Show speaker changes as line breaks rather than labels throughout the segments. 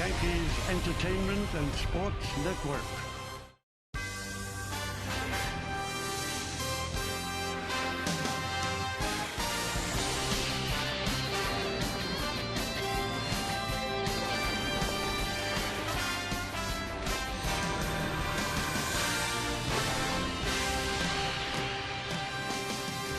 Yankees Entertainment and Sports Network.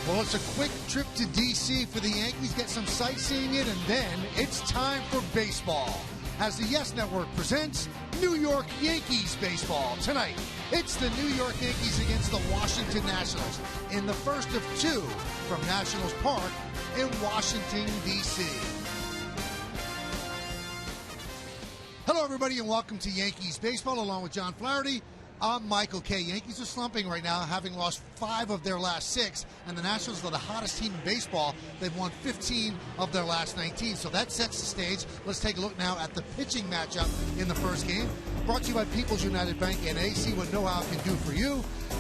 Well, it's a quick trip to D.C. for the Yankees, get some sightseeing in, and then it's time for baseball. As the Yes Network presents New York Yankees baseball. Tonight, it's the New York Yankees against the Washington Nationals in the first of two from Nationals Park in Washington, D.C. Hello, everybody, and welcome to Yankees baseball, along with John Flaherty. I'm Michael K. Yankees are slumping right now, having lost 5 of their last 6, and the Nationals are the hottest team in baseball. They've won 15 of their last 19, so that sets the stage. Let's take a look now at the pitching matchup in the first game. Brought to you by People's United Bank NA. See what know-how can do for you.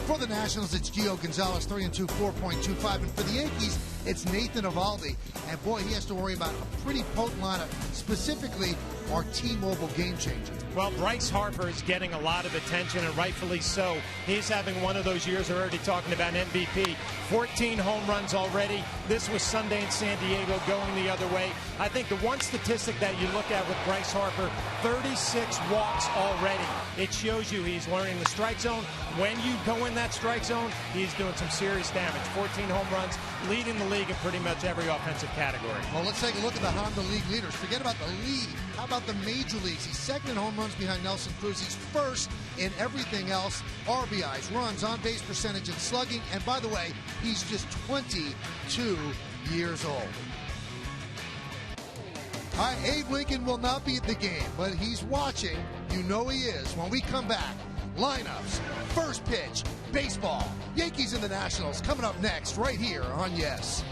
For the Nationals, it's Gio Gonzalez, 3-2, 4.25, and for the Yankees, it's Nathan Eovaldi. And boy, he has to worry about a pretty potent lineup, specifically our T-Mobile game changer.
Well, Bryce Harper is getting a lot of attention, and rightfully so. He's having one of those years. We're already talking about MVP. 14 home runs already. This was Sunday in San Diego, going the other way. I think the one statistic that you look at with Bryce Harper, 36 walks already. It shows you he's learning the strike zone. When you go in that strike zone, he's doing some serious damage. 14 home runs, leading the league in pretty much every offensive category.
Well, let's take a look at the Honda League leaders. Forget about the league. How about the major leagues? He's second in home runs behind Nelson Cruz. He's first in everything else. RBIs, runs, on-base percentage, and slugging. And by the way, he's just 22 years old. All right, Abe Lincoln will not be at the game, but he's watching. You know he is. When we come back, lineups, first pitch, baseball, Yankees and the Nationals coming up next right here on Yes.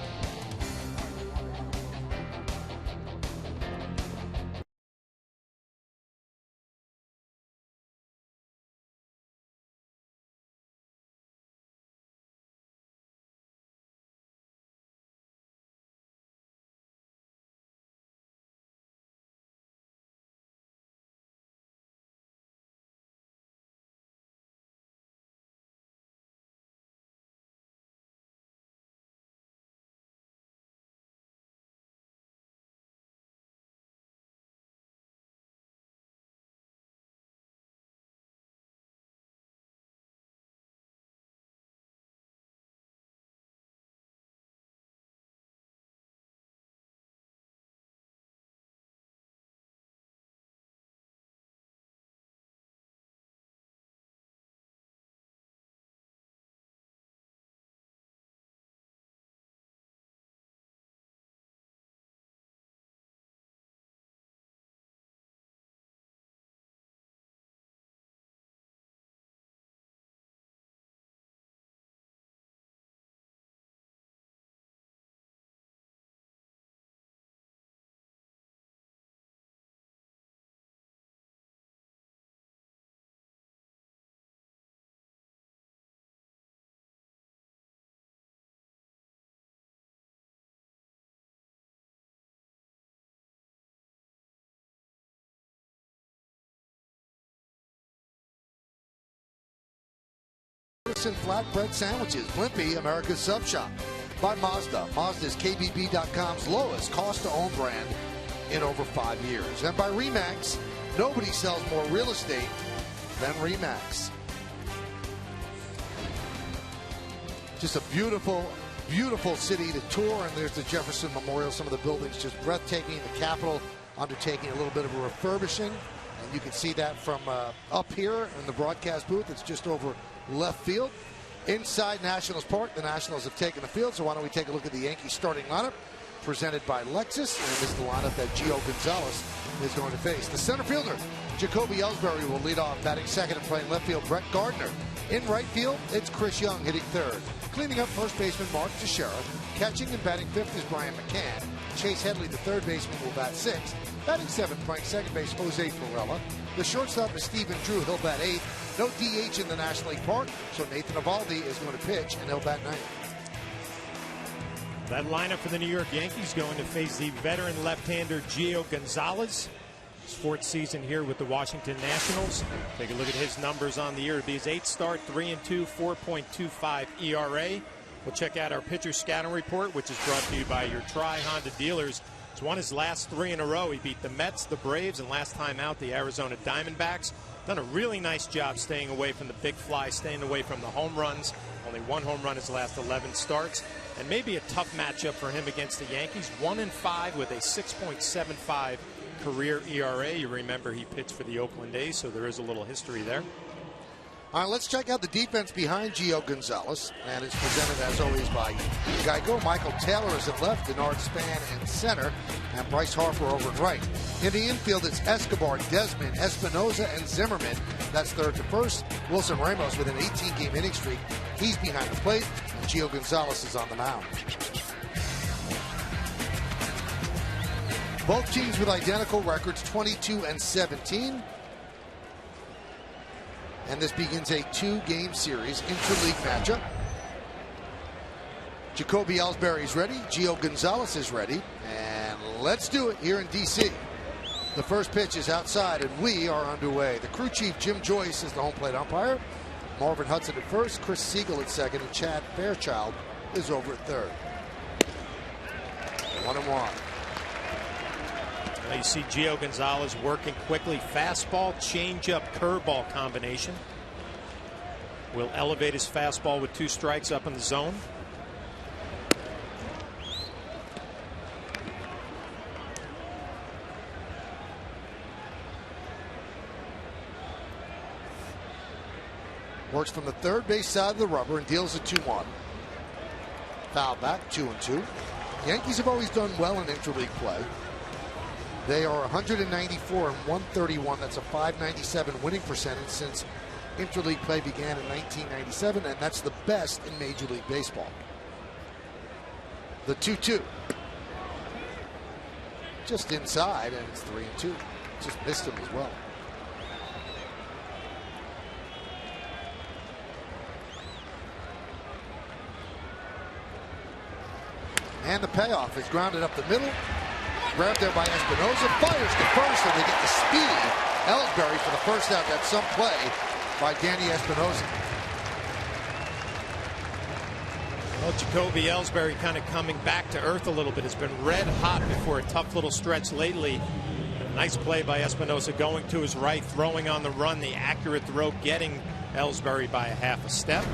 Flatbread sandwiches, Blimpie, America's Sub Shop. By Mazda. Mazda's KBB.com's lowest cost to own brand in over 5 years. And by Remax. Nobody sells more real estate than Remax. Just a beautiful, beautiful city to tour. And there's the Jefferson Memorial. Some of the buildings just breathtaking. The Capitol undertaking a little bit of a refurbishing. And you can see that from up here in the broadcast booth. It's just over left field. Inside Nationals Park, the Nationals have taken the field, so why don't we take a look at the Yankees starting lineup presented by Lexus, and this is the lineup that Gio Gonzalez is going to face. The center fielder, Jacoby Ellsbury, will lead off, batting second and playing left field, Brett Gardner. In right field, it's Chris Young hitting third. Cleaning up first baseman Mark Teixeira. Catching and batting fifth is Brian McCann. Chase Headley, the third baseman, will bat sixth. Batting seventh, playing second base, Jose Ferrella. The shortstop is Stephen Drew. He'll bat eighth. No DH in the National League Park, so Nathan Eovaldi is going to pitch, and he'll bat ninth.
That lineup for the New York Yankees going to face the veteran left-hander Gio Gonzalez. His 4th season here with the Washington Nationals. Take a look at his numbers on the year. It'll be his 8th start, 3-2, 4.25 ERA. We'll check out our pitcher scouting report, which is brought to you by your Tri-Honda dealers. He's won his last 3 in a row. He beat the Mets, the Braves, and last time out, the Arizona Diamondbacks. Done a really nice job staying away from the big fly, staying away from the home runs. Only 1 home run his last 11 starts. And maybe a tough matchup for him against the Yankees. 1-5 with a 6.75 career ERA. You remember he pitched for the Oakland A's, so there is a little history there.
All right, let's check out the defense behind Gio Gonzalez. And it's presented, as always, by Geico. Michael Taylor is at left, Denard Span in center, and Bryce Harper over at right. In the infield, it's Escobar, Desmond, Espinoza, and Zimmerman. That's third to first. Wilson Ramos with an 18-game inning streak. He's behind the plate, and Gio Gonzalez is on the mound. Both teams with identical records, 22-17. And this begins a 2-game series interleague matchup. Jacoby Ellsbury's ready. Gio Gonzalez is ready. And let's do it here in D.C. The first pitch is outside, and we are underway. The crew chief, Jim Joyce, is the home plate umpire. Marvin Hudson at first, Chris Siegel at second, and Chad Fairchild is over at third. 1-1.
Now you see Gio Gonzalez working quickly. Fastball, changeup, curveball combination. Will elevate his fastball with 2 strikes up in the zone.
Works from the third base side of the rubber and deals a 2-1. Foul back, 2-2. Yankees have always done well in interleague play. They are 194 and 131. That's a .597 winning percentage since interleague play began in 1997, and that's the best in Major League Baseball. The 2-2. Just inside, and it's 3-2. Just missed him as well. And the payoff is grounded up the middle. Grabbed there by Espinoza, fires to first, and they get the speedy Ellsbury for the first out. That's some play by Danny Espinoza.
Well, Jacoby Ellsbury kind of coming back to earth a little bit. Has been red hot before a tough little stretch lately. Nice play by Espinoza going to his right, throwing on the run. The accurate throw getting Ellsbury by a half a step.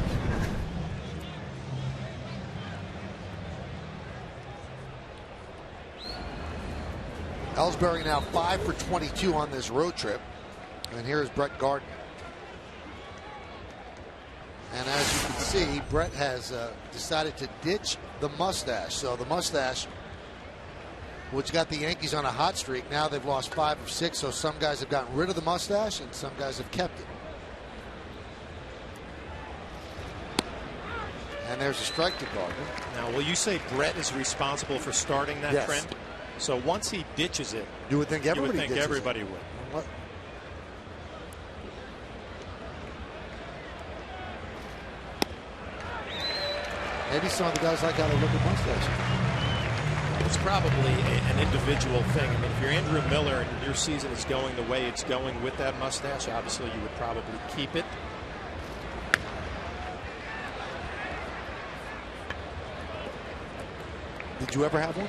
Ellsbury now 5 for 22 on this road trip. And here's Brett Gardner. And as you can see, Brett has decided to ditch the mustache. So the mustache, which got the Yankees on a hot streak, now they've lost 5 of 6. So some guys have gotten rid of the mustache and some guys have kept it. And there's a strike to Gardner.
Now, will you say Brett is responsible for starting that trend? So once he ditches it,
you would think everybody
would.
What? Maybe some of the guys like how they look at mustaches.
It's probably an individual thing. I mean, if you're Andrew Miller and your season is going the way it's going with that mustache, obviously you would probably keep it.
Did you ever have one?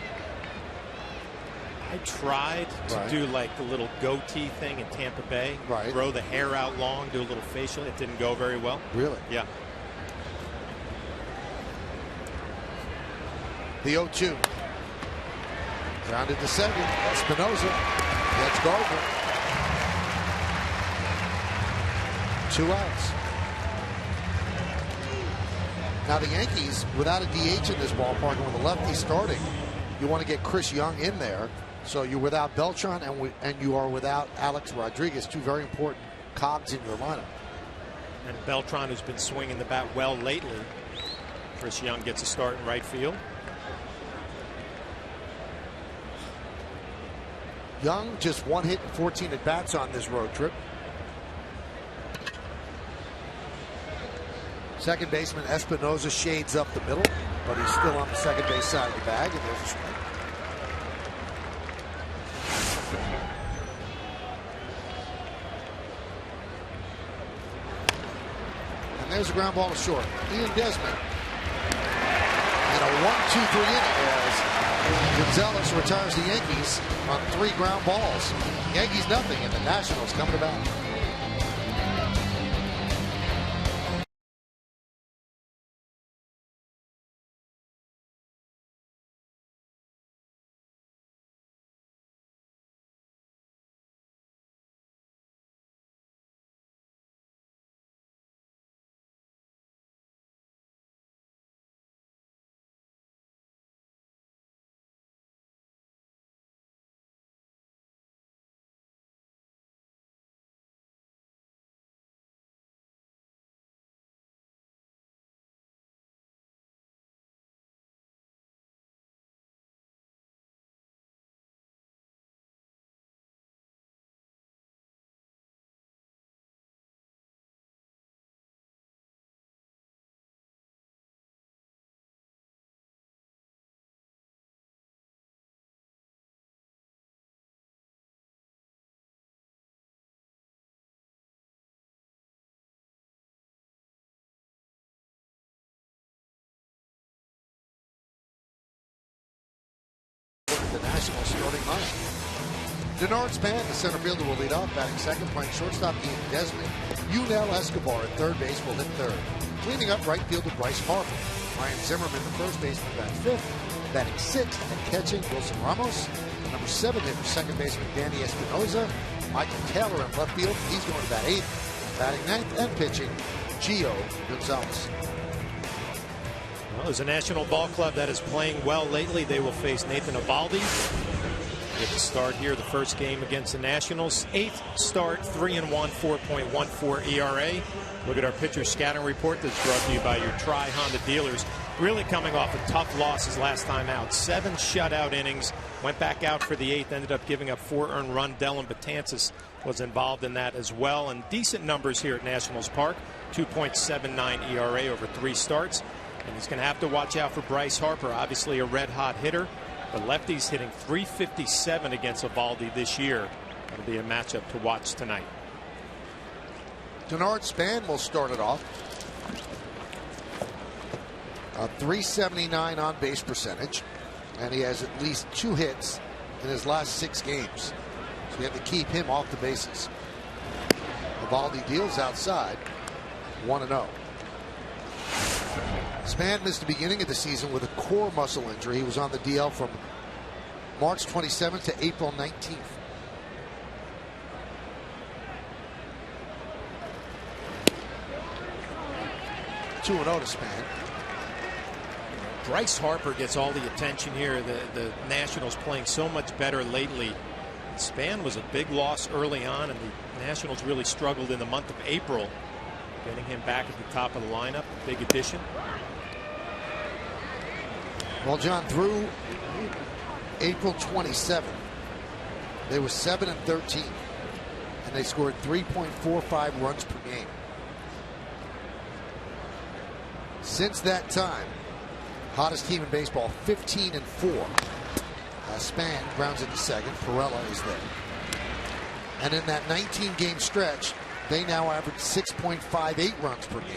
I tried to do like the little goatee thing in Tampa Bay. Grow the hair out long, do a little facial. It didn't go very well.
Really?
Yeah.
The 0-2. Grounded to second. Espinoza gets Gardner. 2 outs. Now the Yankees, without a DH in this ballpark and with a lefty starting, you want to get Chris Young in there. So you're without Beltran and you are without Alex Rodriguez, 2 very important cogs in your lineup.
And Beltran, who's been swinging the bat well lately. Chris Young gets a start in right field.
Young just 1 hit and 14 at bats on this road trip. Second baseman Espinoza shades up the middle, but he's still on the second base side of the bag, and there's a strike. And there's a ground ball to short. Ian Desmond. And a 1-2-3 inning as Gonzalez retires the Yankees on 3 ground balls. Yankees nothing, and the Nationals coming to bat. The Nationals starting lineup. Denard Span, the center fielder, will lead off. Batting second, playing shortstop, Ian Desmond. Yunel Escobar at third base will hit third. Cleaning up right fielder, Bryce Harper. Ryan Zimmerman, the first baseman, bats fifth. Batting sixth and catching, Wilson Ramos. The number 7 hitter, second baseman, Danny Espinoza. Michael Taylor in left field. He's going to bat eighth. Batting ninth and pitching, Gio Gonzalez.
Well, there's a National Ball Club that is playing well lately. They will face Nathan Eovaldi. Get the start here, the first game against the Nationals. 8th start, 3-1, 4.14 ERA. Look at our pitcher scouting report that's brought to you by your Tri-Honda dealers. Really coming off of tough losses last time out. 7 shutout innings. Went back out for the 8th. Ended up giving up 4 earned run. Dylan Betances was involved in that as well. And decent numbers here at Nationals Park. 2.79 ERA over 3 starts. And he's going to have to watch out for Bryce Harper, obviously a red-hot hitter. The lefty's hitting .357 against Eovaldi this year. That'll be a matchup to watch tonight.
Denard Span will start it off. A .379 on-base percentage. And he has at least 2 hits in his last 6 games. So you have to keep him off the bases. Eovaldi deals outside. 1-0. Span missed the beginning of the season with a core muscle injury. He was on the DL from March 27th to April 19th. (2-0) to Span.
Bryce Harper gets all the attention here. The Nationals playing so much better lately. Span was a big loss early on, and the Nationals really struggled in the month of April. Getting him back at the top of the lineup, big addition.
Well, John, through April 27th, they were 7-13, and they scored 3.45 runs per game. Since that time, hottest team in baseball, 15-4. Span grounds into second. Perella is there. And in that 19-game stretch, they now average 6.58 runs per game.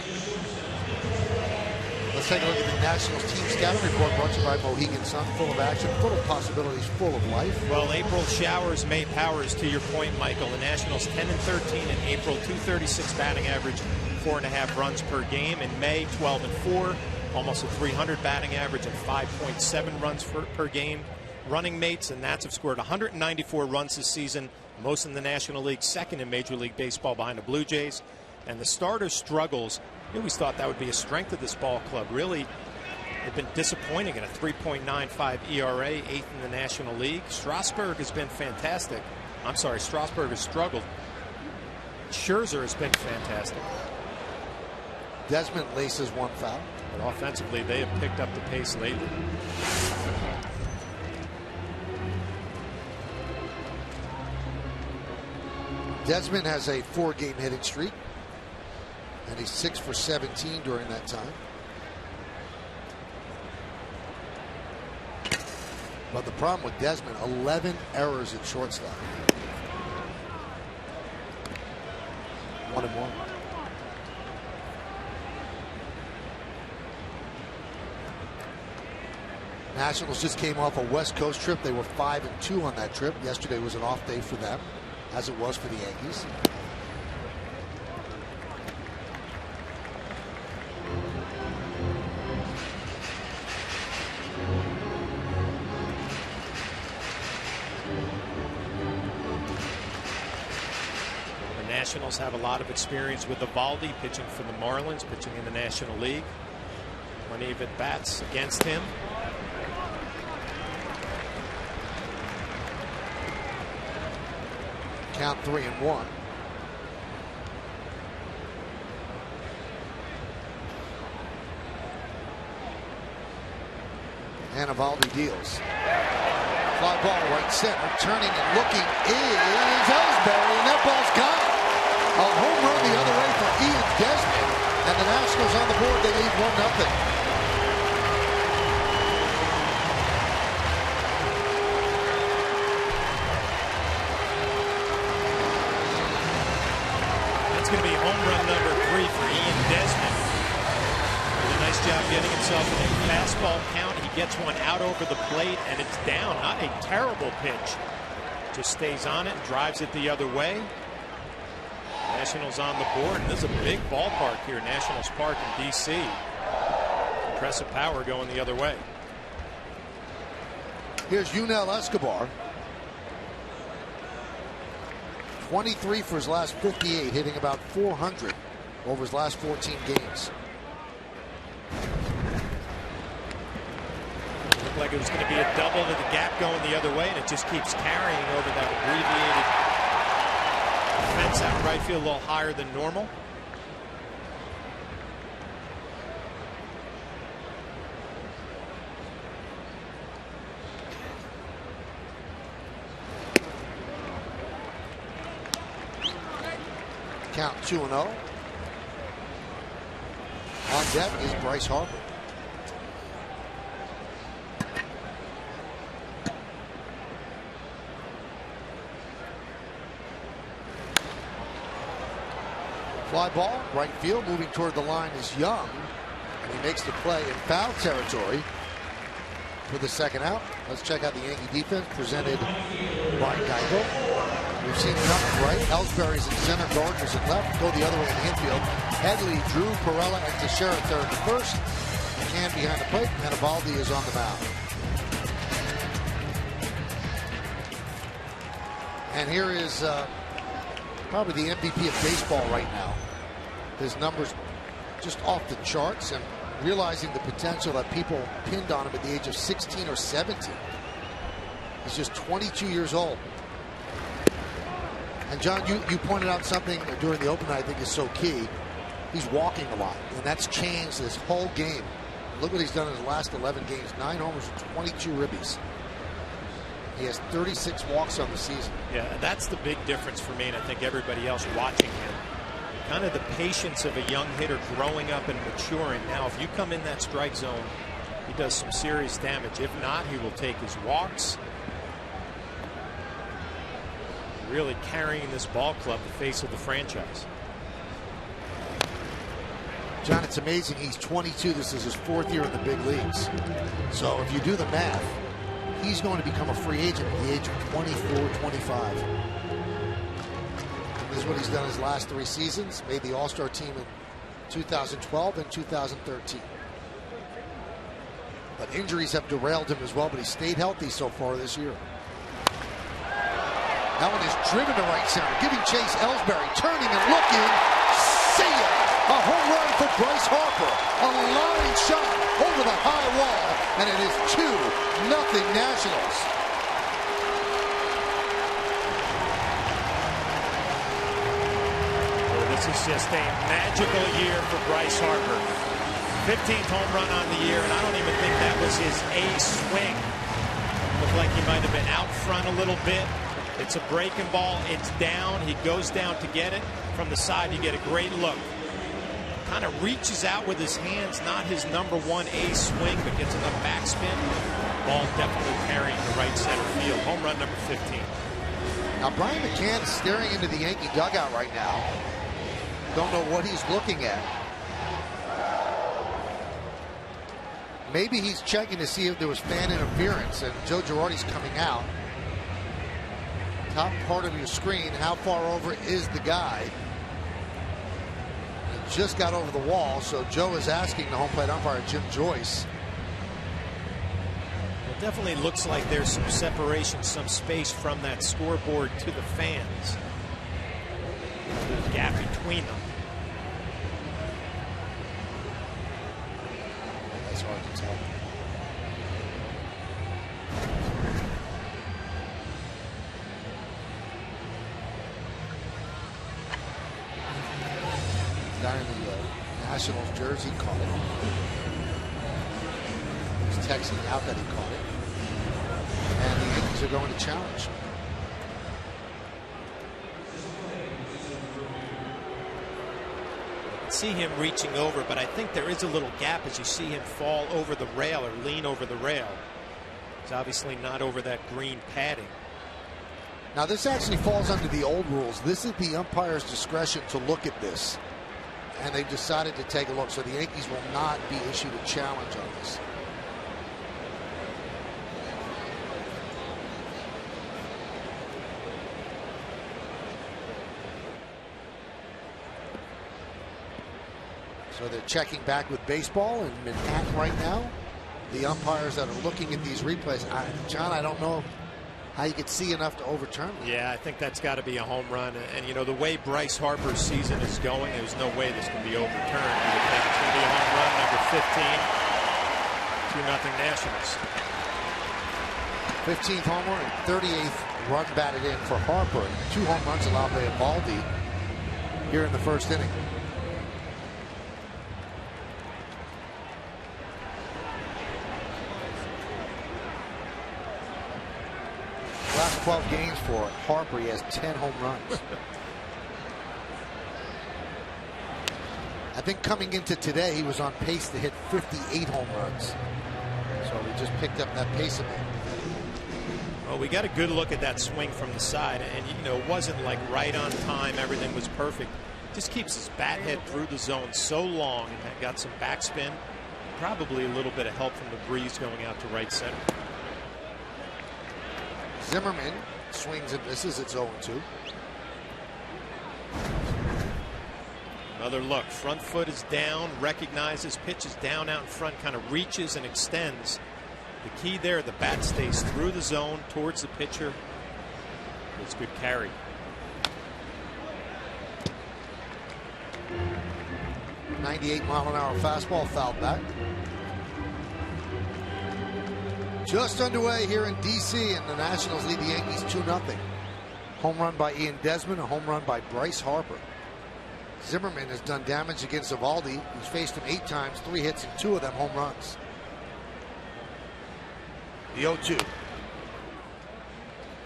Let's take a look at the Nationals team scouting report brought to you by Mohegan Sun. Full of action, full of possibilities, full of life.
Well, April showers May powers, to your point, Michael. The Nationals 10-13 in April, .236 batting average, 4.5 runs per game. In May, 12-4, almost a .300 batting average and 5.7 runs per game. Running mates and Nats have scored 194 runs this season, most in the National League, second in Major League Baseball behind the Blue Jays. And the starter struggles. We always thought that would be a strength of this ball club. Really, they've been disappointing at a 3.95 ERA, 8th in the National League. Strasburg has been fantastic. I'm sorry, Strasburg has struggled. Scherzer has been fantastic.
Desmond laces 1 foul.
But offensively, they have picked up the pace lately.
Desmond has a 4-game hitting streak, and he's 6 for 17 during that time. But the problem with Desmond, 11 errors at shortstop. 1-1. Nationals just came off a West Coast trip. They were 5-2 on that trip. Yesterday was an off day for them, as it was for the Yankees.
The Nationals have a lot of experience with Eovaldi pitching for the Marlins, pitching in the National League. Plenty of at-bats against him.
Count 3-1. And Eovaldi deals. Fly ball right center. Turning and looking is Ellsbury, and that ball's gone. A home run the other way for Ian Desmond. And the Nationals on the board. They lead 1-0.
Going to be home run number 3 for Ian Desmond. Did a nice job getting himself in a fastball count. He gets one out over the plate, and it's down. Not a terrible pitch. Just stays on it and drives it the other way. Nationals on the board. And this is a big ballpark here, Nationals Park in D.C. Impressive power going the other way.
Here's Yunel Escobar. 23 for his last 58, hitting about 400 over his last 14 games.
Looked like it was going to be a double with the gap going the other way, and it just keeps carrying over that abbreviated fence out right field, a little higher than normal.
Count 2-0. On deck is Bryce Harper. Fly ball, right field, moving toward the line is Young. And he makes the play in foul territory for the second out. Let's check out the Yankee defense presented by Geico. We've seen enough right. Ellsbury's in center, Gardner's in left. Go the other way in the infield. Headley, Drew, Perella, and Teixeira third to first. McCann behind the plate, and Eovaldi is on the mound. And here is probably the MVP of baseball right now. His numbers just off the charts, and realizing the potential that people pinned on him at the age of 16 or 17. He's just 22 years old. And John, you pointed out something during the opener I think is so key. He's walking a lot, and that's changed this whole game. Look what he's done in his last 11 games. 9 homers and 22 ribbies. He has 36 walks on the season.
Yeah, that's the big difference for me, and I think everybody else watching him. Kind of the patience of a young hitter growing up and maturing. Now, if you come in that strike zone, he does some serious damage. If not, he will take his walks. Really carrying this ball club, the face of the franchise.
John, it's amazing. He's 22. This is his 4th year in the big leagues. So if you do the math, he's going to become a free agent at the age of 24, 25. This is what he's done his last 3 seasons. Made the All-Star team in 2012 and 2013. But injuries have derailed him as well, but he stayed healthy so far this year. That one is driven to right center, giving chase Ellsbury, turning and looking. See ya! A home run for Bryce Harper. A line shot over the high wall, and it is 2-0 Nationals.
Well, this is just a magical year for Bryce Harper. 15th home run on the year, and I don't even think that was his ace swing. Looked like he might have been out front a little bit. It's a breaking ball. It's down. He goes down to get it. From the side, you get a great look. Kind of reaches out with his hands. Not his #1 ace swing, but gets enough backspin. Ball definitely carrying the right center field. Home run number 15.
Now, Brian McCann is staring into the Yankee dugout right now. Don't know what he's looking at. Maybe he's checking to see if there was fan interference, and Joe Girardi's coming out. Top part of your screen, how far over is the guy? He just got over the wall, so Joe is asking the home plate umpire, Jim Joyce.
It definitely looks like there's some separation, some space from that scoreboard to the fans. There's a gap between them.
That's hard to tell. Guy in the Nationals jersey caught it. He's texting out that he caught it. And the Yankees are going to challenge.
See him reaching over, but I think there is a little gap as you see him fall over the rail or lean over the rail. He's obviously not over that green padding.
Now this actually falls under the old rules. This is the umpire's discretion to look at this. And they've decided to take a look. So the Yankees will not be issued a challenge on this. So they're checking back with baseball in Manhattan right now. The umpires that are looking at these replays, John, I don't know how you could see enough to overturn them.
Yeah, I think that's got to be a home run. And, you know, the way Bryce Harper's season is going, there's no way this can be overturned. You would think it's going to be a home run, number 15, 2-0 Nationals.
15th homer and 38th run batted in for Harper. 2 home runs allowed by Eovaldi here in the first inning. Last 12 games for Harper, he has 10 home runs. I think coming into today, he was on pace to hit 58 home runs. So he just picked up that pace a bit.
Well, we got a good look at that swing from the side, and you know, it wasn't like right on time, everything was perfect. Just keeps his bat head through the zone so long and got some backspin. Probably a little bit of help from the breeze going out to right center.
Zimmerman swings and misses. It's 0-2.
Another look. Front foot is down. Recognizes pitch is down out in front. Kind of reaches and extends. The key there, the bat stays through the zone towards the pitcher. It's good carry.
.98-mile-an-hour fastball fouled back. Just underway here in D.C. and the Nationals lead the Yankees 2-0. Home run by Ian Desmond, a home run by Bryce Harper. Zimmerman has done damage against Eovaldi. He's faced him 8 times, 3 hits, and 2 of them home runs. The 0-2.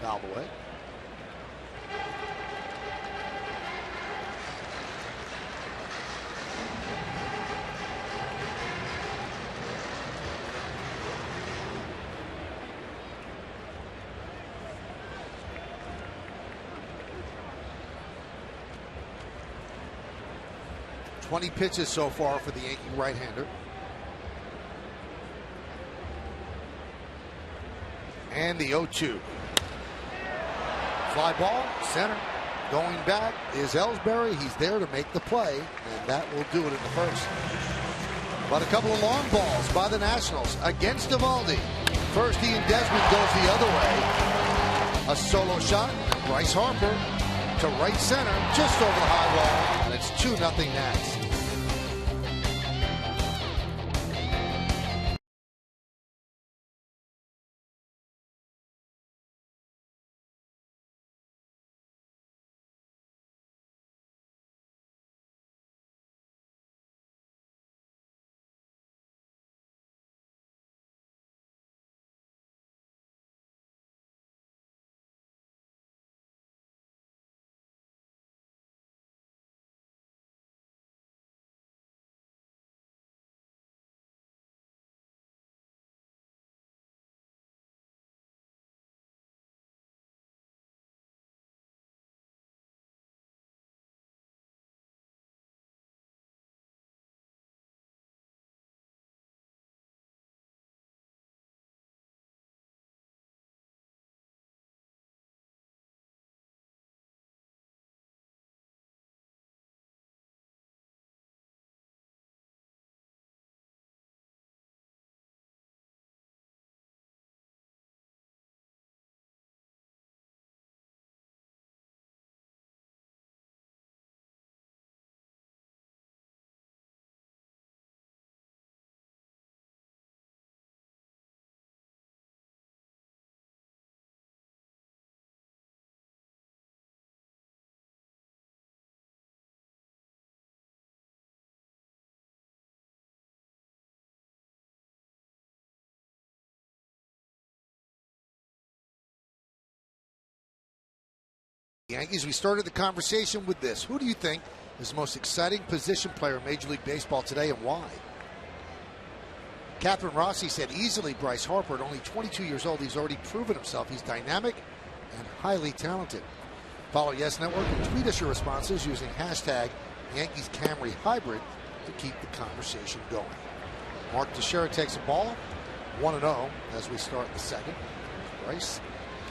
Fouled away. .20 pitches so far for the Yankee right-hander. And the 0-2. Fly ball, center. Going back is Ellsbury. He's there to make the play, and that will do it in the first. But a couple of long balls by the Nationals against Eovaldi. First, Ian Desmond goes the other way. A solo shot, Bryce Harper to right center, just over the high wall, and it's 2-0 Nats. Yankees, we started the conversation with this. Who do you think is the most exciting position player in Major League Baseball today and why? Catherine Rossi said easily Bryce Harper. At only 22 years old, he's already proven himself. He's dynamic and highly talented. Follow Yes Network and tweet us your responses using hashtag Yankees Camry Hybrid to keep the conversation going. Mark Teixeira takes the ball, 1-0 as we start the second. Bryce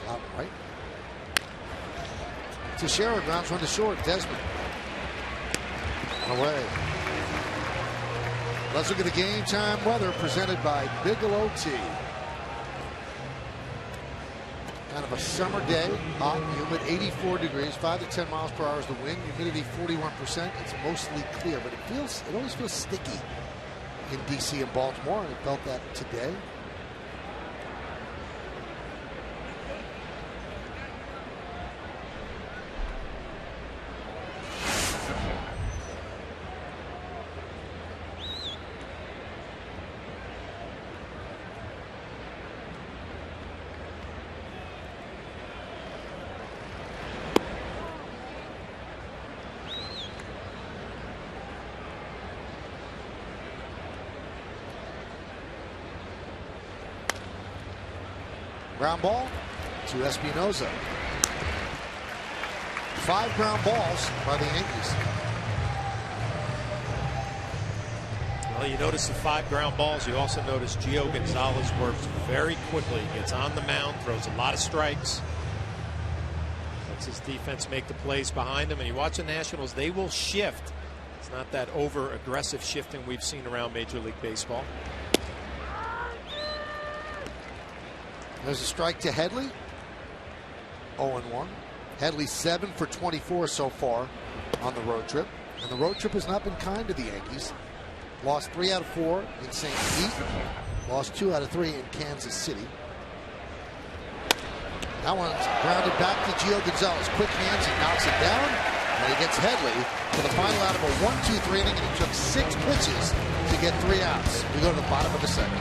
out right. Teixeira grounds run to short. Desmond away. Let's look at the game time weather presented by Bigelow Tea. Kind of a summer day, hot and humid, 84 degrees, 5 to 10 miles per hour is the wind, humidity 41%. It's mostly clear, but it always feels sticky in DC and Baltimore, and I felt that today. Ground ball to Espinoza. 5 ground balls by the Yankees.
Well, you notice the 5 ground balls. You also notice Gio Gonzalez works very quickly. Gets on the mound, throws a lot of strikes. Lets his defense make the plays behind him. And you watch the Nationals, they will shift. It's not that over-aggressive shifting we've seen around Major League Baseball.
There's a strike to Headley. 0-1. Headley 7 for 24 so far on the road trip. And the road trip has not been kind to the Yankees. Lost 3 out of 4 in St. Pete. Lost 2 out of 3 in Kansas City. That one's grounded back to Gio Gonzalez. Quick hands, he knocks it down. And he gets Headley to the final out of a 1-2-3 inning. And it took 6 pitches to get 3 outs. We go to the bottom of the second.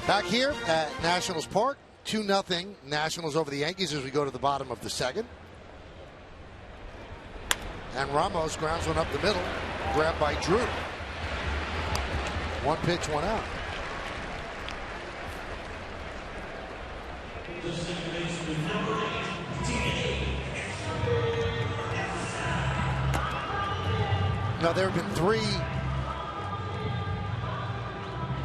Back here at Nationals Park, 2-0 Nationals over the Yankees as we go to the bottom of the second. And Ramos grounds one up the middle, grabbed by Drew. 1 pitch, 1 out. Now, there have been 3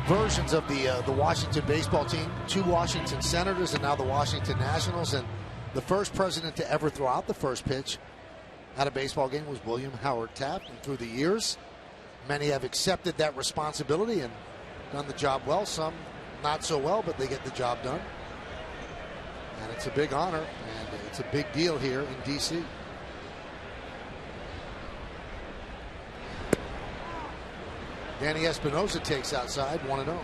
versions of the Washington baseball team. 2 Washington Senators and now the Washington Nationals. And the first president to ever throw out the first pitch at a baseball game was William Howard Taft. And through the years, many have accepted that responsibility and done the job well. Some not so well, but they get the job done. And it's a big honor, and it's a big deal here in D.C. Danny Espinosa takes outside, 1-0.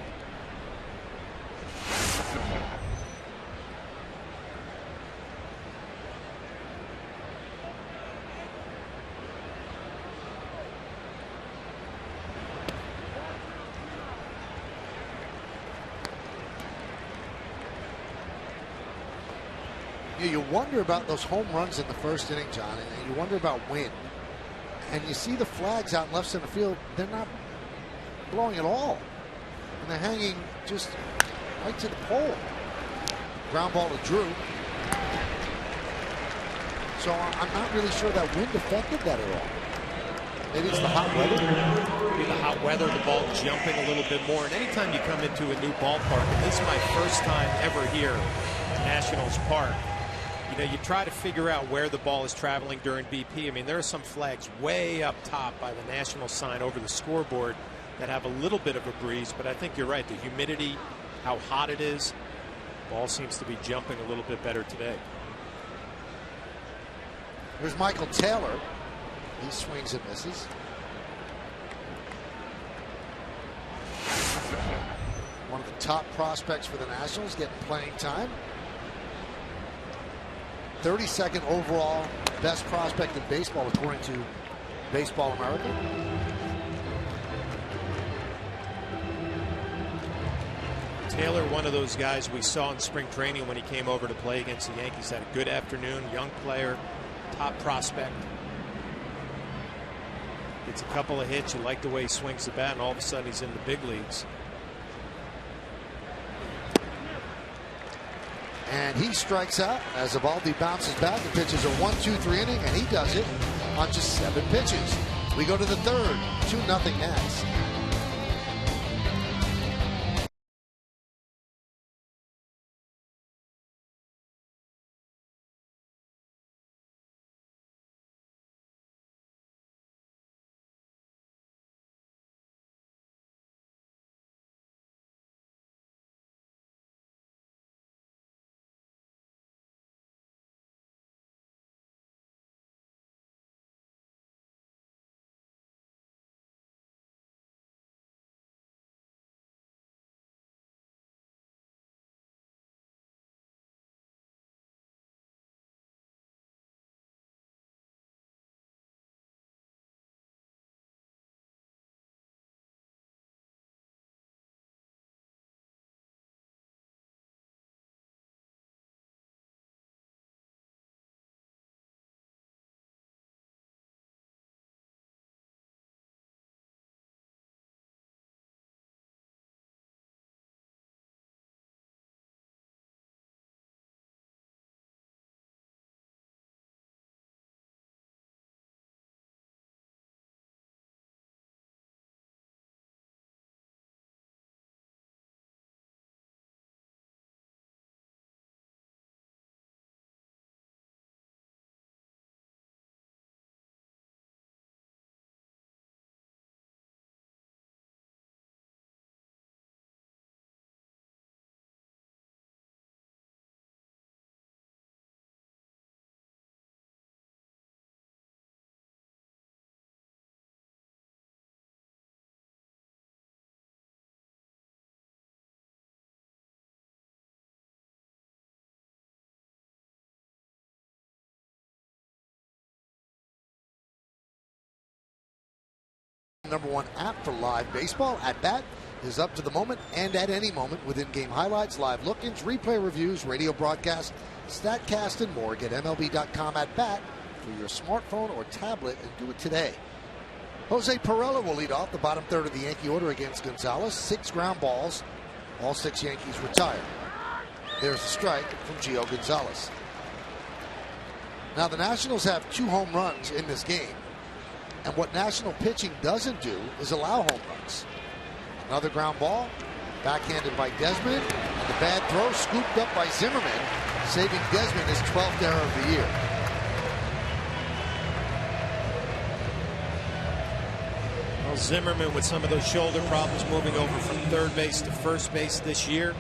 You wonder about those home runs in the first inning, John, and you wonder about wind. And you see the flags out in left center field, they're not blowing at all. And they're hanging just right to the pole. Ground ball to Drew. So I'm not really sure that wind affected that at all. Maybe it's the hot weather.
Maybe the hot weather, the ball jumping a little bit more. And anytime you come into a new ballpark, and this is my first time ever here at Nationals Park, you know, you try to figure out where the ball is traveling during BP. I mean, there are some flags way up top by the National sign over the scoreboard that have a little bit of a breeze, but I think you're right. The humidity, how hot it is, ball seems to be jumping a little bit better today.
Here's Michael Taylor. He swings and misses. One of the top prospects for the Nationals getting playing time. 32nd overall best prospect in baseball according to Baseball America.
Taylor, one of those guys we saw in spring training when he came over to play against the Yankees, had a good afternoon, young player, top prospect. Gets a couple of hits, you like the way he swings the bat, and all of a sudden he's in the big leagues.
And he strikes out as Eovaldi bounces back and pitches a 1-2-3 inning, and he does it on just 7 pitches. We go to the third, 2-0 Nats. #1 app for live baseball. At Bat is up to the moment and at any moment with in-game highlights, live look-ins, replay reviews, radio broadcasts, StatCast, and more. Get MLB.com at Bat for your smartphone or tablet and do it today. Jose Pirela will lead off the bottom third of the Yankee order against Gonzalez. 6 ground balls. All 6 Yankees retired. There's a strike from Gio Gonzalez. Now the Nationals have 2 home runs in this game. And what National pitching doesn't do is allow home runs. Another ground ball, Backhanded by Desmond, and the bad throw scooped up by Zimmerman, saving Desmond his 12th error of the year.
Well, Zimmerman with some of those shoulder problems moving over from third base to first base this year.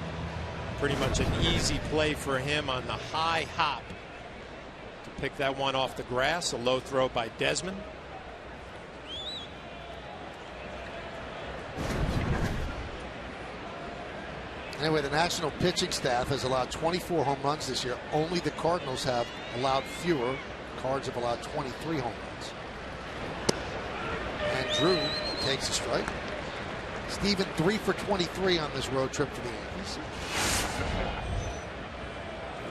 Pretty much an easy play for him on the high hop to pick that one off the grass. A low throw by Desmond.
Anyway, the national pitching staff has allowed 24 home runs this year. Only the Cardinals have allowed fewer. Cards have allowed 23 home runs. And Drew takes a strike. Steven 3 for 23 on this road trip for the Yankees.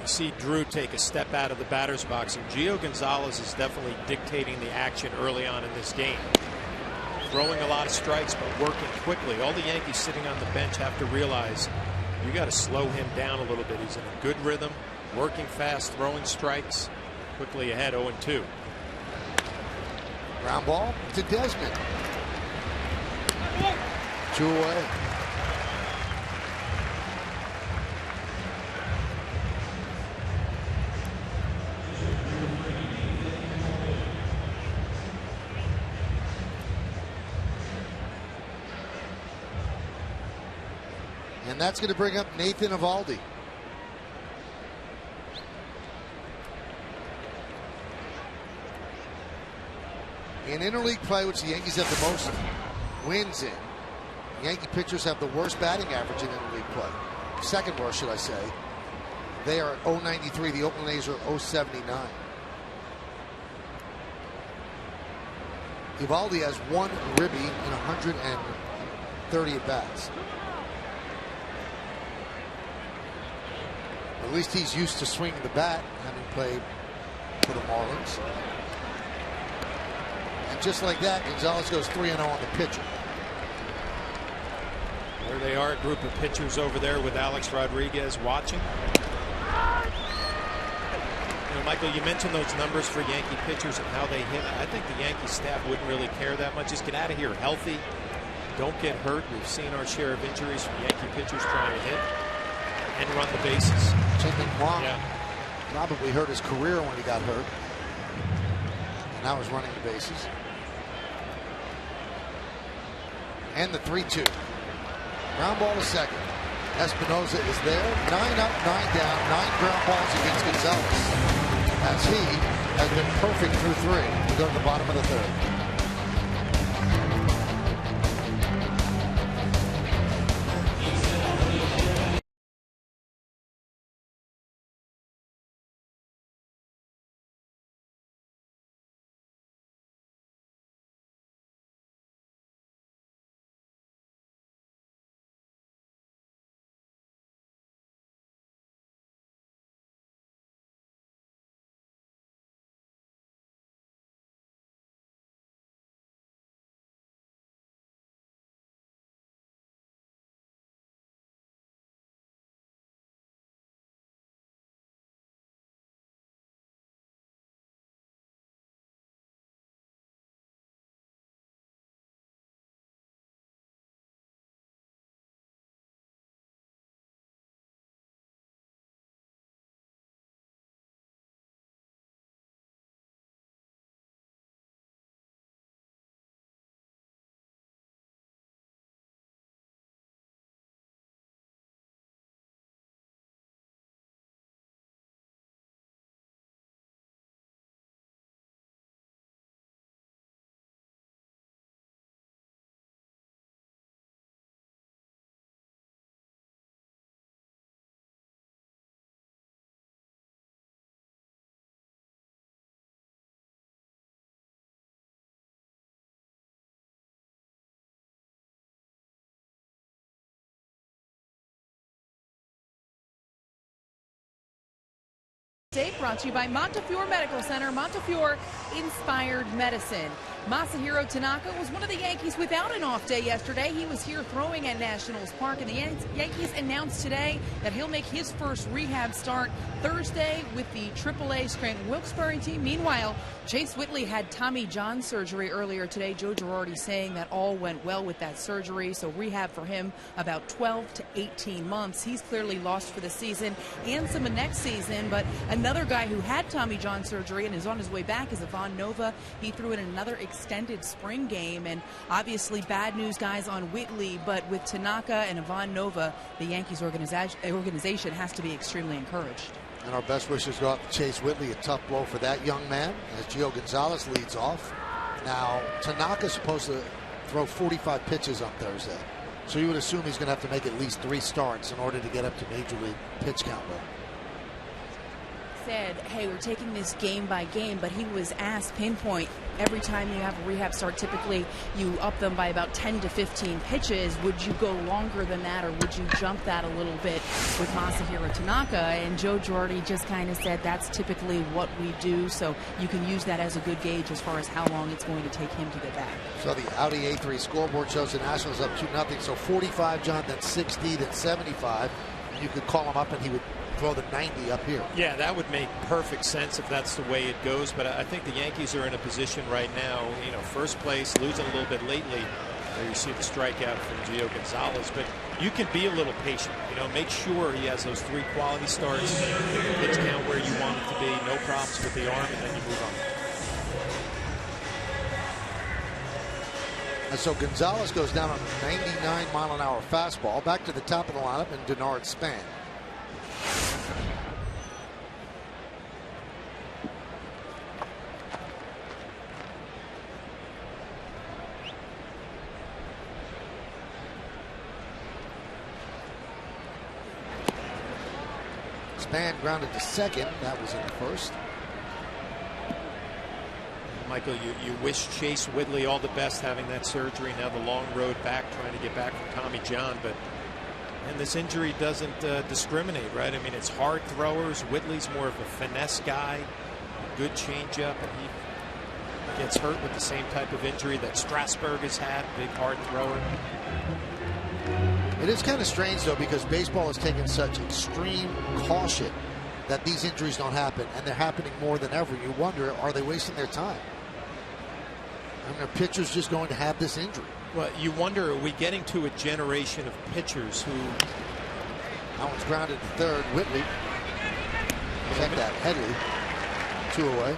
You see Drew take a step out of the batter's box, and Gio Gonzalez is definitely dictating the action early on in this game. Throwing a lot of strikes, but working quickly. All the Yankees sitting on the bench have to realize you got to slow him down a little bit. He's in a good rhythm, working fast, throwing strikes. Quickly ahead, 0-2.
Ground ball to Desmond. 2 away. And that's going to bring up Nathan Eovaldi. In interleague play, which the Yankees have the most wins in, Yankee pitchers have the worst batting average in interleague play. Second worst, should I say. They are at 0.93. The Oakland A's are 0.79. Eovaldi has 1 ribby in 130 at bats. At least he's used to swinging the bat, having played for the Marlins. And just like that, Gonzalez goes 3-0 on the pitcher.
There they are, a group of pitchers over there with Alex Rodriguez watching. You know, Michael, you mentioned those numbers for Yankee pitchers and how they hit. I think the Yankee staff wouldn't really care that much. Just get out of here healthy. Don't get hurt. We've seen our share of injuries from Yankee pitchers trying to hit and run the bases.
Wong probably hurt his career when he got hurt. And now he's running the bases. And the 3-2. Ground ball to second. Espinosa is there. 9 up, 9 down. 9 ground balls against Gonzalez. As he has been perfect through 3. We go to the bottom of the 3rd.
Brought to you by Montefiore Medical Center. Montefiore inspired medicine. Masahiro Tanaka was one of the Yankees without an off day yesterday. He was here throwing at Nationals Park, and the Yankees announced today that he'll make his first rehab start Thursday with the AAA Scranton Wilkes-Barre team. Meanwhile, Chase Whitley had Tommy John surgery earlier today. Joe Girardi saying that all went well with that surgery, so rehab for him about 12 to 18 months. He's clearly lost for the season and some of next season, but another guy who had Tommy John surgery and is on his way back is Ivan Nova. He threw in another extended spring game, and obviously bad news, guys, on Whitley, but with Tanaka and Ivan Nova, the Yankees organization has to be extremely encouraged.
And our best wishes go out to Chase Whitley. A tough blow for that young man as Gio Gonzalez leads off. Now, Tanaka's supposed to throw 45 pitches on Thursday, so you would assume he's going to have to make at least 3 starts in order to get up to major league pitch count.
Said, hey, we're taking this game by game, but he was asked pinpoint every time you have a rehab start, typically you up them by about 10 to 15 pitches. Would you go longer than that, or would you jump that a little bit with Masahiro Tanaka? And Joe Girardi just kind of said that's typically what we do, so you can use that as a good gauge as far as how long it's going to take him to get back.
So the Audi A3 scoreboard shows the Nationals up 2-0, so 45, John, then 60, then 75. You could call him up and he would throw the 90 up here.
Yeah, that would make perfect sense if that's the way it goes, but I think the Yankees are in a position right now, you know, first place, losing a little bit lately. There you see the strikeout from Gio Gonzalez, but you can be a little patient, you know, make sure he has those 3 quality starts, get the pitch count where you want it to be, no problems with the arm, and then you move on.
And so Gonzalez goes down on a 99-mile-an-hour fastball. Back to the top of the lineup, and Denard Span. Span grounded to second. That was in the first.
Michael, you wish Chase Whitley all the best having that surgery. Now the long road back, trying to get back from Tommy John, but and this injury doesn't discriminate, right? I mean, it's hard throwers. Whitley's more of a finesse guy, good changeup, and he gets hurt with the same type of injury that Strasburg has had, big hard thrower.
It is kind of strange, though, because baseball has taken such extreme caution that these injuries don't happen, and they're happening more than ever. You wonder, are they wasting their time? I mean, are pitchers just going to have this injury?
Well, you wonder, are we getting to a generation of pitchers who...
That one's grounded to third. Whitley. Check that. Headley. 2 away.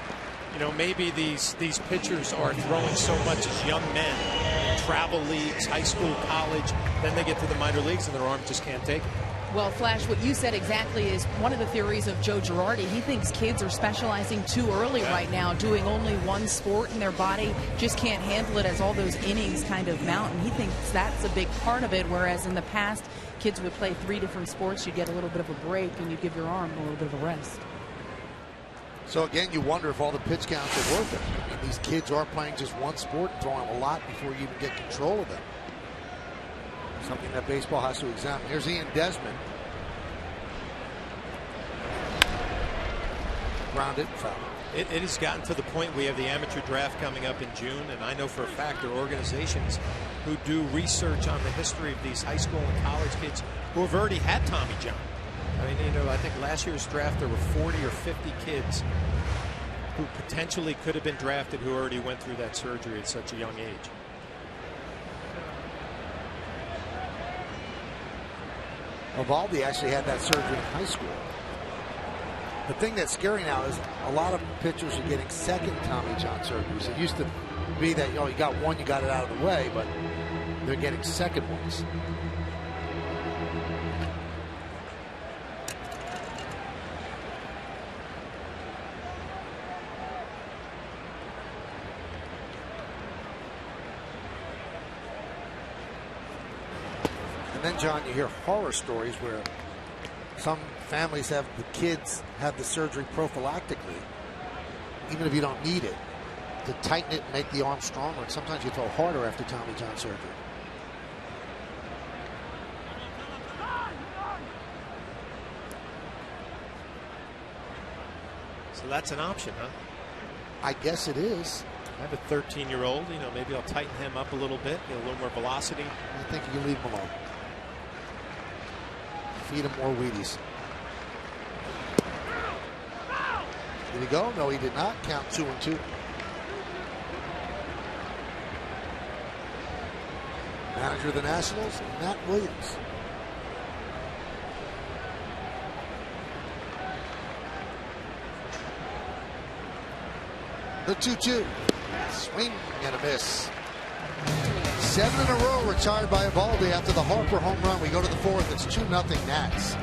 You know, maybe these pitchers are throwing so much as young men, travel leagues, high school, college, then they get to the minor leagues and their arm just can't take it.
Well, Flash, what you said exactly is one of the theories of Joe Girardi. He thinks kids are specializing too early right now, doing only one sport, and their body just can't handle it as all those innings kind of mount. And he thinks that's a big part of it, whereas in the past, kids would play 3 different sports. You'd get a little bit of a break, and you'd give your arm a little bit of a rest.
So, again, you wonder if all the pitch counts are worth it. I mean, these kids are playing just one sport and throwing a lot before you even get control of them. Something that baseball has to examine. Here's Ian Desmond. Grounded, foul.
It has gotten to the point we have the amateur draft coming up in June, and I know for a fact there are organizations who do research on the history of these high school and college kids who have already had Tommy John. I mean, you know, I think last year's draft there were 40 or 50 kids who potentially could have been drafted who already went through that surgery at such a young age.
Evaldi actually had that surgery in high school. The thing that's scary now is a lot of pitchers are getting second Tommy John surgeries. It used to be that, you know, you got one, you got it out of the way, but they're getting second ones. And then, John, you hear horror stories where some families have the kids have the surgery prophylactically, even if you don't need it, to tighten it and make the arm stronger. And sometimes you throw harder after Tommy John surgery.
So that's an option, huh?
I guess it is.
I have a 13-year-old. You know, maybe I'll tighten him up a little bit, get a little more velocity.
I think you can leave him alone. Feed him more Wheaties. Did he go? No, he did not. Count 2-2. Manager of the Nationals, Matt Williams. The 2-2. Swing and a miss. 7 in a row retired by Eovaldi after the Harper home run. We go to the 4th. It's 2-0 Nats.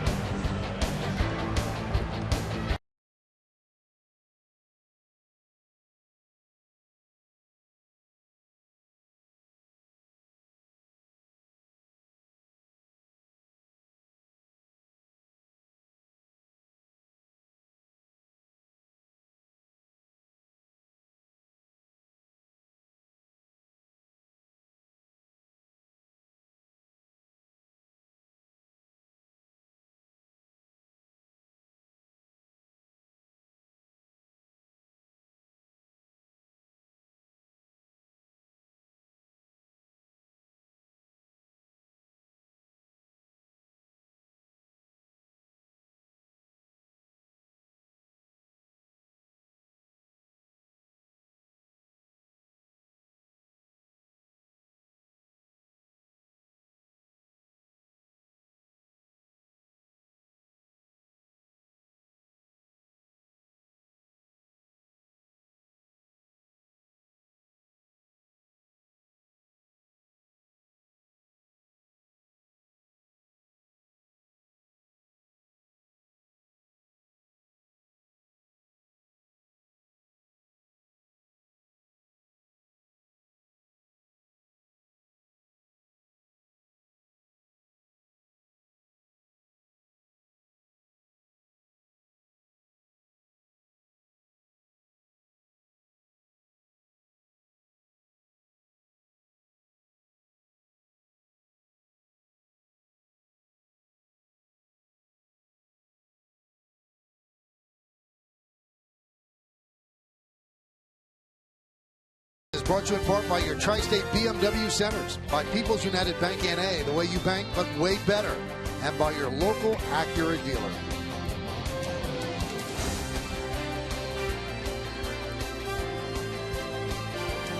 Is brought to you in part by your Tri-State BMW Centers, by People's United Bank NA, the way you bank, but way better, and by your local Acura dealer.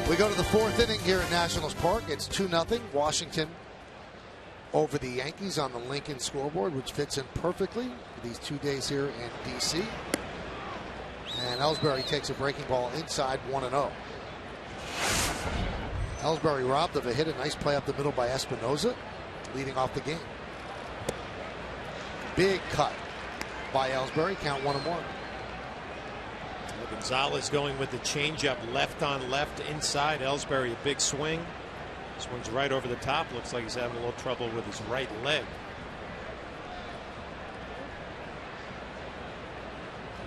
We go to the 4th inning here at Nationals Park. It's 2-0 Washington over the Yankees on the Lincoln scoreboard, which fits in perfectly for these 2 days here in D.C. And Ellsbury takes a breaking ball inside 1-0. Ellsbury robbed of a hit. A nice play up the middle by Espinoza, leading off the game. Big cut by Ellsbury. Count 1-1.
Gonzalez going with the changeup, left on left inside. Ellsbury, a big swing. Swings right over the top. Looks like he's having a little trouble with his right leg.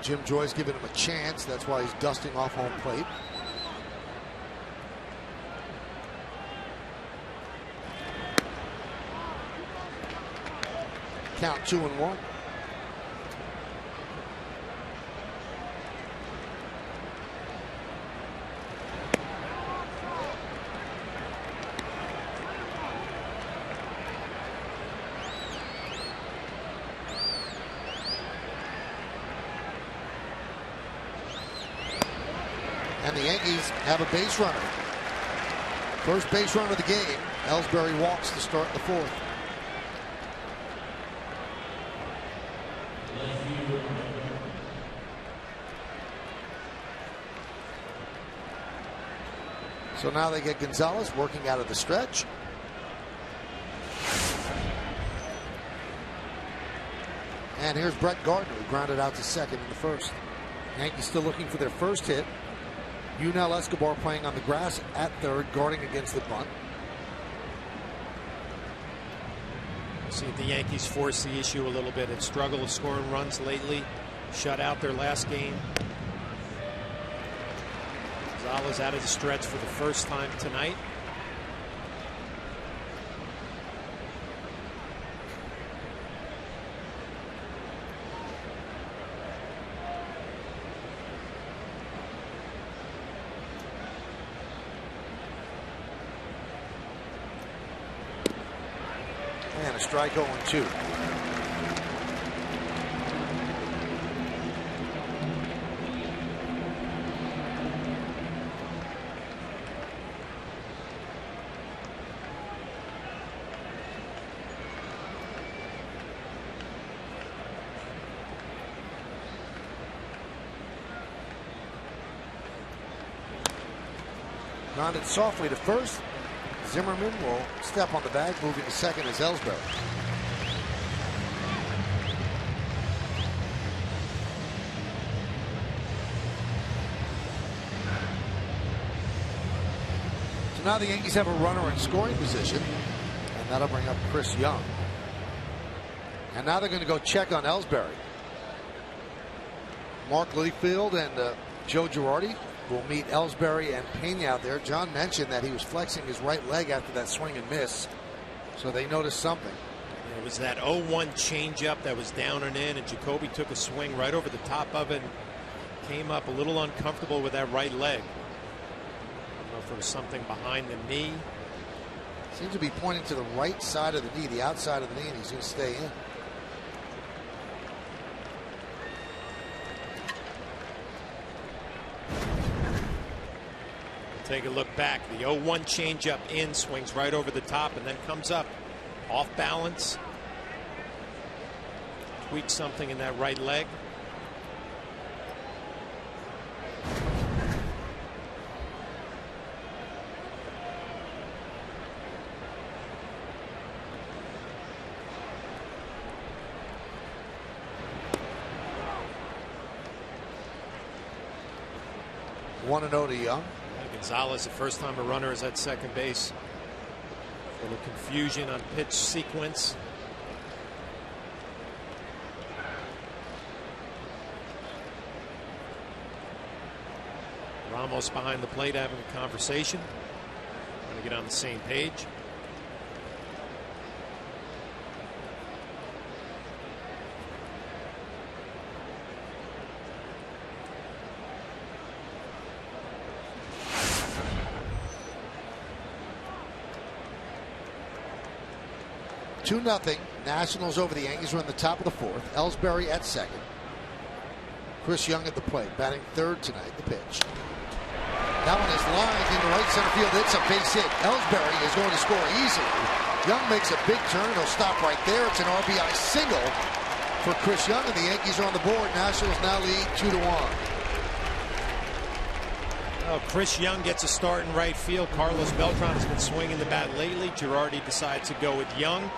Jim Joy's giving him a chance. That's why he's dusting off home plate. Count 2-1. And the Yankees have a base runner. First base runner of the game. Ellsbury walks to start the 4th. So now they get Gonzalez working out of the stretch. And here's Brett Gardner, who grounded out to second in the 1st. Yankees still looking for their first hit. Yunel Escobar playing on the grass at 3rd, guarding against the bunt.
See if the Yankees force the issue a little bit. It's struggled with scoring runs lately. Shut out their last game. Gonzalez out of the stretch for the first time tonight.
strike 0-2. Grounded softly to first. Zimmerman will step on the bag, moving to second as Ellsbury. So now the Yankees have a runner in scoring position, and that'll bring up Chris Young. And now they're going to go check on Ellsbury. Mark Littlefield and Joe Girardi will meet Ellsbury and Pena out there. John mentioned that he was flexing his right leg after that swing and miss, so they noticed something.
It was that 0-1 changeup that was down and in, and Jacoby took a swing right over the top of it and came up a little uncomfortable with that right leg. I don't know if there was something behind the knee.
Seems to be pointing to the right side of the knee, the outside of the knee, and he's going to stay in.
Take a look back. The 0-1 changeup in, swings right over the top, and then comes up off balance. Tweaks something in that right leg.
One 1-0 to Young.
Gonzalez, the first time a runner is at second base. A little confusion on pitch sequence. Ramos behind the plate having a conversation. Trying to get on the same page.
Two 2-0. Nationals over the Yankees are in the top of the fourth. Ellsbury at second. Chris Young at the plate, batting third tonight. The pitch. That one is lined into right center field. It's a base hit. Ellsbury is going to score easily. Young makes a big turn. He'll stop right there. It's an RBI single for Chris Young, and the Yankees are on the board. Nationals now lead 2-1.
Oh, Chris Young gets a start in right field. Carlos Beltran has been swinging the bat lately. Girardi decides to go with Young,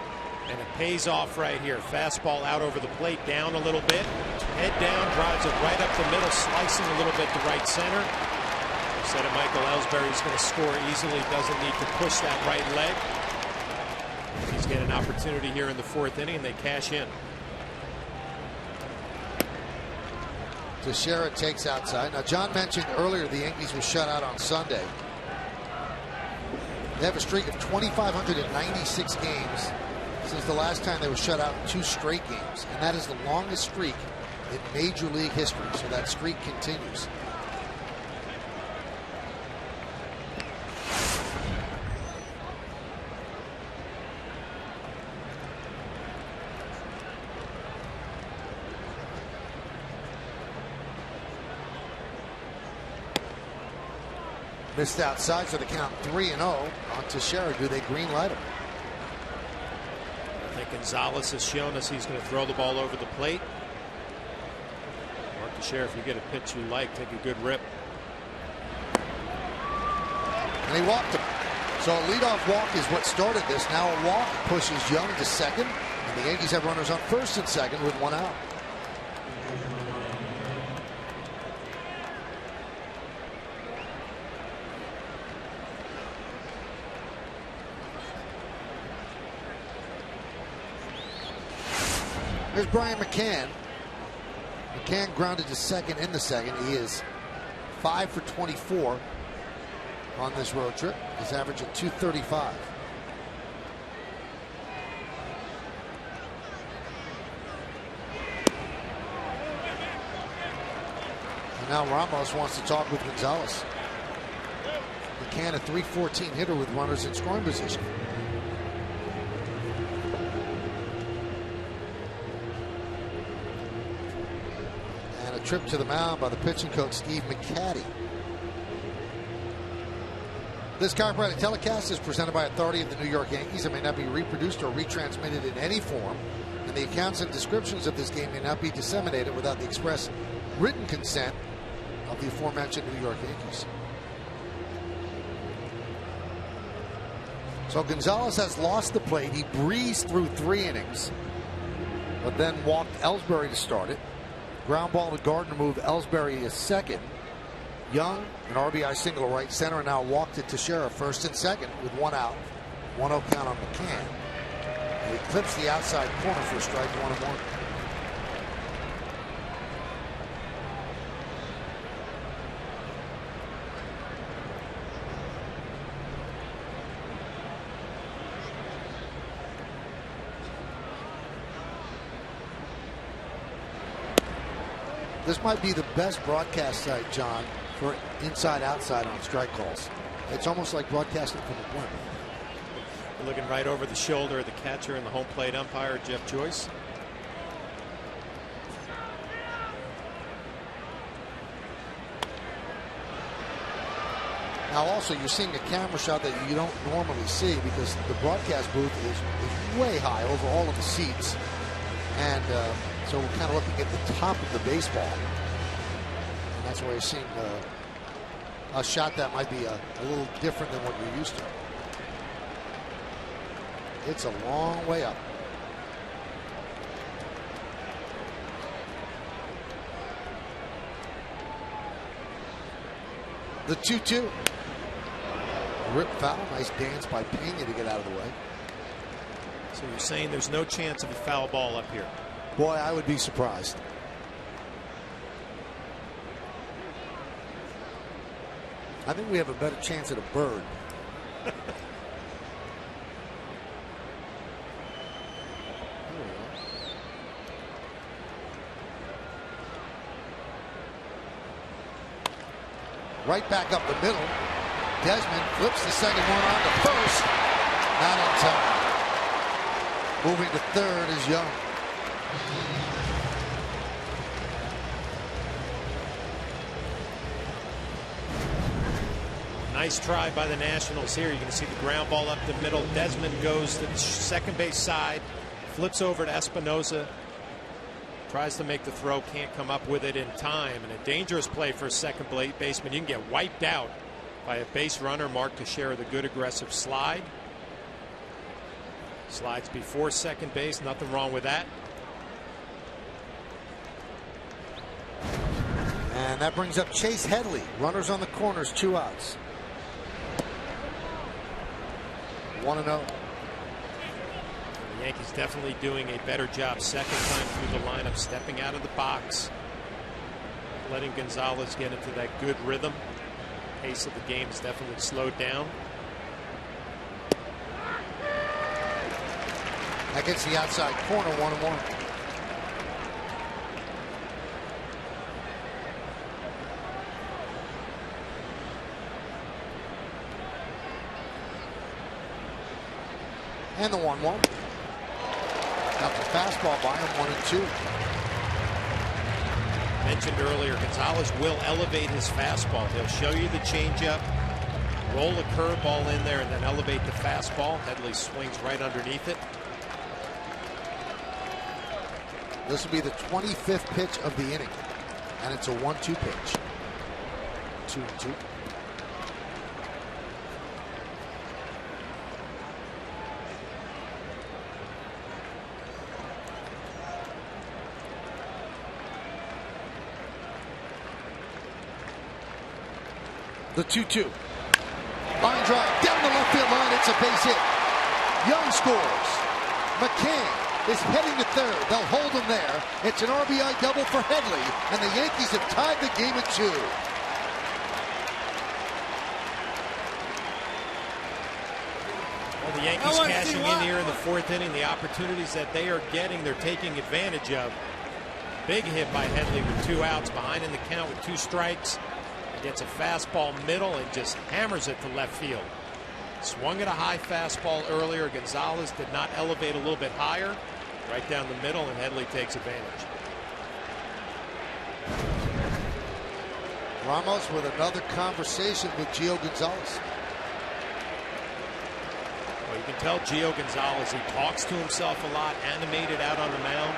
and it pays off right here. Fastball out over the plate, down a little bit. Head down, drives it right up the middle, slicing a little bit to right center. Said it, Michael Ellsbury is going to score easily. Doesn't need to push that right leg. He's getting an opportunity here in the fourth inning, and they cash in.
Teixeira takes outside. Now, John mentioned earlier the Yankees were shut out on Sunday. They have a streak of 2,596 games since the last time they were shut out in 2 straight games. And that is the longest streak in Major League history. So that streak continues. Missed outside, so the count 3-0 on Teixeira. Do they green light him?
I think Gonzalez has shown us he's going to throw the ball over the plate. Mark Teixeira, if you get a pitch you like, take a good rip.
And he walked him. So a leadoff walk is what started this. Now a walk pushes Young to second, and the Yankees have runners on first and second with 1 out. Here's Brian McCann. McCann grounded to second in the second. He is 5 for 24 on this road trip. His average at 235. And now Ramos wants to talk with Gonzalez. McCann, a .314 hitter with runners in scoring position. trip to the mound by the pitching coach, Steve McCaddy. This chiropractic telecast is presented by authority of the New York Yankees and may not be reproduced or retransmitted in any form, and the accounts and descriptions of this game may not be disseminated without the express written consent of the aforementioned New York Yankees. So Gonzalez has lost the plate. He breezed through 3 innings, but then walked Ellsbury to start it. Ground ball to Gardner moved Ellsbury to second. Young, an RBI single to right center, and now walked it to Shreve first and second with 1 out. 1-0 count on McCann. And he clips the outside corner for a strike, 1-1. This might be the best broadcast site, John, for inside-outside on strike calls. It's almost like broadcasting from the point.
We're looking right over the shoulder of the catcher and the home plate umpire, Jeff Joyce.
Now, also, you're seeing a camera shot that you don't normally see because the broadcast booth is way high over all of the seats. And so we're kind of looking at the top of the baseball. And that's why you're seeing a shot that might be a little different than what you're used to. It's a long way up. The 2-2. Rip foul. Nice dance by Pena to get out of the way.
So you're saying there's no chance of a foul ball up here?
Boy, I would be surprised. I think we have a better chance at a bird. Right back up the middle. Desmond flips the second one on to first. Not on time. Moving to third is Young.
Nice try by the Nationals here. You can see the ground ball up the middle. Desmond goes to the second base side, flips over to Espinosa, tries to make the throw, can't come up with it in time, and a dangerous play for a second baseman. You can get wiped out by a base runner. Mark Teixeira, the good aggressive slide. Slides before second base, nothing wrong with that.
And that brings up Chase Headley. Runners on the corners, 2 outs. 1-0.
The Yankees definitely doing a better job second time through the lineup, stepping out of the box, letting Gonzalez get into that good rhythm. Pace of the game is definitely slowed down.
That gets the outside corner, 1-1. And the 1-1. Got the fastball by him, 1-2.
Mentioned earlier, Gonzalez will elevate his fastball. He'll show you the changeup, roll a curveball in there, and then elevate the fastball. Headley swings right underneath it.
This will be the 25th pitch of the inning, and it's a 1-2 pitch. 2-2. The 2-2. Line drive down the left field line. It's a base hit. Young scores. McCann is heading to third. They'll hold him there. It's an RBI double for Headley, and the Yankees have tied the game at 2.
Well, the Yankees cashing in here in the 4th inning. The opportunities that they are getting, they're taking advantage of. Big hit by Headley with 2 outs, behind in the count with 2 strikes. Gets a fastball middle and just hammers it to left field. Swung at a high fastball earlier. Gonzalez did not elevate a little bit higher. Right down the middle, and Headley takes advantage.
Ramos with another conversation with Gio Gonzalez.
Well, you can tell Gio Gonzalez, he talks to himself a lot, animated out on the mound.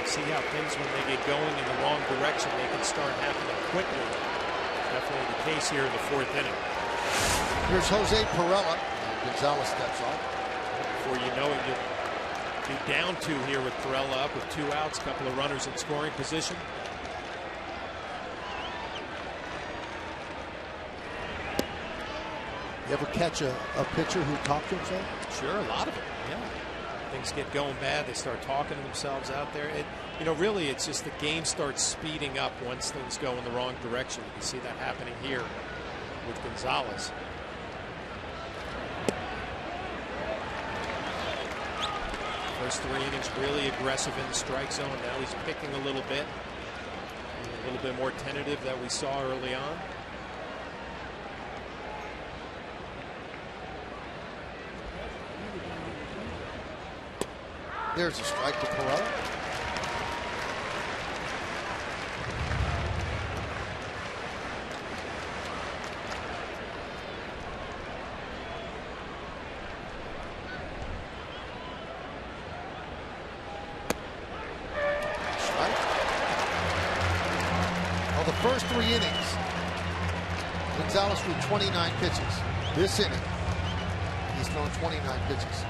See how things, when they get going in the wrong direction, they can start happening quickly. Definitely the case here in the 4th inning.
Here's Jose Perella. Gonzalez steps on.
Before you know it, you'll be down 2 here with Perella up with 2 outs, a couple of runners in scoring position.
You ever catch a pitcher who talked to himself?
Sure, a lot of it, yeah. Things get going bad, they start talking to themselves out there. Really, it's just the game starts speeding up once things go in the wrong direction. You can see that happening here with Gonzalez. First 3 innings really aggressive in the strike zone. Now he's picking a little bit more tentative that we saw early on.
There's a strike to Perella. The first 3 innings, Gonzalez threw 29 pitches. This inning, he's thrown 29 pitches.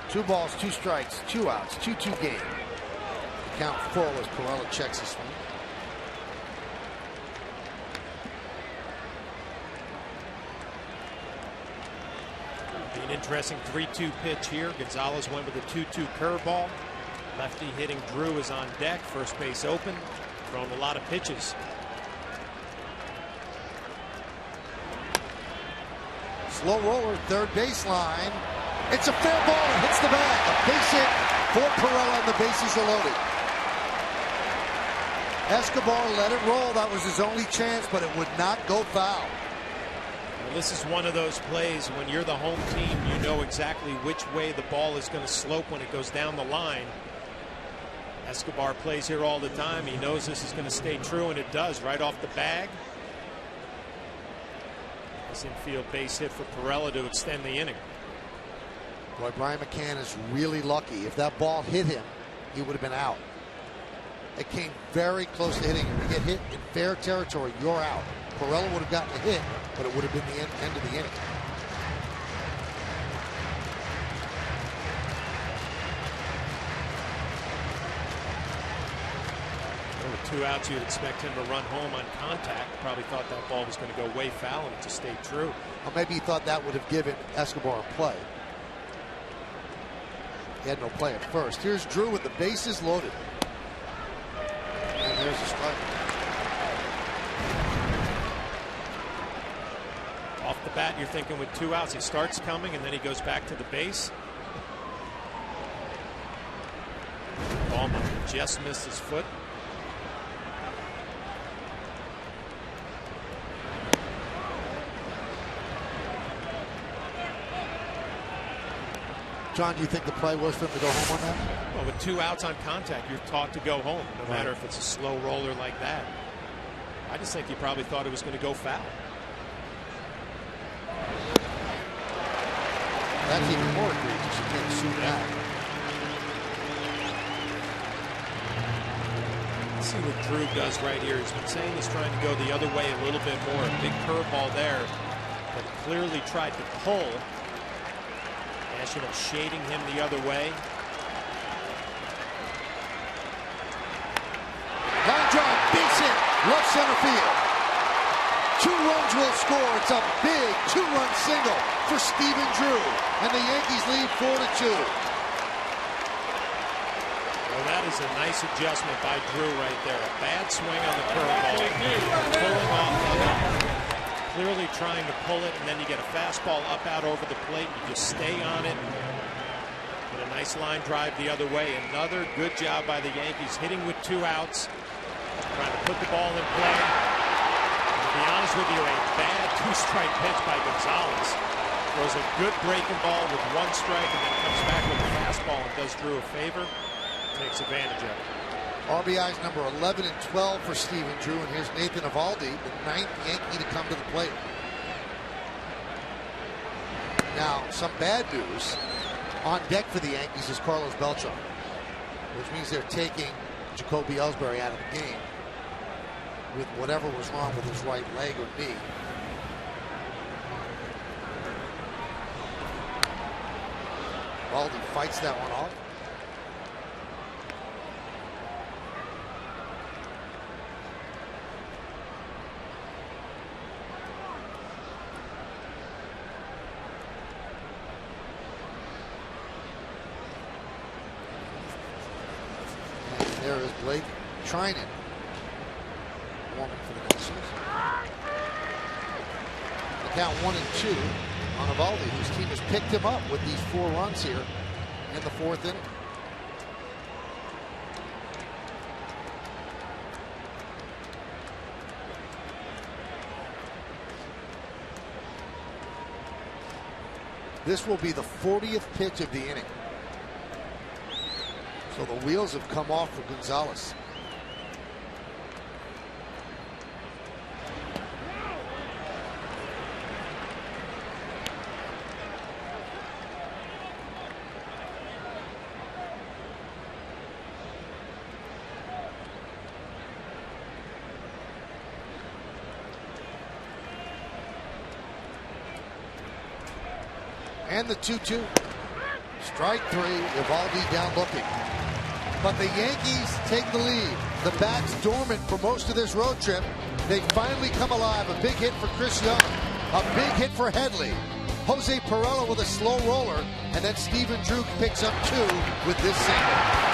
Two balls, 2 strikes, 2 outs, 2-2 game. Count full as Perella checks his swing.
An interesting 3-2 pitch here. Gonzalez went with a 2-2 curveball. Lefty hitting Drew is on deck. First base open. Thrown a lot of pitches.
Slow roller, third baseline. It's a fair ball. It hits the bag. A base hit for Perella, and the bases are loaded. Escobar let it roll. That was his only chance, but it would not go foul.
Well, this is one of those plays when you're the home team, you know exactly which way the ball is going to slope when it goes down the line. Escobar plays here all the time. He knows this is going to stay true, and it does right off the bag. This infield base hit for Perella to extend the inning.
Boy, Brian McCann is really lucky. If that ball hit him, he would have been out. It came very close to hitting him. If you get hit in fair territory, you're out. Perella would have gotten a hit, but it would have been the end of the inning.
With 2 outs, you'd expect him to run home on contact. Probably thought that ball was going to go way foul, and it just stayed true.
Or maybe he thought that would have given Escobar a play. He had no play at first. Here's Drew with the bases loaded. And there's a strike.
Off the bat, you're thinking with 2 outs, he starts coming, and then he goes back to the base. Ball just missed his foot.
John, do you think the play was for him to go home on that?
Well, with 2 outs on contact, you're taught to go home, no matter if it's a slow roller like that. I just think he probably thought it was going to go foul.
That's even more egregious. You can't shoot that.
Let's see what Drew does right here. He's been saying he's trying to go the other way a little bit more. A big curveball there, but clearly tried to pull. National shading him the other way.
Line drive, base hit, left center field. 2 runs will score. It's a big 2-run single for Stephen Drew, and the Yankees lead 4-2.
Well, that is a nice adjustment by Drew right there. A bad swing on the curveball, pulling off of it. Clearly trying to pull it, and then you get a fastball up out over the plate. You just stay on it. Get a nice line drive the other way. Another good job by the Yankees, hitting with 2 outs, trying to put the ball in play. To be honest with you, a bad 2-strike pitch by Gonzalez. Throws a good breaking ball with 1 strike and then comes back with a fastball and does Drew a favor. Takes advantage of it.
RBIs number 11 and 12 for Stephen Drew, and here's Nathan Eovaldi, the 9th Yankee to come to the plate. Now, some bad news. On deck for the Yankees is Carlos Beltran, which means they're taking Jacoby Ellsbury out of the game with whatever was wrong with his right leg or knee. Eovaldi fights that one off. There is Blake Trinan warming for the Nationals. The count 1-2 on Eovaldi, whose team has picked him up with these 4 runs here in the 4th inning. This will be the 40th pitch of the inning. So the wheels have come off for Gonzalez. And the 2-2. Strike 3. Eovaldi down looking. But the Yankees take the lead. The bat's dormant for most of this road trip. They finally come alive. A big hit for Chris Young. A big hit for Headley. Jose Pirela with a slow roller. And then Stephen Drew picks up 2 with this single.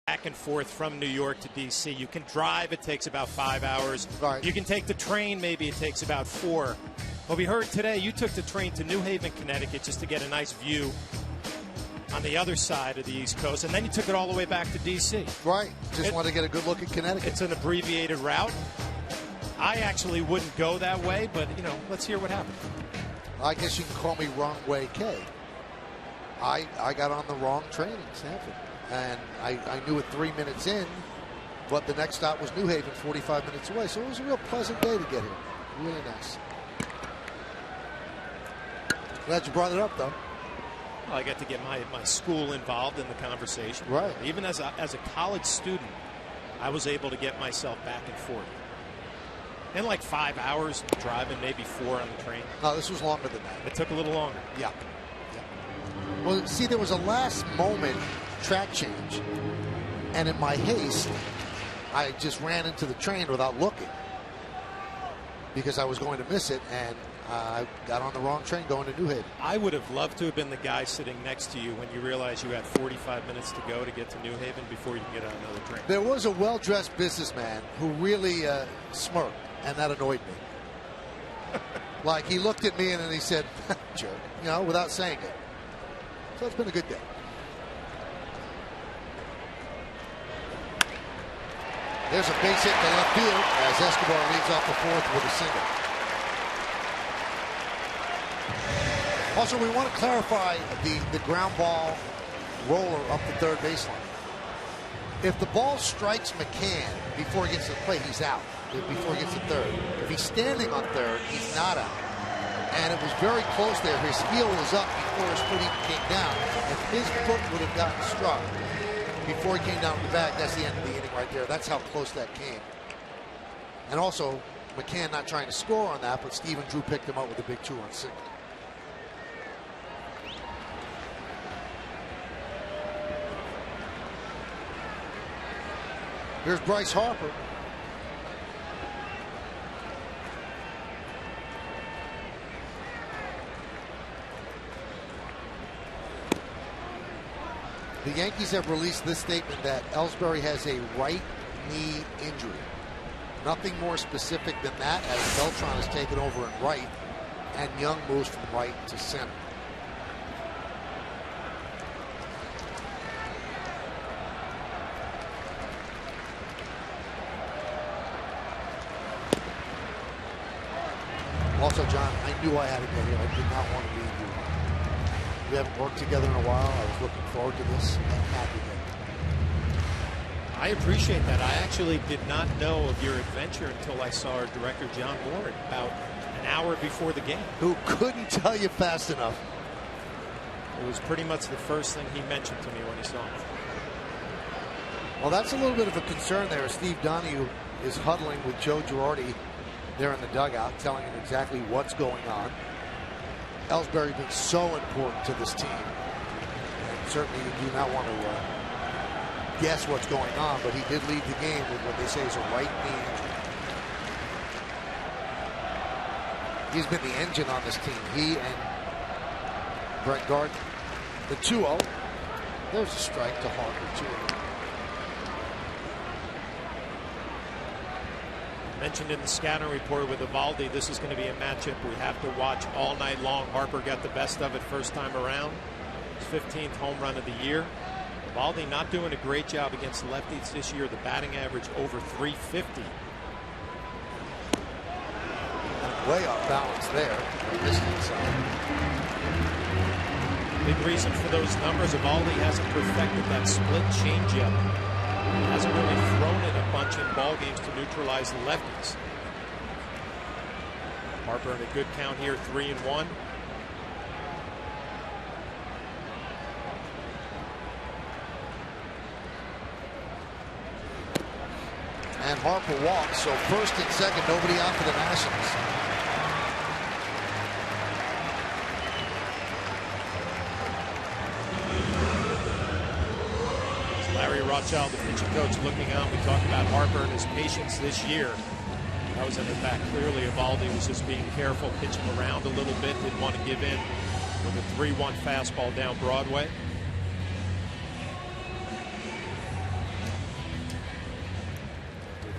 Back and forth from New York to D.C. You can drive, it takes about 5 hours.
Right.
You can take the train, maybe it takes about 4. Well, we heard today you took the train to New Haven, Connecticut, just to get a nice view on the other side of the East Coast, and then you took it all the way back to D.C.
Right. Just wanted to get a good look at Connecticut.
It's an abbreviated route. I actually wouldn't go that way, but, you know, let's hear what happened.
I guess you can call me Wrong Way K. I got on the wrong train in Stanford. And I knew it 3 minutes in, but the next stop was New Haven, 45 minutes away. So it was a real pleasant day to get here. Really nice. Glad you brought it up, though.
Well, I got to get my school involved in the conversation.
Right.
Even as a college student, I was able to get myself back and forth. In like 5 hours driving, maybe 4 on the train.
No, this was longer than that.
It took a little longer.
Yeah. Well, see, there was a last moment track change And in my haste, I just ran into the train without looking because I was going to miss it, and I got on the wrong train going to New Haven.
I would have loved to have been the guy sitting next to you when you realized you had 45 minutes to go to get to New Haven before you can get on another train.
There was a well-dressed businessman who really smirked, and that annoyed me. Like, he looked at me and then he said, jerk, you know, without saying it. So it's been a good day. There's a base hit to left field as Escobar leads off the fourth with a single. Also, we want to clarify the ground ball roller up the third baseline. If the ball strikes McCann before he gets to the plate, he's out. Before he gets to third. If he's standing on third, he's not out. And it was very close there. His heel was up before his foot even came down. If his foot would have gotten struck before he came down the bag, that's the end of the inning right there. That's how close that came. And also, McCann not trying to score on that, but Stephen Drew picked him up with a big 2-run single. Here's Bryce Harper. The Yankees have released this statement that Ellsbury has a right knee injury. Nothing more specific than that, as Beltran is taken over in right and Young moves from right to center. Also, John, I knew I had to get here. I did not want to leave you. We haven't worked together in a while. I was looking forward to this and happy that.
I appreciate that. I actually did not know of your adventure until I saw our director, John Ward, about an hour before the game.
Who couldn't tell you fast enough.
It was pretty much the first thing he mentioned to me when he saw me.
Well, that's a little bit of a concern there. Steve Donahue is huddling with Joe Girardi there in the dugout, telling him exactly what's going on. Ellsbury has been so important to this team. And certainly you do not want to guess what's going on, but he did lead the game with what they say is a right knee injury. He's been the engine on this team. He and Brett Gardner. The 2-0. There's a strike to Harper, 2-0.
Mentioned in the scouting report with Eovaldi, this is going to be a matchup we have to watch all night long. Harper got the best of it first time around. His 15th home run of the year. Eovaldi not doing a great job against lefties this year. The batting average over 350.
Way off balance there.
Big reason for those numbers. Eovaldi hasn't perfected that split changeup. He hasn't really thrown it a bunch in ball games to neutralize the lefties. Harper in a good count here, 3-1.
And Harper walks, so first and second, nobody out for the Nationals.
Larry Rothschild, the pitching coach, looking on. We talked about Harper and his patience this year. That was in the back. Clearly, Eovaldi was just being careful, pitching around a little bit. Didn't want to give in with a 3-1 fastball down Broadway.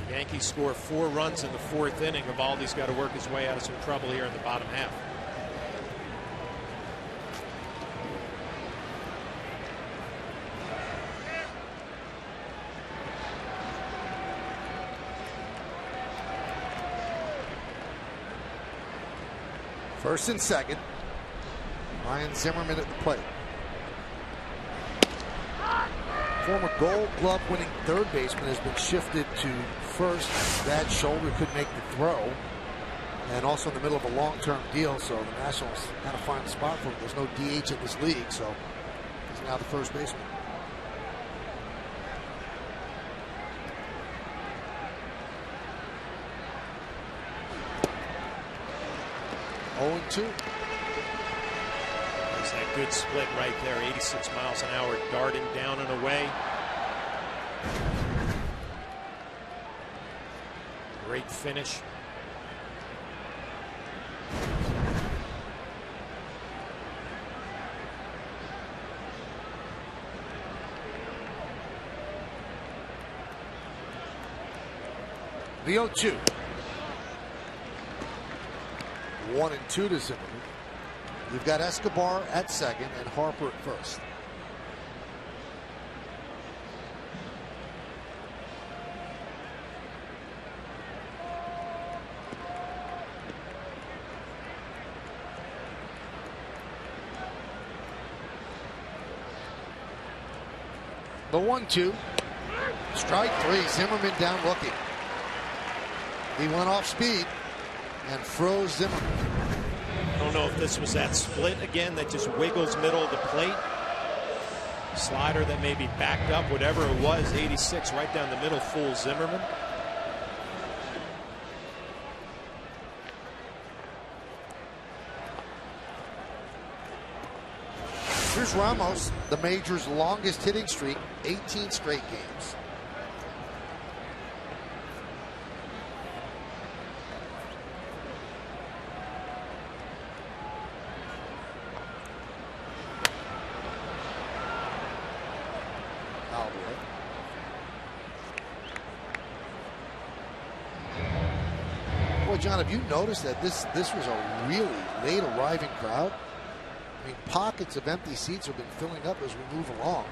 The Yankees score 4 runs in the 4th inning. Eovaldi's got to work his way out of some trouble here in the bottom half.
First and second. Ryan Zimmerman at the plate. Former Gold Glove winning third baseman has been shifted to first. Bad shoulder, couldn't make the throw. And also in the middle of a long-term deal, so the Nationals had to find a spot for him. There's no DH in this league, so he's now the first baseman. There's
that good split right there. 86 miles an hour, darting down and away. great finish.
The 0-2. 1-2 to Zimmerman. You've got Escobar at second and Harper at first. The 1-2. Strike three. Zimmerman down looking. He went off speed and froze Zimmerman.
I don't know if this was that split again that just wiggles middle of the plate. Slider that maybe backed up, whatever it was. 86 right down the middle, fools Zimmerman.
Here's Ramos, the major's longest hitting streak, 18 straight games. Boy, John, have you noticed that this was a really late arriving crowd? I mean, pockets of empty seats have been filling up as we move along.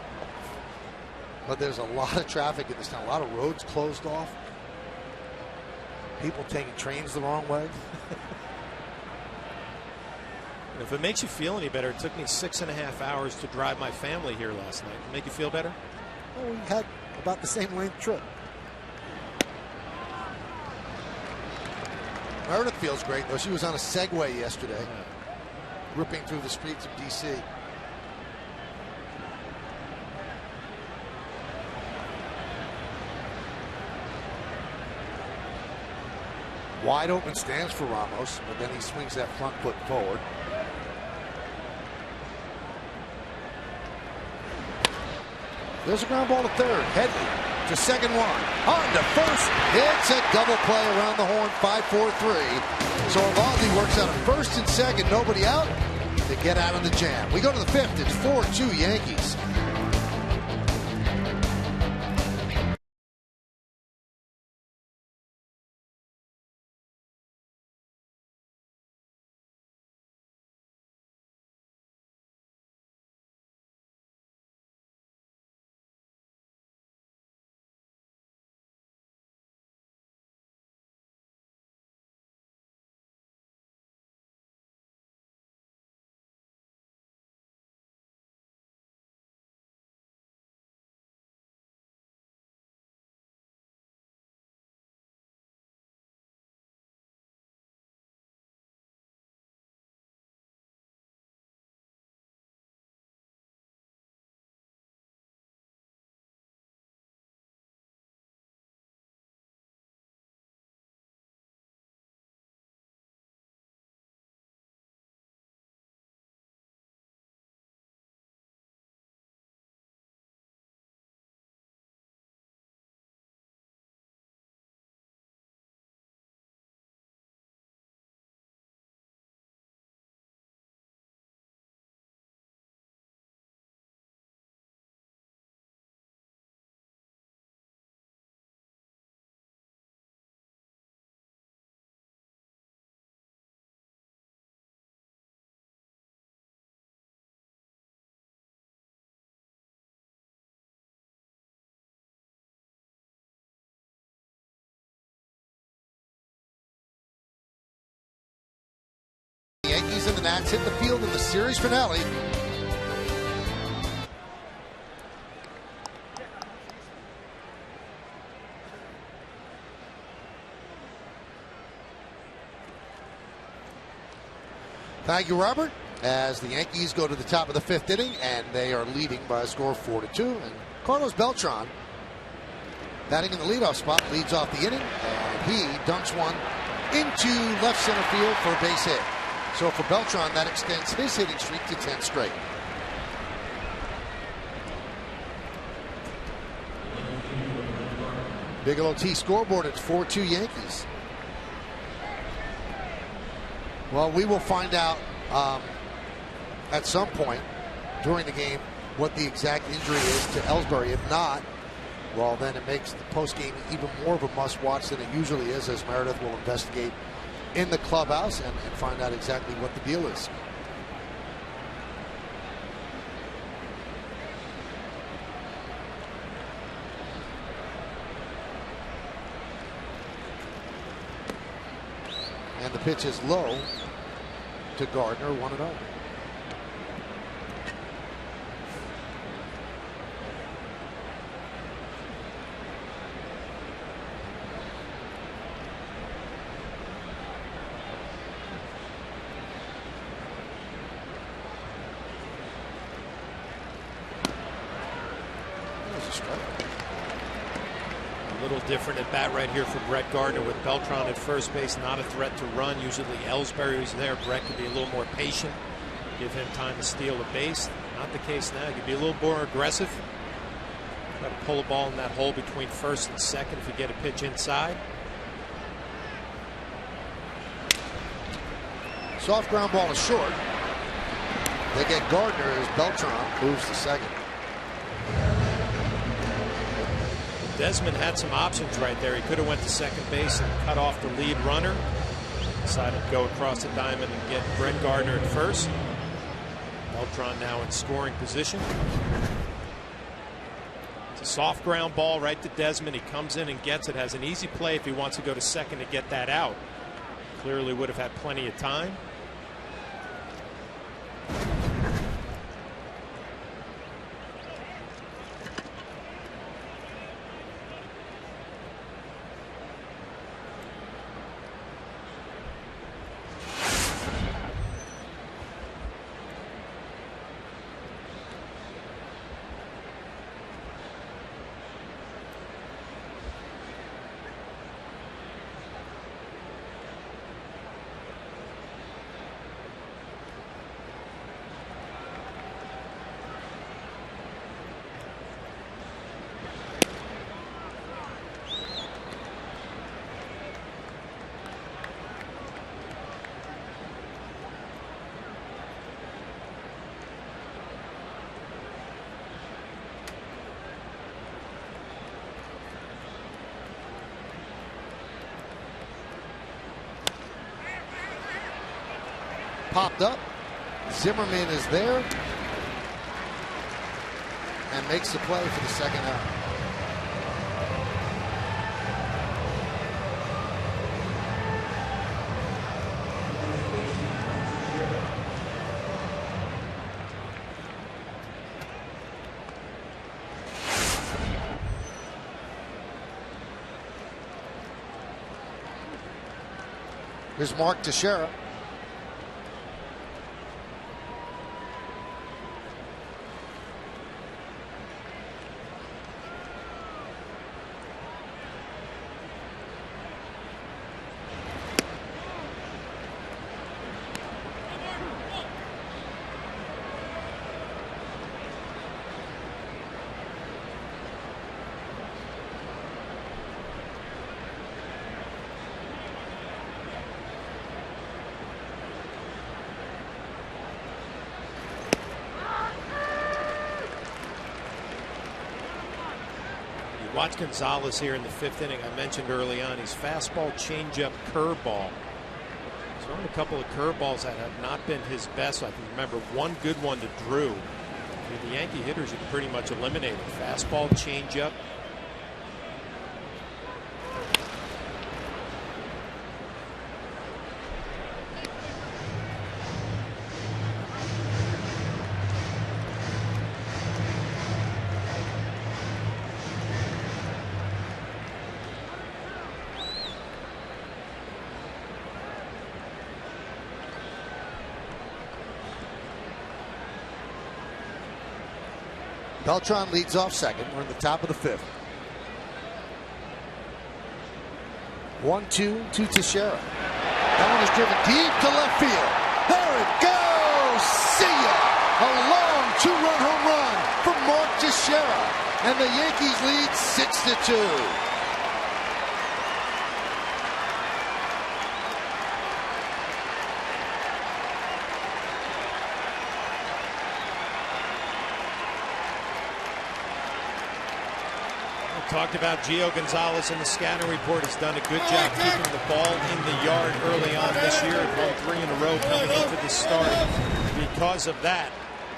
But there's a lot of traffic in this town, a lot of roads closed off. People taking trains the wrong way.
If it makes you feel any better, it took me 6.5 hours to drive my family here last night. Make you feel better?
Well, we had about the same length trip. Meredith feels great, though. She was on a Segway yesterday, ripping through the streets of D.C. Wide open stance for Ramos, but then he swings that front foot forward. There's a ground ball to third. Headley to second one. On to first. It's a double play around the horn. 5-4-3. So Evaldi works out at first and second. Nobody out to get out of the jam. We go to the fifth. It's 4-2 Yankees. The Yankees and the Nats hit the field in the series finale. Thank you, Robert. As the Yankees go to the top of the fifth inning, and they are leading by a score of 4-2. And Carlos Beltran, batting in the leadoff spot, leads off the inning, and he dunks one into left center field for a base hit. So for Beltran, that extends his hitting streak to 10 straight. Bigelow T scoreboard, it's 4-2 Yankees. Well, we will find out at some point during the game what the exact injury is to Ellsbury. If not, well, then it makes the postgame even more of a must-watch than it usually is, as Meredith will investigate in the clubhouse and find out exactly what the deal is. And the pitch is low to Gardner, 1-0.
Different at bat right here for Brett Gardner with Beltran at first base. Not a threat to run. Usually Ellsbury was there. Brett could be a little more patient, give him time to steal a base. Not the case now. He could be a little more aggressive. Try to pull a ball in that hole between first and second if you get a pitch inside.
Soft ground ball is short. They get Gardner as Beltran moves to second.
Desmond had some options right there. He could have went to second base and cut off the lead runner. Decided to go across the diamond and get Brett Gardner at first. Beltran now in scoring position. It's a soft ground ball right to Desmond. He comes in and gets it. Has an easy play if he wants to go to second to get that out. Clearly would have had plenty of time.
Popped up. Zimmerman is there and makes the play for the second out. Here's Mark Teixeira.
Watch Gonzalez here in the fifth inning. I mentioned early on he's fastball, changeup, curveball. He's thrown a couple of curveballs that have not been his best. I can remember one good one to Drew. The Yankee hitters you can pretty much eliminate it. Fastball, changeup.
Beltran leads off second. We're in the top of the fifth. 1-2 to Teixeira. That one is driven deep to left field. There it goes. See ya. A long two-run home run for Mark Teixeira. And the Yankees lead 6-2.
talked about Gio Gonzalez in the scouting report. He's done a good job keeping the ball in the yard early on this year. Won 3 in a row coming into the start because of that.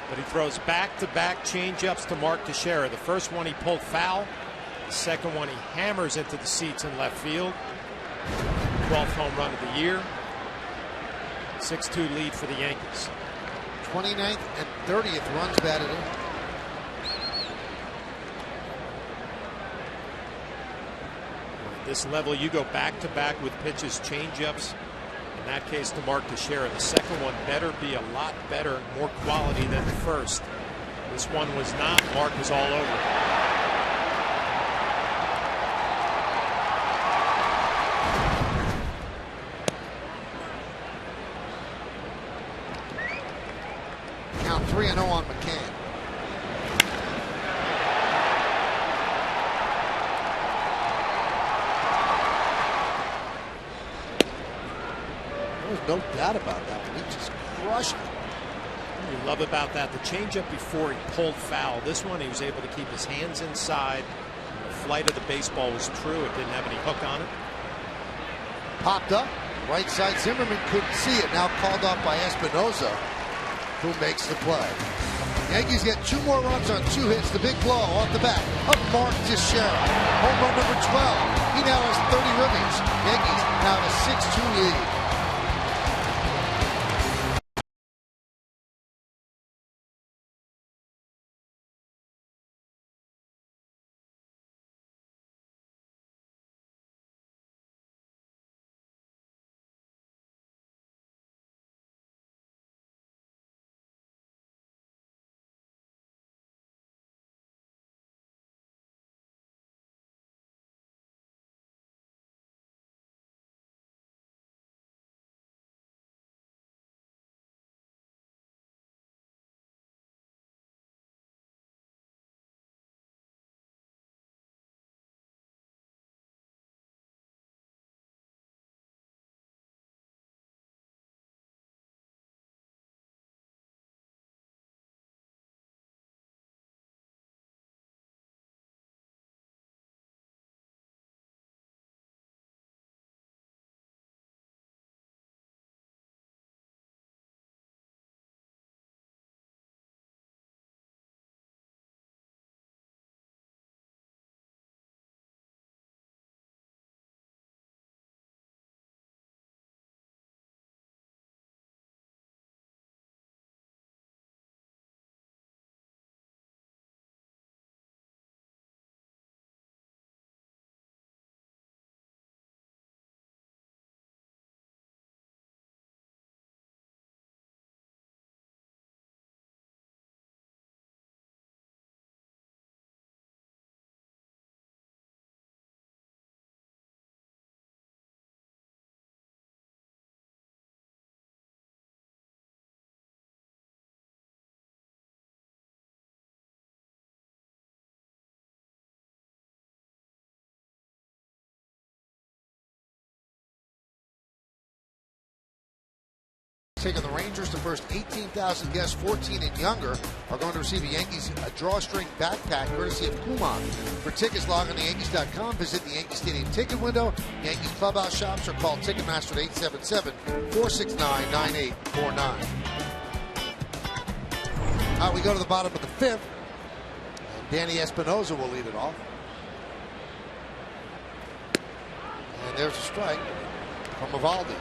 But he throws back-to-back changeups to Mark Teixeira. The first one he pulled foul. The second one he hammers into the seats in left field. 12th home run of the year. 6-2 lead for the Yankees.
29th and 30th runs batted in.
At this level, you go back-to-back with pitches, changeups. In that case, to Mark Teixeira. The second one better be a lot better, more quality than the first. This one was not. Mark was all over.
Count 3-0 on McCann. No doubt about that one. He just crushed it.
What you love about that, the changeup before he pulled foul. This one he was able to keep his hands inside. The flight of the baseball was true. It didn't have any hook on it.
Popped up. Right side. Zimmerman couldn't see it. Now called off by Espinosa, who makes the play. Yankees get 2 more runs on 2 hits. The big blow off the bat of Mark Teixeira. Home run number 12. He now has 30 ribbies. Yankees now have a 6-2 lead. Taking the Rangers to first. 18,000 guests 14 and younger are going to receive a Yankees drawstring backpack courtesy of Kumon. For tickets, log on to Yankees.com, visit the Yankee Stadium ticket window, Yankees clubhouse shops, or call Ticketmaster at 877-469-9849. We go to the bottom of the 5th, and Danny Espinosa will lead it off. And there's a strike from Eovaldi.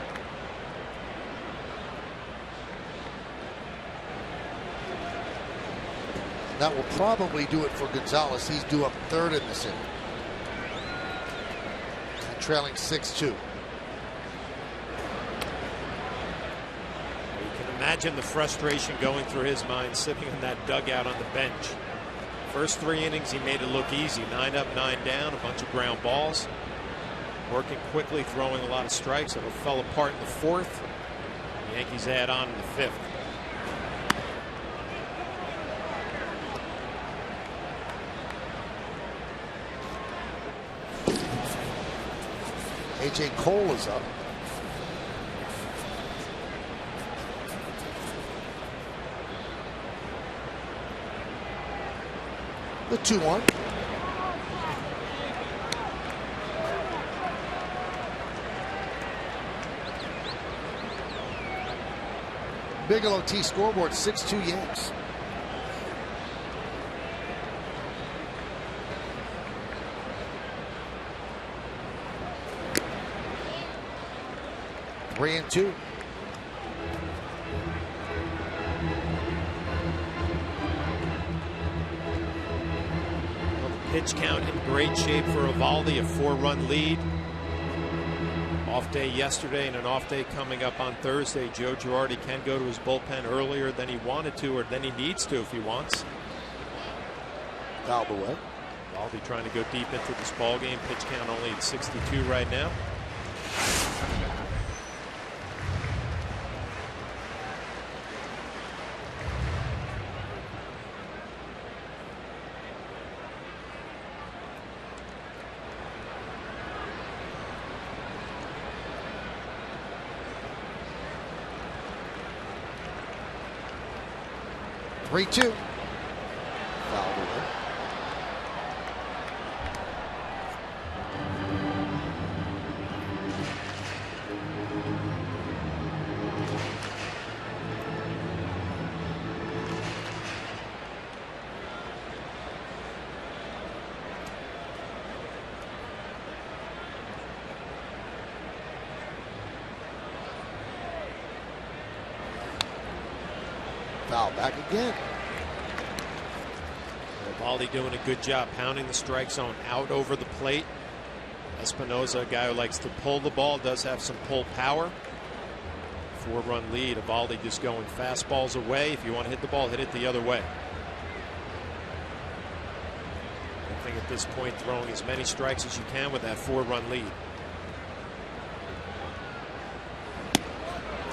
That will probably do it for Gonzalez. He's due up 3rd in this inning. And trailing 6-2.
You can imagine the frustration going through his mind sitting in that dugout on the bench. First 3 innings he made it look easy. 9 up, 9 down, a bunch of ground balls. Working quickly, throwing a lot of strikes. It fell apart in the 4th. The Yankees add on in the 5th.
A.J. Cole is up. The 2-1. Bigelow T scoreboard, 6-2 Yanks. Three and two.
Pitch count in great shape for Eovaldi, a 4-run lead. Off day yesterday and an off day coming up on Thursday. Joe Girardi can go to his bullpen earlier than he wanted to, or than he needs to if he wants.
Fouled away.
Eovaldi trying to go deep into this ball game. Pitch count only at 62 right now.
Three-two. Fouled away. Foul back again.
Eovaldi doing a good job pounding the strike zone out over the plate. Espinosa, a guy who likes to pull the ball, does have some pull power. 4-run lead. Eovaldi just going fastballs away. If you want to hit the ball, hit it the other way. I think at this point, throwing as many strikes as you can with that 4-run lead.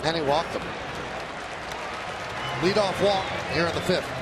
And he walked him. Leadoff walk here in the 5th.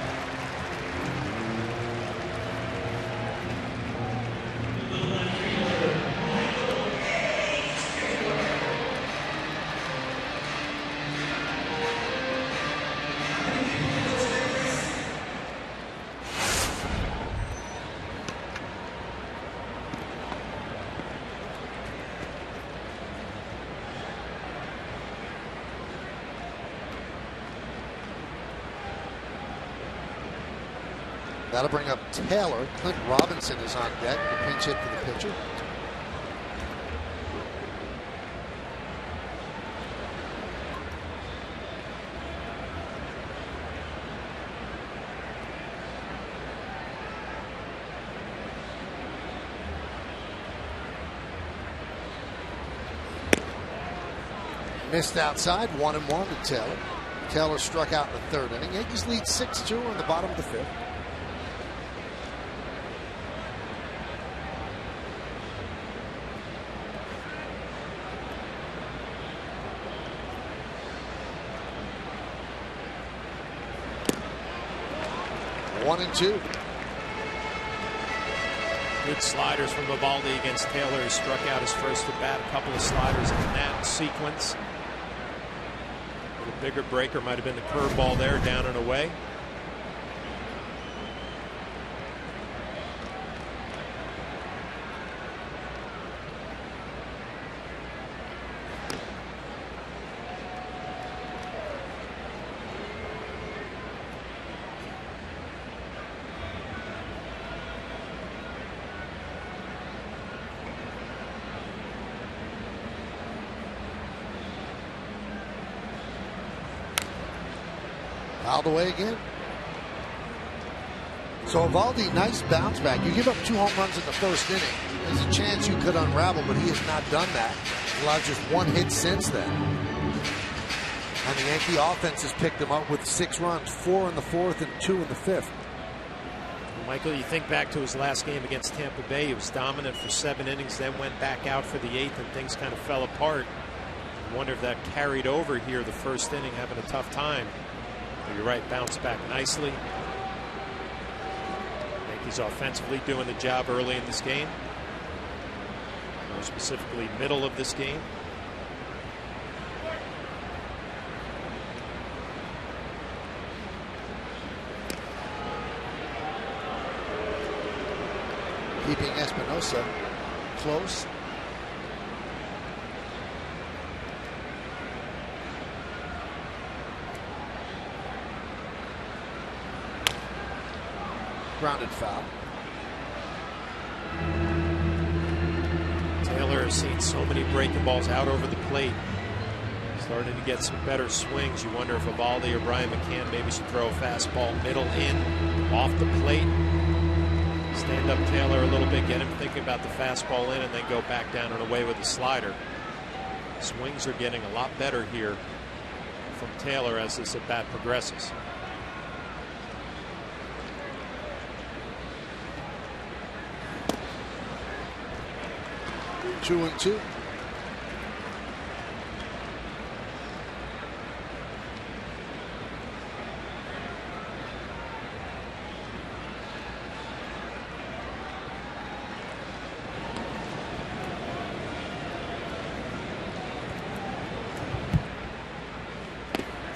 That'll bring up Taylor. Clint Robinson is on deck. The pinch hit for the pitcher. Missed outside, 1-1 to Taylor. Taylor struck out in the 3rd inning. Yankees lead 6-2 on the bottom of the 5th. One and two.
Good sliders from Eovaldi against Taylor. He struck out his first at bat. A couple of sliders in that sequence. The bigger breaker might have been the curveball there, down and away.
Fouled away again. So Eovaldi, nice bounce back. You give up 2 home runs in the 1st inning. There's a chance you could unravel, but he has not done that. He allowed just 1 hit since then. And the Yankee offense has picked him up with 6 runs, 4 in the 4th and 2 in the 5th.
Michael, you think back to his last game against Tampa Bay. He was dominant for 7 innings, then went back out for the 8th, and things kind of fell apart. I wonder if that carried over here the 1st inning, having a tough time. But you're right, bounced back nicely. Yankees offensively doing the job early in this game. More specifically, middle of this game.
Keeping Espinosa close. Grounded foul.
Taylor has seen so many breaking balls out over the plate. Starting to get some better swings. You wonder if Eovaldi or Brian McCann maybe should throw a fastball middle in, off the plate. Stand up Taylor a little bit, get him thinking about the fastball in, and then go back down and away with the slider. Swings are getting a lot better here from Taylor as this at bat progresses.
Two and two.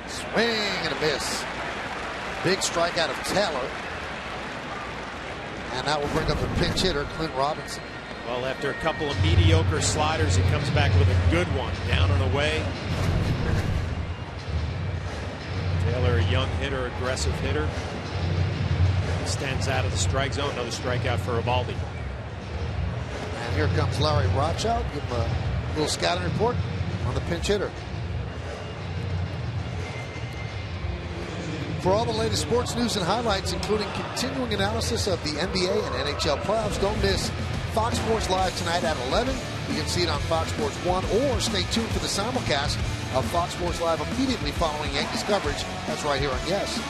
Swing and a miss. Big strikeout of Taylor. And that will bring up the pinch hitter, Clint Robinson.
Well, after a couple of mediocre sliders, he comes back with a good one. Down and away. Taylor, a young hitter, aggressive hitter. Stands out of the strike zone. Another strikeout for Eovaldi.
And here comes Larry Rothschild. Give him a little scouting report on the pinch hitter. For all the latest sports news and highlights, including continuing analysis of the NBA and NHL playoffs, don't miss Fox Sports Live tonight at 11. You can see it on Fox Sports 1, or stay tuned for the simulcast of Fox Sports Live immediately following Yankees coverage. That's right here on Yes.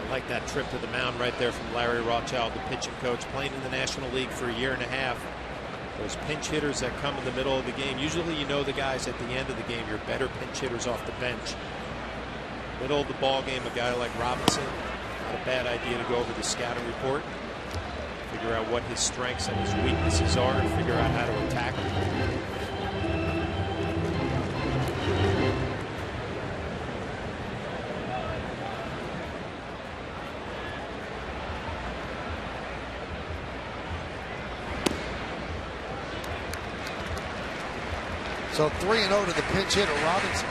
Like that trip to the mound right there from Larry Rothschild, the pitching coach, playing in the National League for a year and a half. Those pinch hitters that come in the middle of the game, usually you know the guys at the end of the game, your better pinch hitters off the bench. Middle of the ball game, a guy like Robinson, not a bad idea to go over the scouting report, figure out what his strengths and his weaknesses are, and figure out how to attack them.
So 3-0 to the pinch hitter, Robinson.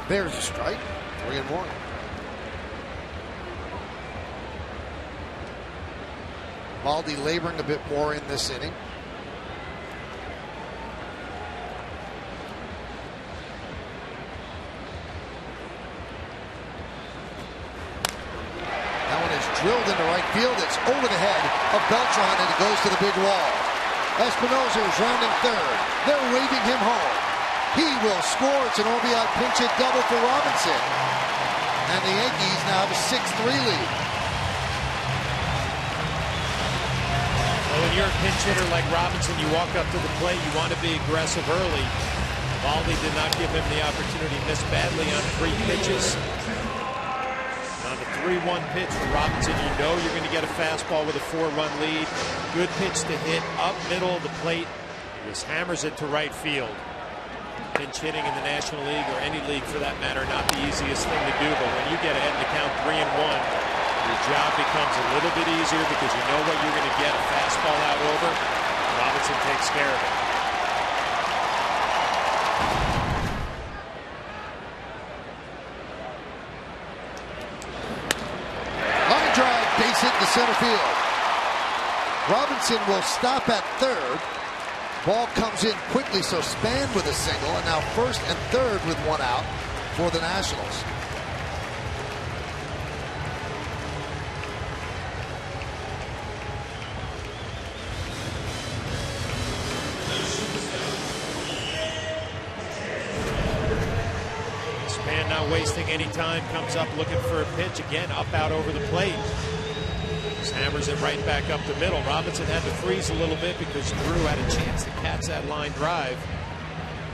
There's a strike. 3-1. Baldy laboring a bit more in this inning. That one is drilled into right field. It's over the head of Beltran, and it goes to the big wall. Espinosa is rounding third. They're waving him home. He will score. It's an RBI pinch hit double for Robinson. And the Yankees now have a 6-3 lead.
Well, when you're a pinch hitter like Robinson, you walk up to the plate, you want to be aggressive early. Baldy did not give him the opportunity, missed badly on 3 pitches. On the 3-1 pitch for Robinson, you know you're going to get a fastball with a 4-run lead. Good pitch to hit up middle of the plate. He just hammers it to right field. Pinch hitting in the National League, or any league for that matter, not the easiest thing to do, but when you get ahead in the count 3-1, your job becomes a little bit easier because you know what you're going to get, a fastball out over. Robinson takes care of it.
Line drive, base hit to center field. Robinson will stop at third. Ball comes in quickly, so Span with a single, and now first and third with 1 out for the Nationals.
Span not wasting any time, comes up looking for a pitch, again up out over the plate. Just hammers it right back up the middle. Robinson had to freeze a little bit because Drew had a chance to catch that line drive.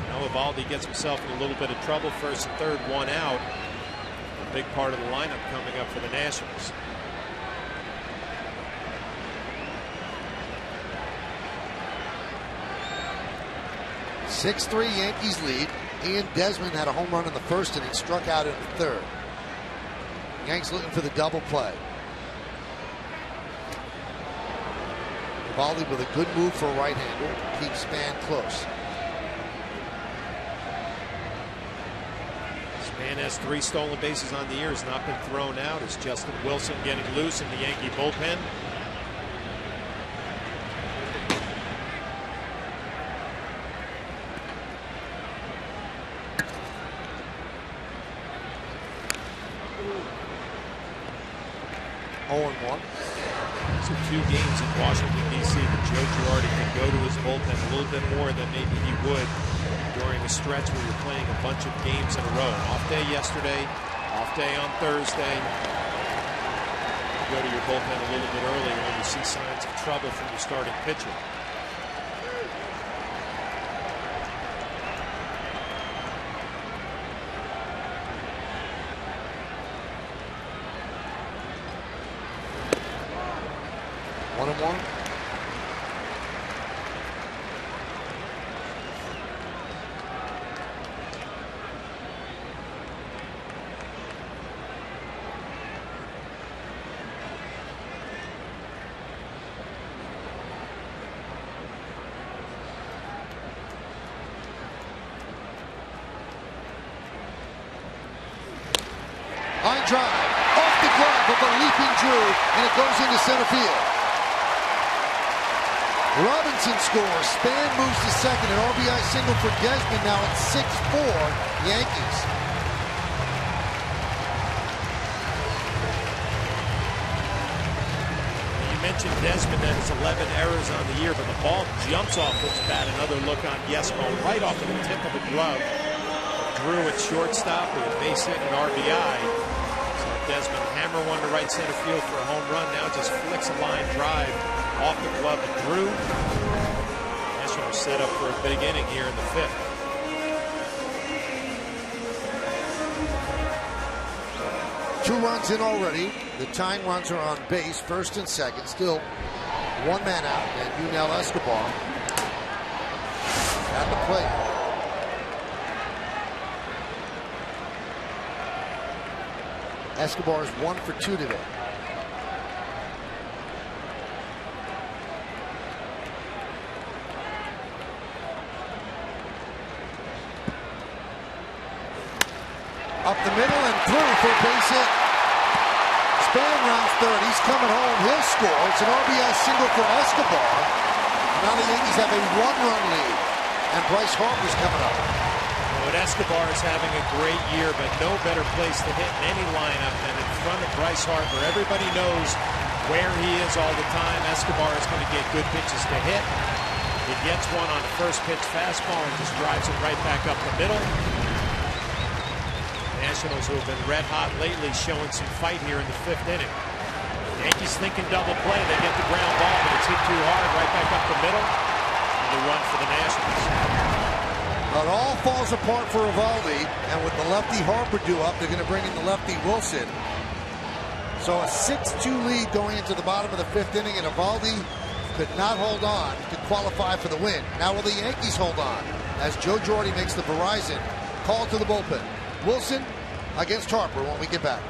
Now Eovaldi gets himself in a little bit of trouble. First and third, one out. A big part of the lineup coming up for the Nationals.
(6-3) Yankees lead. Ian Desmond had a home run in the first inning, struck out in the third. Yanks looking for the double play. Eovaldi with a good move for a right-hander. Keeps Span close.
Span has 3 stolen bases on the year. Has not been thrown out. Is Justin Wilson getting loose in the Yankee bullpen? So 2 games in Washington, D.C. that Joe Girardi can go to his bullpen a little bit more than maybe he would during a stretch where you're playing a bunch of games in a row. An off day yesterday, off day on Thursday. You go to your bullpen a little bit earlier when you see signs of trouble from your starting pitcher.
Line drive off the glove of the leaping Drew, and it goes into center field. Robinson scores. Span moves to second. An RBI single for Desmond. Now it's 6-4 Yankees.
You mentioned Desmond and his 11 errors on the year, but the ball jumps off his bat. Another look on Yesmo right off of the tip of the glove. Drew at shortstop with a base hit and RBI. So Desmond hammer one to right center field for a home run. Now just flicks a line drive off the glove of Drew. Nationals set up for a big inning here in the 5th.
Two runs in already. The tying runs are on base, first and second. Still 1 man out, and Yunel Escobar at the plate. Escobar is 1 for 2 today. Up the middle and through for a base hit. Span rounds third. He's coming home. He'll score. It's an RBI single for Escobar. Now the Yankees have a 1-run lead. And Bryce Harper's coming up.
But Escobar is having a great year, but no better place to hit in any lineup than in front of Bryce Harper. Everybody knows where he is all the time. Escobar is going to get good pitches to hit. He gets one on the first pitch fastball and just drives it right back up the middle. Nationals, who have been red hot lately, showing some fight here in the 5th inning. Yankees thinking double play. They get the ground ball, but it's hit too hard right back up the middle. And the run for the Nationals.
It all falls apart for Eovaldi, and with the lefty Harper due up, they're going to bring in the lefty Wilson. So a 6-2 lead going into the bottom of the 5th inning, and Eovaldi could not hold on to qualify for the win. Now will the Yankees hold on as Joe Girardi makes the Verizon call to the bullpen. Wilson against Harper when we get back.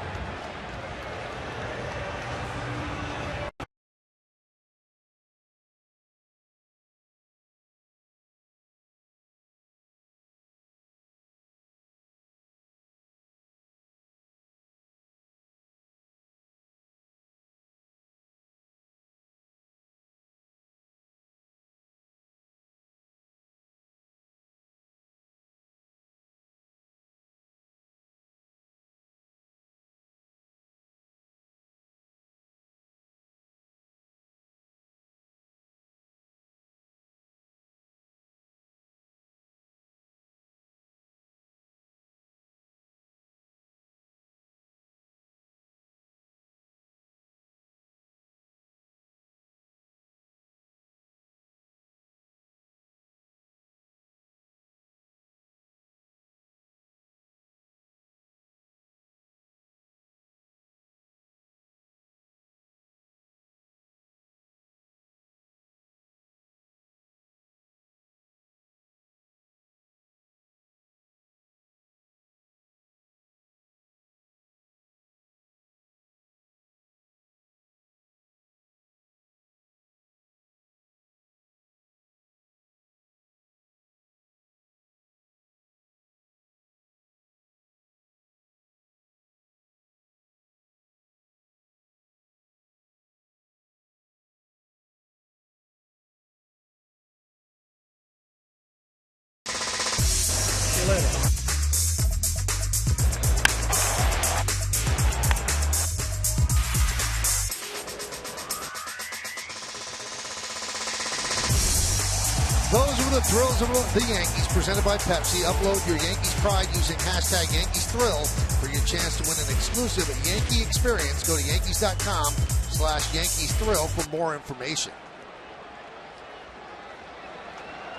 the thrills of the Yankees, presented by Pepsi. Upload your Yankees pride using hashtag YankeesThrill for your chance to win an exclusive Yankee experience. Go to Yankees.com/YankeesThrill for more information.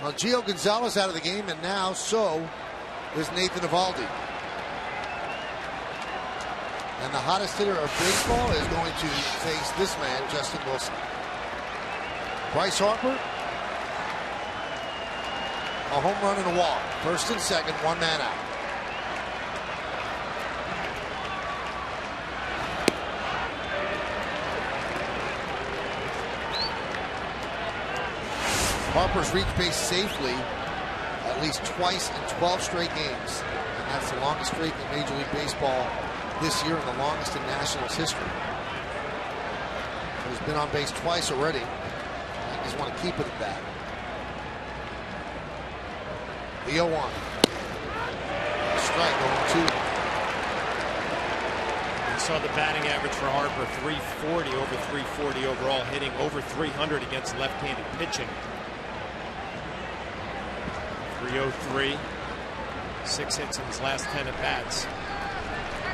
Well, Gio Gonzalez out of the game, and now so is Nathan Eovaldi. And the hottest hitter of baseball is going to face this man, Justin Wilson. Bryce Harper, a home run and a walk. First and second, one man out. Harper's reached base safely at least twice in 12 straight games. And that's the longest streak in Major League Baseball this year and the longest in Nationals history. He's been on base twice already. I just want to keep it at that. The 0-1. Strike, 0-2.
You saw the batting average for Harper, 340, over 340 overall, hitting over 300 against left-handed pitching. 303, 6 hits in his last 10 at-bats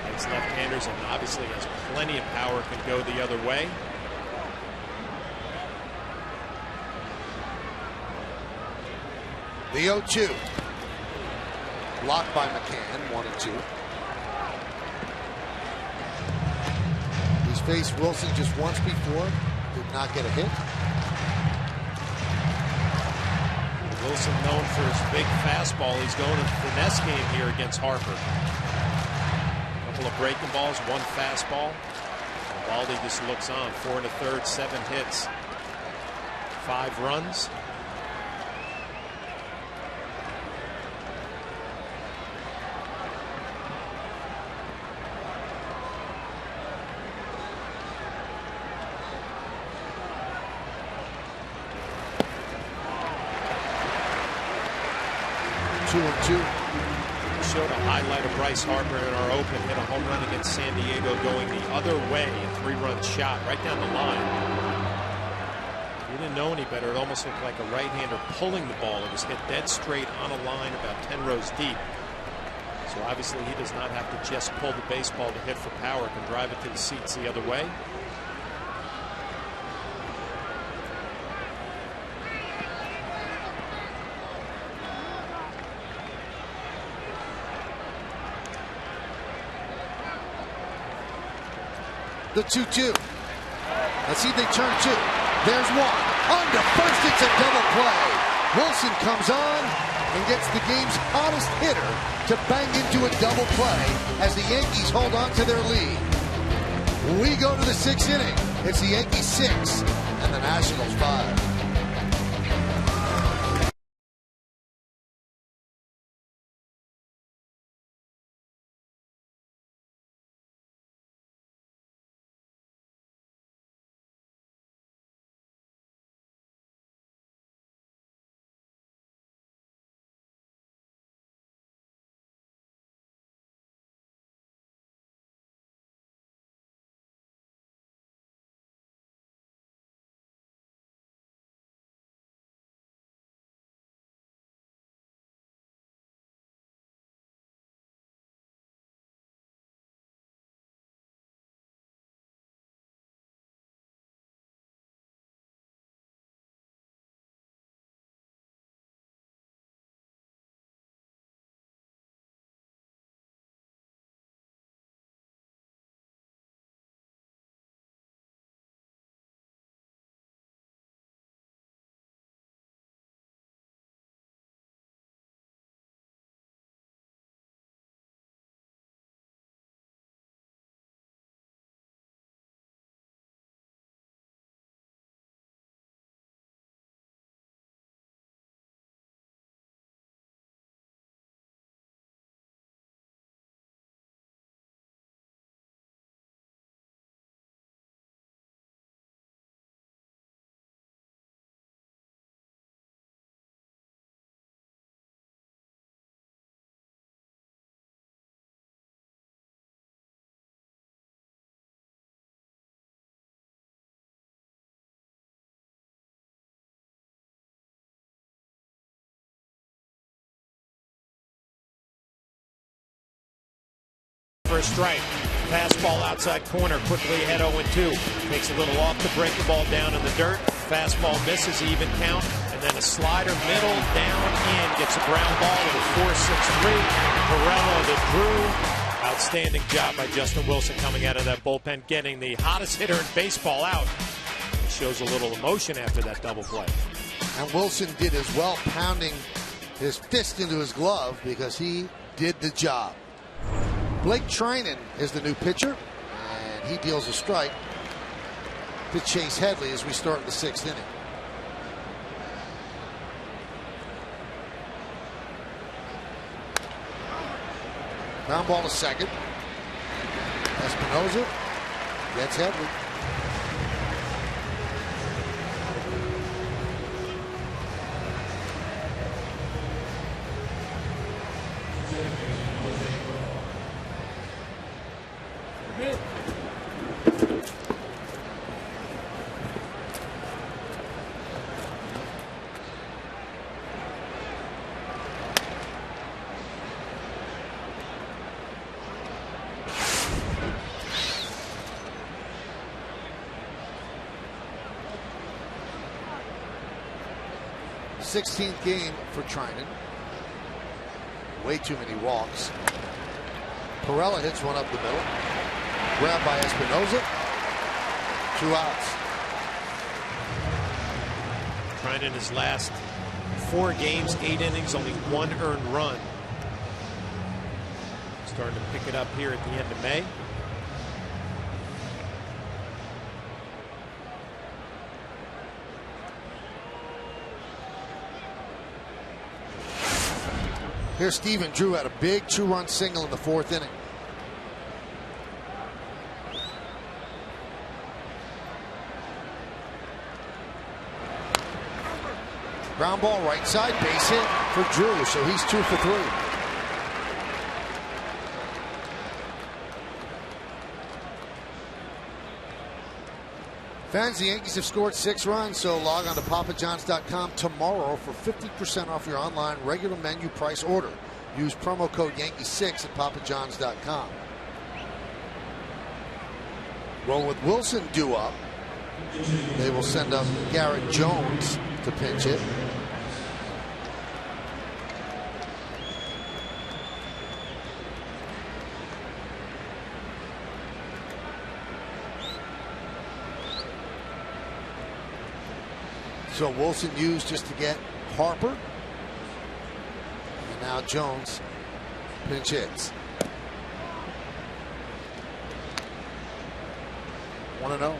against left-handers, and obviously has plenty of power, can go the other way.
The 0-2. Blocked by McCann, 1-2. He's faced Wilson just once before, did not get a hit.
Wilson known for his big fastball. He's going to the finesse game here against Harper. A couple of breaking balls, one fastball. Eovaldi just looks on. 4 1/3, 7 hits, 5 runs. Showed a highlight of Bryce Harper in our open. Hit a home run against San Diego going the other way. A 3-run shot right down the line. He didn't know any better. It almost looked like a right-hander pulling the ball. It was hit dead straight on a line about 10 rows deep. So obviously he does not have to just pull the baseball to hit for power. Can drive it to the seats the other way.
The 2-2. Let's see if they turn 2. There's one. Under first, it's a double play. Wilson comes on and gets the game's hottest hitter to bang into a double play as the Yankees hold on to their lead. We go to the 6th inning. It's the Yankees 6 and the Nationals 5.
For a strike. Fastball outside corner, quickly ahead 0-2. Takes a little off to break the ball down in the dirt. Fastball misses, even count. And then a slider middle, down, in. Gets a ground ball with a 4-6-3. Varela to Drew. Outstanding job by Justin Wilson coming out of that bullpen, getting the hottest hitter in baseball out. He shows a little emotion after that double play.
And Wilson did as well, pounding his fist into his glove because he did the job. Blake Trinan is the new pitcher, and he deals a strike to Chase Headley as we start in the 6th inning. Ground ball to second. Espinosa gets Headley. Sixteenth game for Trinan. Way too many walks. Perella hits one up the middle. Grabbed by Espinosa. 2 outs.
Trinan his last 4 games, 8 innings, only 1 earned run. Starting to pick it up here at the end of May.
Here Stephen Drew had a big 2-run single in the 4th inning. Ground ball right side, base hit for Drew, so he's 2 for 3. Fans, the Yankees have scored 6 runs, so log on to papajohns.com tomorrow for 50% off your online regular menu price order. Use promo code Yankee6 at papajohns.com. Well, with Wilson due up, they will send up Garrett Jones to pinch hit. So Wilson used just to get Harper. And now Jones pinch hits. 1-0.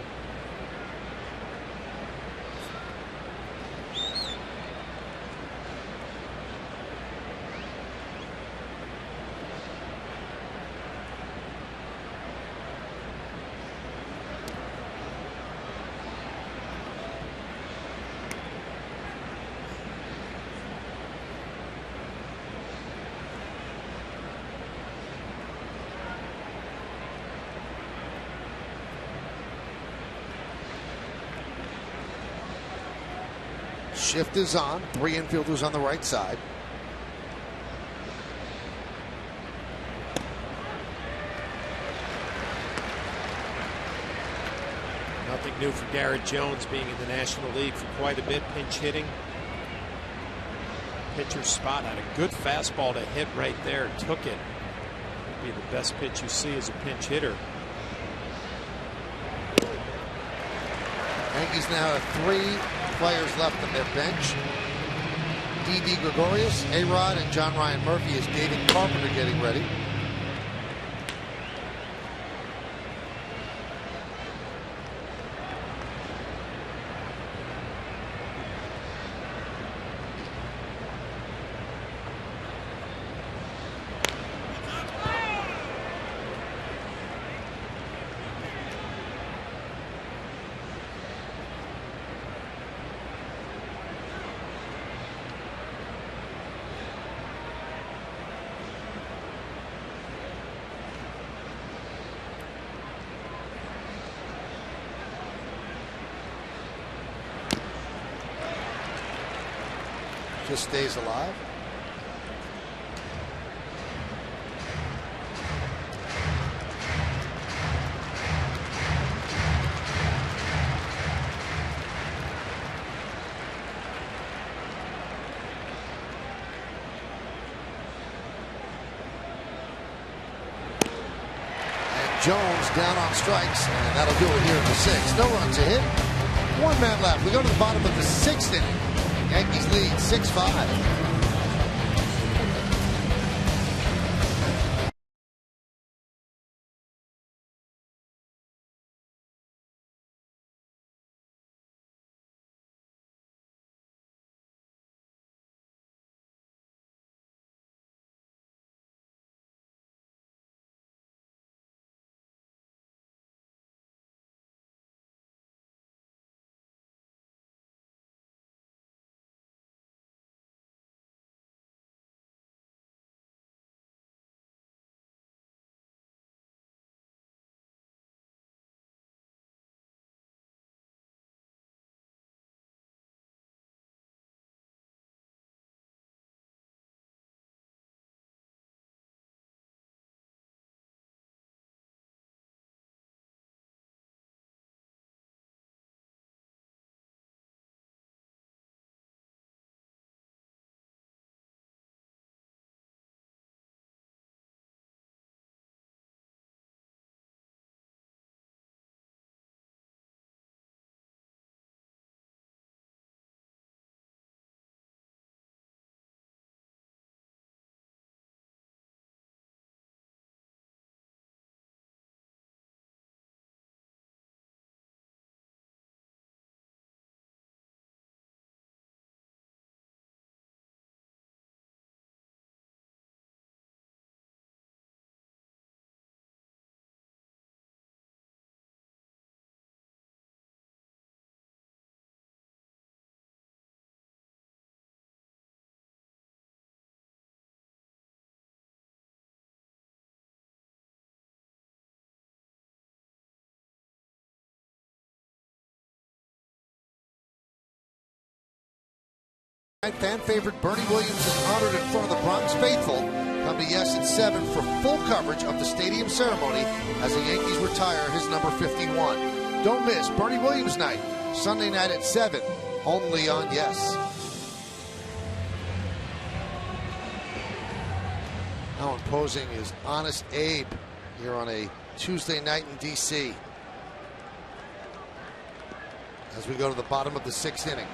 Shift is on. 3 infielders on the right side.
Nothing new for Garrett Jones, being in the National League for quite a bit, pinch hitting. Pitcher's spot, had a good fastball to hit right there, took it. Would be the best pitch you see as a pinch hitter.
Yankees now have 3 players left on their bench. D.D. Gregorius, A-Rod, and John Ryan Murphy as David Carpenter getting ready. Just stays alive. Jones down on strikes, and that'll do it here in the 6th. No runs a hit. 1 man left. We go to the bottom of the 6th inning. Yankees lead 6-5. Fan favorite Bernie Williams is honored in front of the Bronx faithful. Come to Yes at 7 for full coverage of the stadium ceremony as the Yankees retire his number 51. Don't miss Bernie Williams night, Sunday night at 7, only on Yes. Now imposing is Honest Abe here on a Tuesday night in D.C. as we go to the bottom of the 6th inning.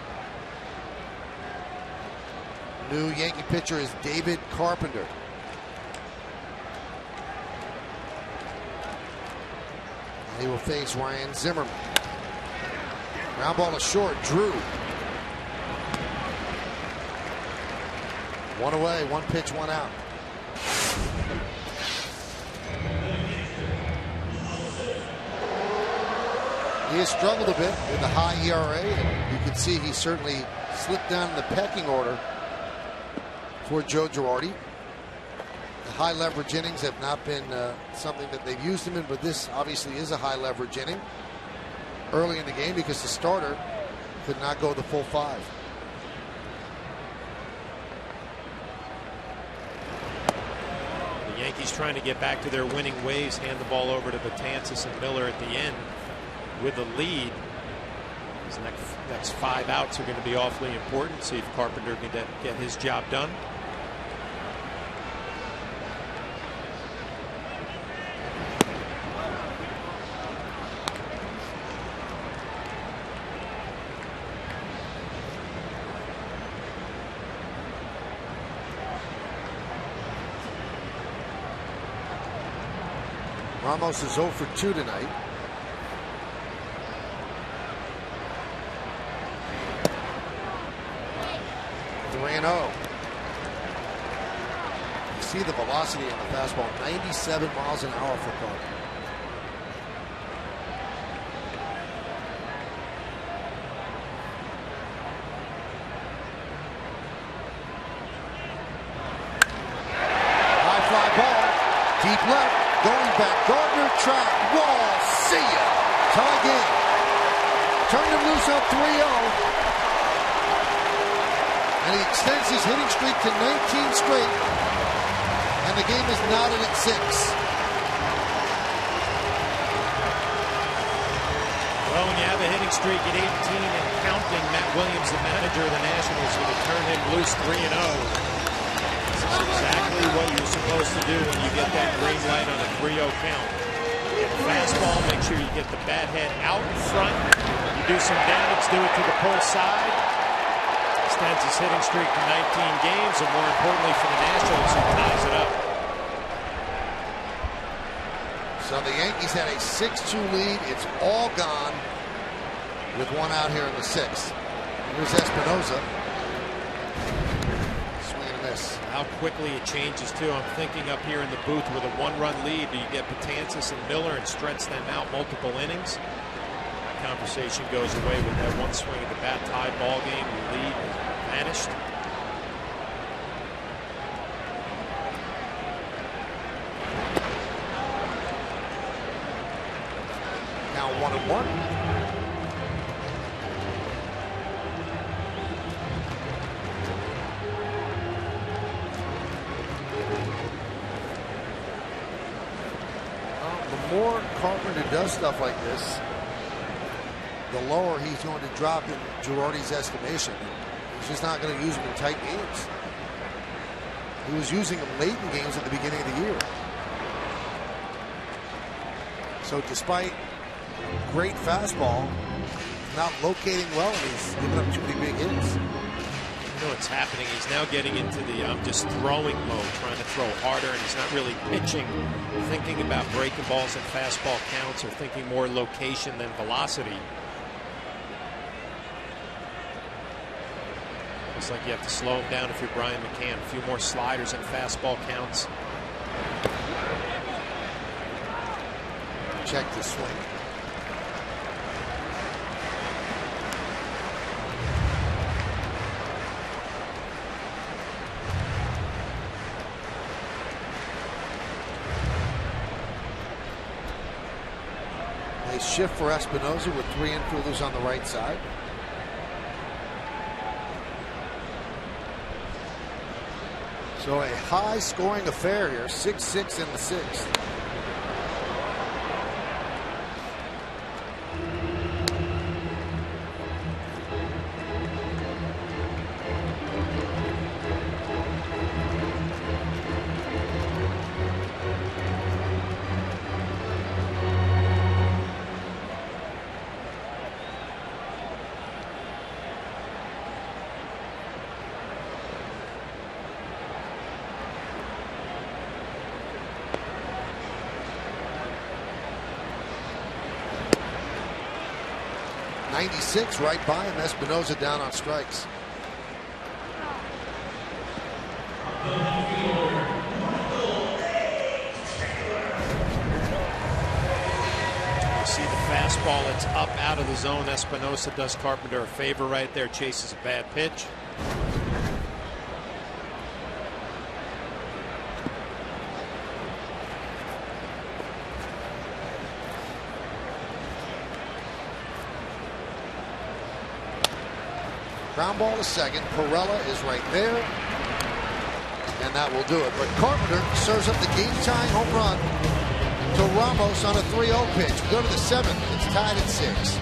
New Yankee pitcher is David Carpenter. And he will face Ryan Zimmerman. Ground ball is short. Drew. 1 away, 1 pitch, 1 out. He has struggled a bit with the high ERA, and you can see he certainly slipped down in the pecking order for Joe Girardi. The high leverage innings have not been something that they've used him in, but this obviously is a high leverage inning early in the game because the starter could not go the full 5.
The Yankees trying to get back to their winning ways, hand the ball over to Betances and Miller at the end with the lead. His next 5 outs are going to be awfully important. See if Carpenter can get his job done.
Ramos is 0 for 2 tonight. You see the velocity on the fastball, 97 miles an hour for Carter. High fly ball, deep left, going back, Gardner, track, wall, see ya. Tie game. Turned him loose on 3-0. And he extends his hitting streak to 19 straight. And the game is knotted at 6.
Well, when you have a hitting streak at 18 and counting, Matt Williams, the manager of the Nationals, going to turn him loose 3-0. This is exactly what you're supposed to do when you get that green light on a 3-0 count. Get a fastball, make sure you get the bat head out in front. You do some damage, do it to the pull side. Extends his hitting streak to 19 games, and more importantly for the Nationals, he ties it up.
So the Yankees had a 6-2 lead. It's all gone with one out here in the sixth. Here's Espinosa. Swing and a miss.
How quickly it changes, too. I'm thinking up here in the booth with a one-run lead. Do you get Betances and Miller and stretch them out multiple innings? That conversation goes away with that one swing of the bat, tied ball game. The lead vanished.
Now 1-1. The more Carpenter does stuff like this, the lower he's going to drop in Girardi's estimation. He's just not going to use him in tight games. He was using him late in games at the beginning of the year. So despite great fastball, not locating well, and he's giving up too many big hits.
You know what's happening? He's now getting into the I'm just throwing mode, trying to throw harder, and he's not really pitching, thinking about breaking balls and fastball counts, or thinking more location than velocity. It's like you have to slow him down if you're Brian McCann. A few more sliders and fastball counts.
Check the swing. They shift for Espinosa with 3 infielders on the right side. So a high-scoring affair here, 6-6 in the sixth. '96 right by him. Espinosa down on strikes.
You see the fastball, it's up out of the zone. Espinosa does Carpenter a favor right there, chases a bad pitch.
Ground ball to second. Perella is right there. And that will do it. But Carpenter serves up the game-tying home run to Ramos on a 3-0 pitch. We go to the seventh. It's tied at 6.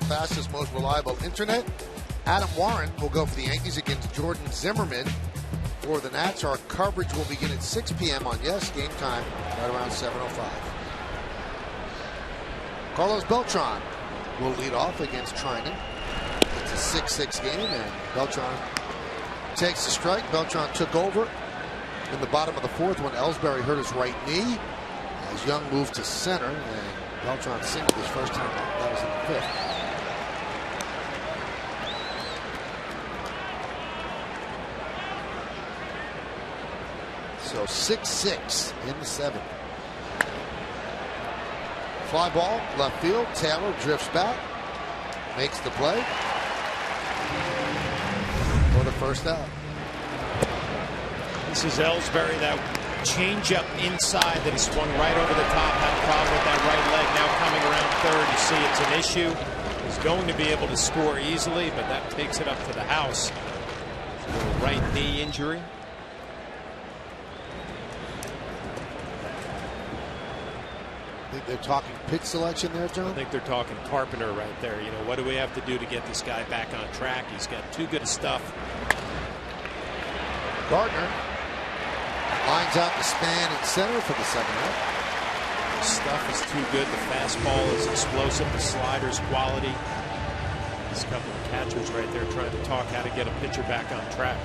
fastest, most reliable internet. Adam Warren will go for the Yankees against Jordan Zimmerman. For the Nats, our coverage will begin at 6 p.m. on Yes, game time right around 7:05. Carlos Beltran will lead off against Trinan. It's a 6-6 game, and Beltran takes the strike. Beltran took over in the bottom of the fourth when Ellsbury hurt his right knee. As Young moved to center, and Beltran singled his first time. That was in the fifth. So 6-6 in the seventh. Fly ball, left field. Taylor drifts back, makes the play for the first out.
This is Ellsbury, that changeup inside that he swung right over the top. Had a problem with that right leg. Now coming around third, you see it's an issue. He's going to be able to score easily, but that takes it up to the house. A little right knee injury.
I think they're talking pitch selection there, John?
I think they're talking Carpenter right there. You know, what do we have to do to get this guy back on track? He's got too good of stuff.
Gardner lines out the span in center for the second out.
The stuff is too good. The fastball is explosive. The slider's quality. There's a couple of catchers right there trying to talk how to get a pitcher back on track.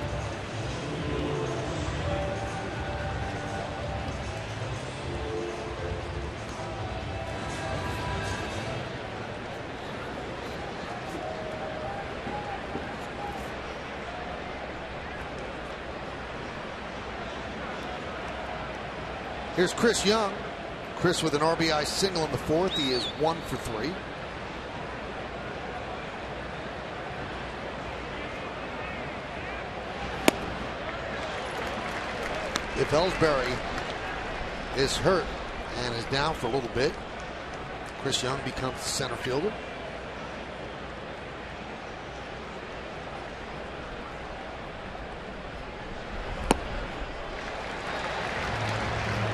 Here's Chris Young. Chris with an RBI single in the fourth. He is 1 for 3. If Ellsbury is hurt and is down for a little bit, Chris Young becomes the center fielder.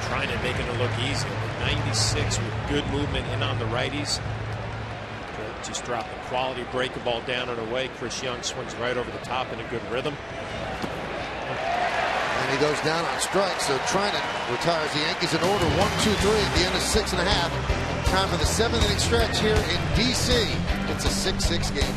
Trying to make it look easy. 96 with good movement in on the righties. Just dropped the quality breaker ball down and away. Chris Young swings right over the top in a good rhythm.
And he goes down on strikes. So Trinan retires the Yankees in order. 1-2-3 at the end of 6.5. Time for the 7th inning stretch here in D.C. It's a 6-6 game.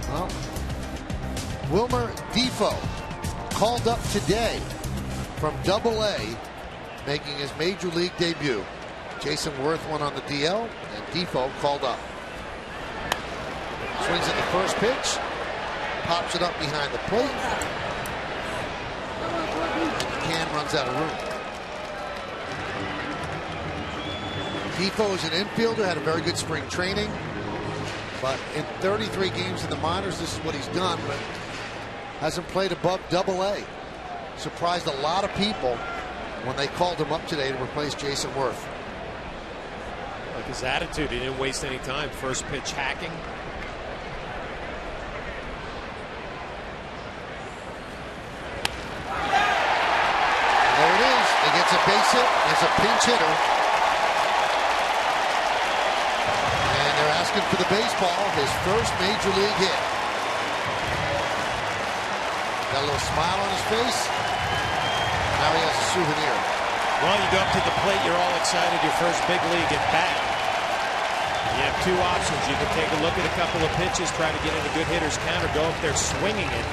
Well, Wilmer Defoe called up today from Double-A, making his major league debut. Jason Worth went on the DL, and Defoe called up. Swings at the first pitch, pops it up behind the plate. McCann runs out of room. Defoe is an infielder, had a very good spring training, but in 33 games in the minors, this is what he's done, but hasn't played above Double-A. Surprised a lot of people when they called him up today to replace Jason Worth.
Like his attitude, he didn't waste any time. First pitch hacking.
There it is. He gets a base hit as a pinch hitter. And they're asking for the baseball, his first major league hit. Got a little smile on his face. Now he has a souvenir.
Well, you go up to the plate, you're all excited, your first big league at bat. You have two options. You can take a look at a couple of pitches, try to get in a good hitter's count, or go up there swinging it.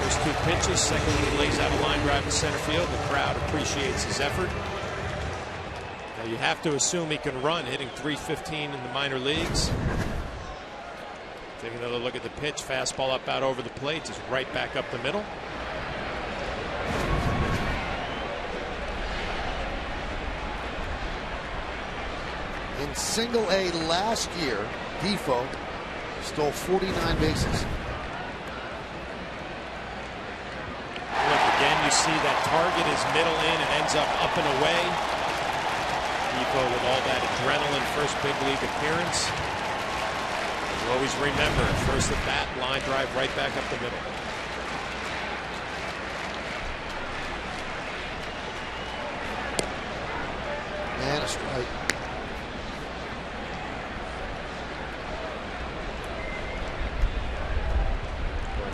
First two pitches, second one he lays out a line drive to center field. The crowd appreciates his effort. Now you have to assume he can run, hitting .315 in the minor leagues. Take another look at the pitch, fastball up out over the plate, just right back up the middle.
In Single-A last year, Defoe stole 49 bases.
Look, again, you see that target is middle in and ends up and away. Defoe with all that adrenaline, first big league appearance. You always remember, first at bat, line drive right back up the middle.
And a strike.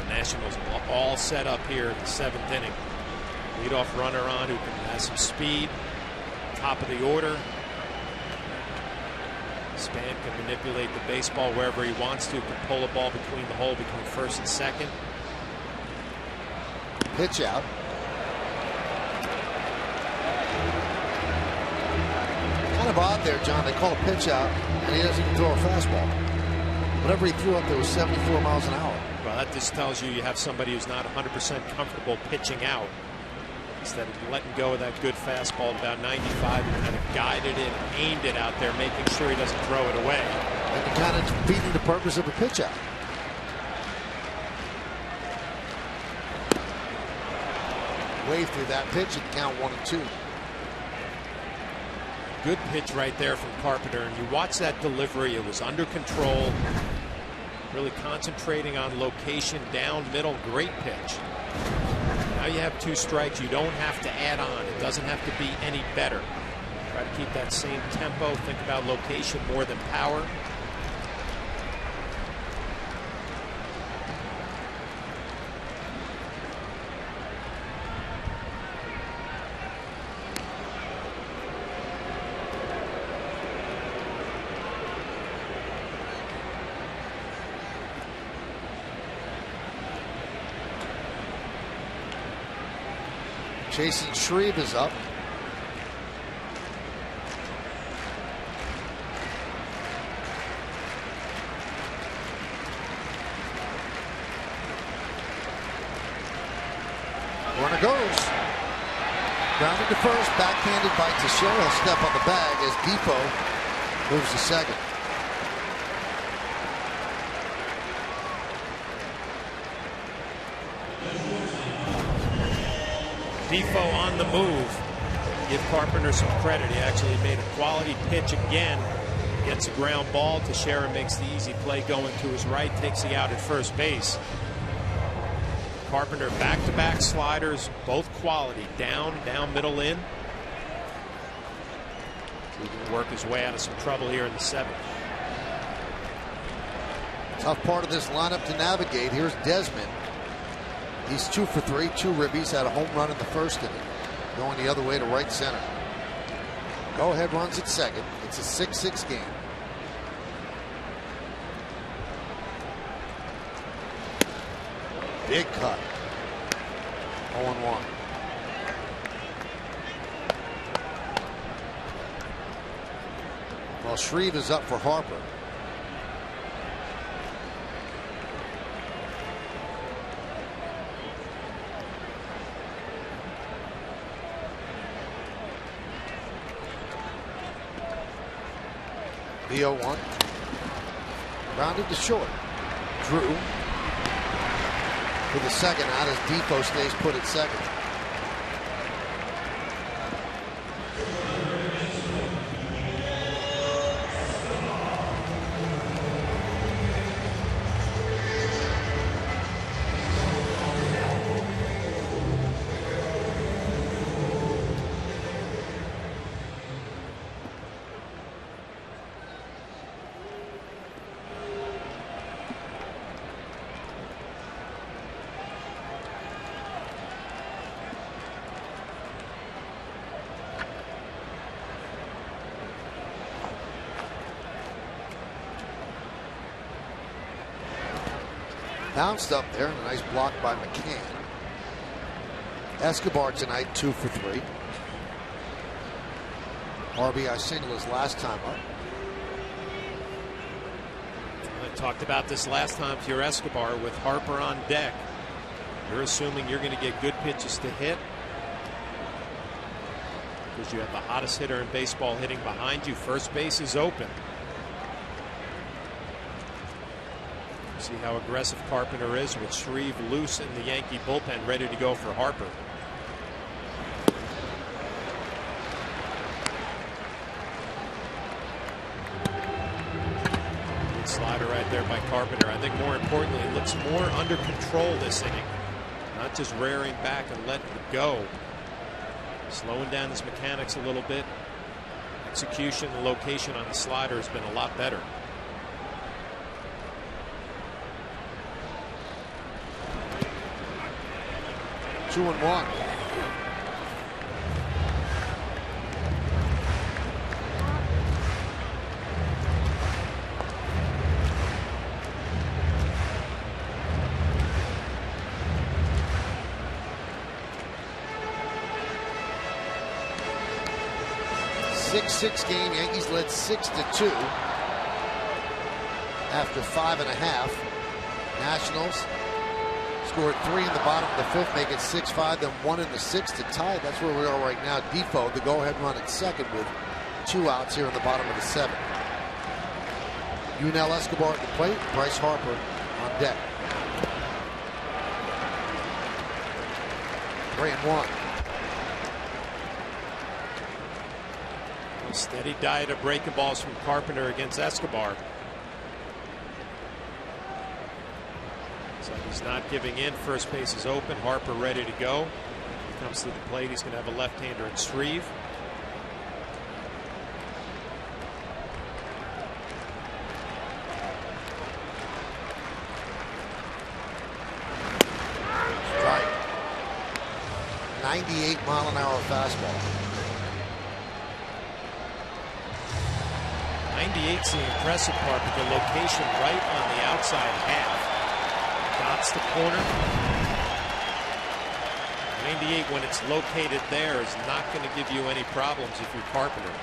Nationals all set up here in the seventh inning. Leadoff runner on who has some speed. Top of the order. Span can manipulate the baseball wherever he wants to. Can pull a ball between the hole between first and second.
Pitch out. Kind of odd there, John. They call a pitch out, and he doesn't even throw a fastball. Whatever he threw up there was 74 miles an hour.
Well, that just tells you have somebody who's not 100% comfortable pitching out. Instead of letting go of that good fastball at about 95, and kind of guided it, aimed it out there, making sure he doesn't throw it away.
And kind of defeating the purpose of a pitch out. Wave through that pitch and count 1-2.
Good pitch right there from Carpenter, and you watch that delivery. It was under control. Really concentrating on location down middle. Great pitch. Now you have two strikes. You don't have to add on. It doesn't have to be any better. Try to keep that same tempo. Think about location more than power.
Jason Shreve is up. Runner goes. Grounded to first, backhanded by Teixeira. Step on the bag as Defoe moves to second.
Defoe on the move. Give Carpenter some credit. He actually made a quality pitch again. Gets a ground ball. Teixeira makes the easy play going to his right. Takes the out at first base. Carpenter back-to-back sliders. Both quality. Down, middle, in. He can work his way out of some trouble here in the seventh.
Tough part of this lineup to navigate. Here's Desmond. He's 2 for 3, 2 ribbies, had a home run in the first inning, going the other way to right center. Go-ahead runs at second. It's a 6-6 game. Big cut. 0-1. Well, Shreve is up for Harper. The 0-1. Rounded to short. Drew for the second out as Defoe stays put at second. Bounced up there, and a nice block by McCann. Escobar tonight, 2 for 3. RBI single his last time up.
I talked about this last time. If you're Escobar with Harper on deck, you're assuming you're going to get good pitches to hit because you have the hottest hitter in baseball hitting behind you. First base is open. See how aggressive Carpenter is with Shreve loose in the Yankee bullpen, ready to go for Harper. Good slider right there by Carpenter. I think more importantly, it looks more under control this inning. Not just rearing back and letting it go. Slowing down his mechanics a little bit. Execution and location on the slider has been a lot better.
2-1. Six game. Yankees led 6-2 after 5.5. Nationals scored 3 in the bottom of the 5th, make it 6-5, then 1 in the 6th to tie. That's where we are right now. Defoe, the go-ahead run at second with 2 outs here in the bottom of the 7th. Yunel Escobar at the plate, Bryce Harper on deck. 3-1.
A steady diet of breaking balls from Carpenter against Escobar. So he's not giving in. First base is open. Harper ready to go. He comes to the plate. He's going to have a left-hander in Shreve.
Strike. 98-mile-an-hour fastball.
98's the impressive part, but the location right on the outside half. Dots the corner. 98, when it's located there, is not going to give you any problems if you're Carpenter.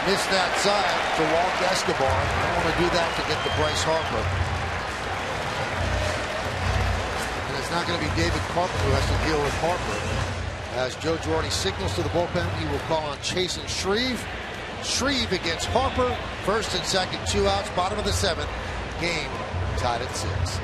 Missed that side to Walt Escobar. Don't want to do that to get to Bryce Harper. And it's not going to be David Carpenter who has to deal with Harper. As Joe Girardi signals to the bullpen, he will call on Chase and Shreve. Shreve against Harper. First and second, 2 outs, bottom of the 7th. Game tied at 6.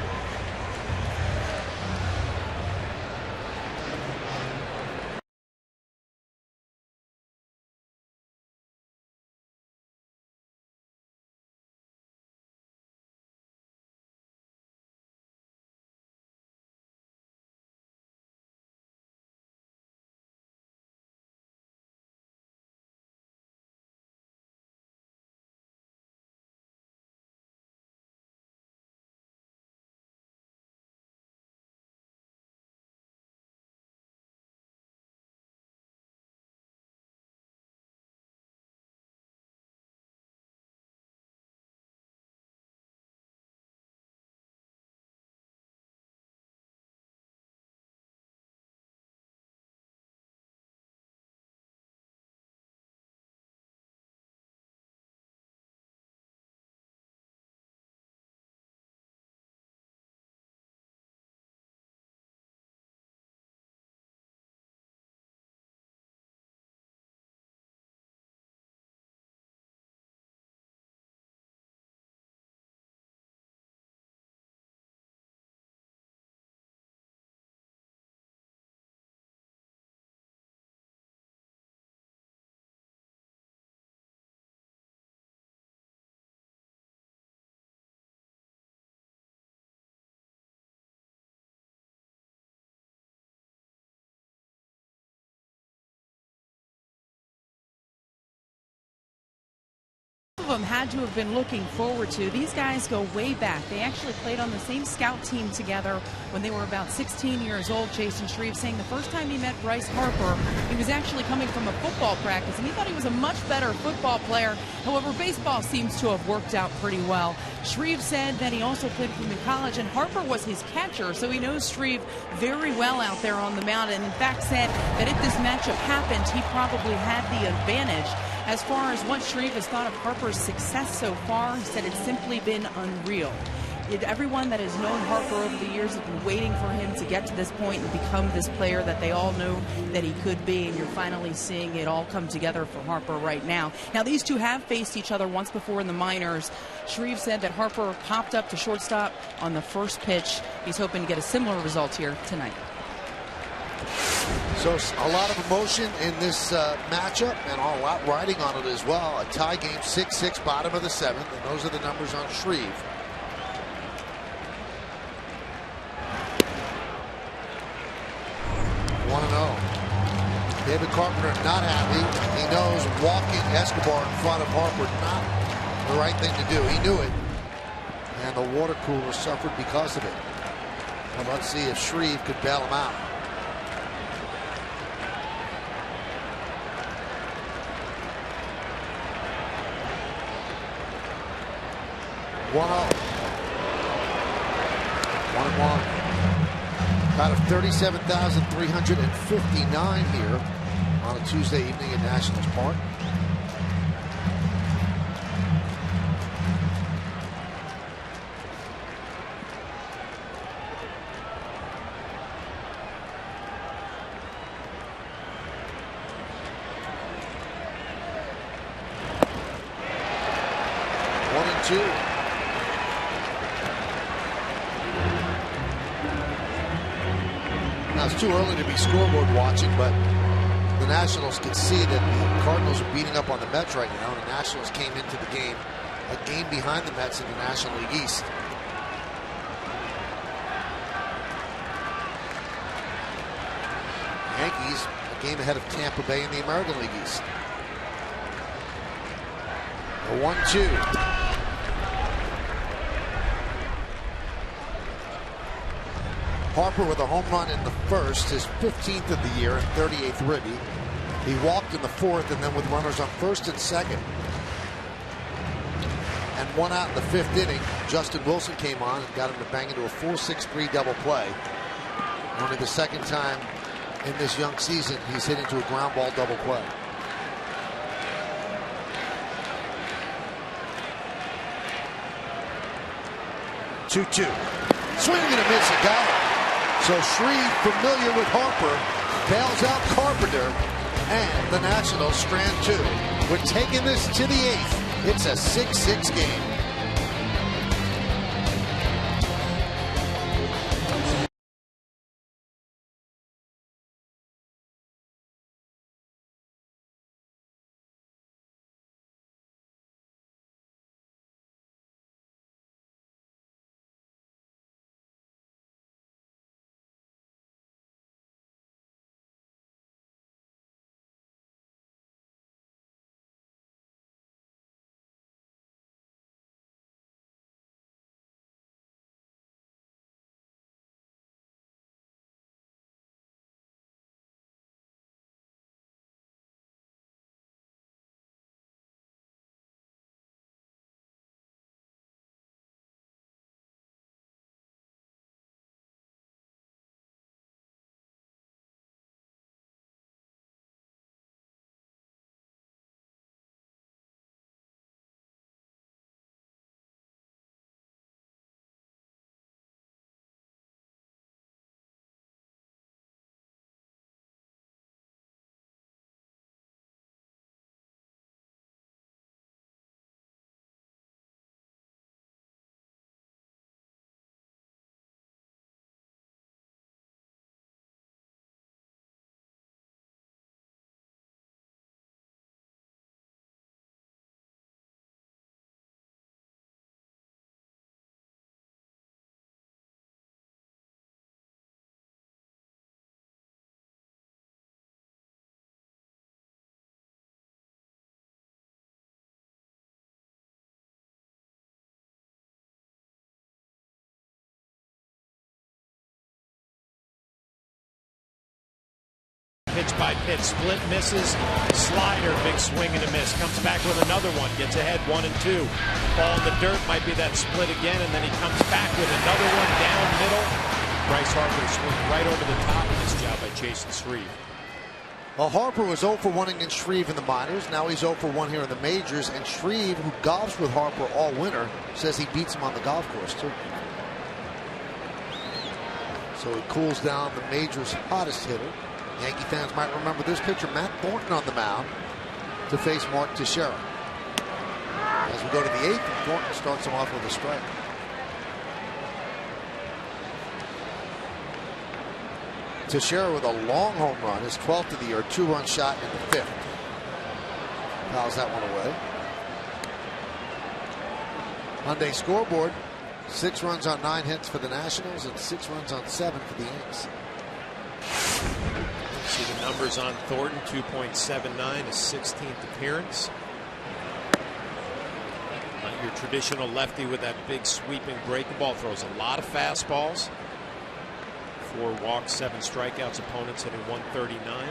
of them had to have been looking forward to. These guys go way back. They actually played on the same scout team together when they were about 16 years old. Jason Shreve saying the first time he met Bryce Harper, he was actually coming from a football practice, and he thought he was a much better football player. However, baseball seems to have worked out pretty well. Shreve said that he also played for him in college, and Harper was his catcher, so he knows Shreve very well out there on the mound, and in fact said that if this matchup happened, he probably had the advantage. As far as what Shreve has thought of Harper's success so far, he said it's simply been unreal. Everyone that has known Harper over the years has been waiting for him to get to this point and become this player that they all knew that he could be, and you're finally seeing it all come together for Harper right now. Now, these two have faced each other once before in the minors. Shreve said that Harper popped up to shortstop on the first pitch. He's hoping to get a similar result here tonight.
So a lot of emotion in this matchup, and a lot riding on it as well. A tie game, 6-6, bottom of the seventh, and those are the numbers on Shreve. David Carpenter not happy. He knows walking Escobar in front of Harper not the right thing to do. He knew it. And the water cooler suffered because of it. Well, let's see if Shreve could bail him out. One up. 1-1. Out of 37,359 here on a Tuesday evening at Nationals Park. One and two. Now, it's too early to be scoreboard watching, but the Nationals can see that the Cardinals are beating up on the Mets right now, and the Nationals came into the game a game behind the Mets in the National League East. Yankees a game ahead of Tampa Bay in the American League East. A 1-2. Harper with a home run in the first, his 15th of the year and 38th ribby. He walked in the fourth, and then with runners on first and second and one out in the fifth inning, Justin Wilson came on and got him to bang into a 4-6-3 double play. Only the second time in this young season he's hit into a ground ball double play. Two-two. Swing and a miss, and got it. So Shreve, familiar with Harper, bails out Carpenter, and the Nationals strand two. We're taking this to the eighth. It's a 6-6 game.
pitch by pitch. Split misses, slider, big swing and a miss. Comes back with another one, gets ahead 1-2. Ball in the dirt, might be that split again, and then he comes back with another one down middle. Bryce Harper swings right over the top of this job by Jason Shreve.
Well, Harper was 0 for 1 against Shreve in the minors. Now he's 0 for 1 here in the majors. And Shreve, who golfs with Harper all winter, says he beats him on the golf course, too. So he cools down the major's hottest hitter. Yankee fans might remember this pitcher, Matt Thornton, on the mound to face Mark Teixeira. As we go to the 8th, and Thornton starts him off with a strike. Teixeira with a long home run, his 12th of the year, 2-run shot in the 5th. Fouls that one away. Monday scoreboard, 6 runs on 9 hits for the Nationals and 6 runs on 7 for the Yankees.
See the numbers on Thornton, 2.79, his 16th appearance. Not your traditional lefty with that big sweeping breaking ball. Throws a lot of fastballs. 4 walks, 7 strikeouts, opponents hitting 139.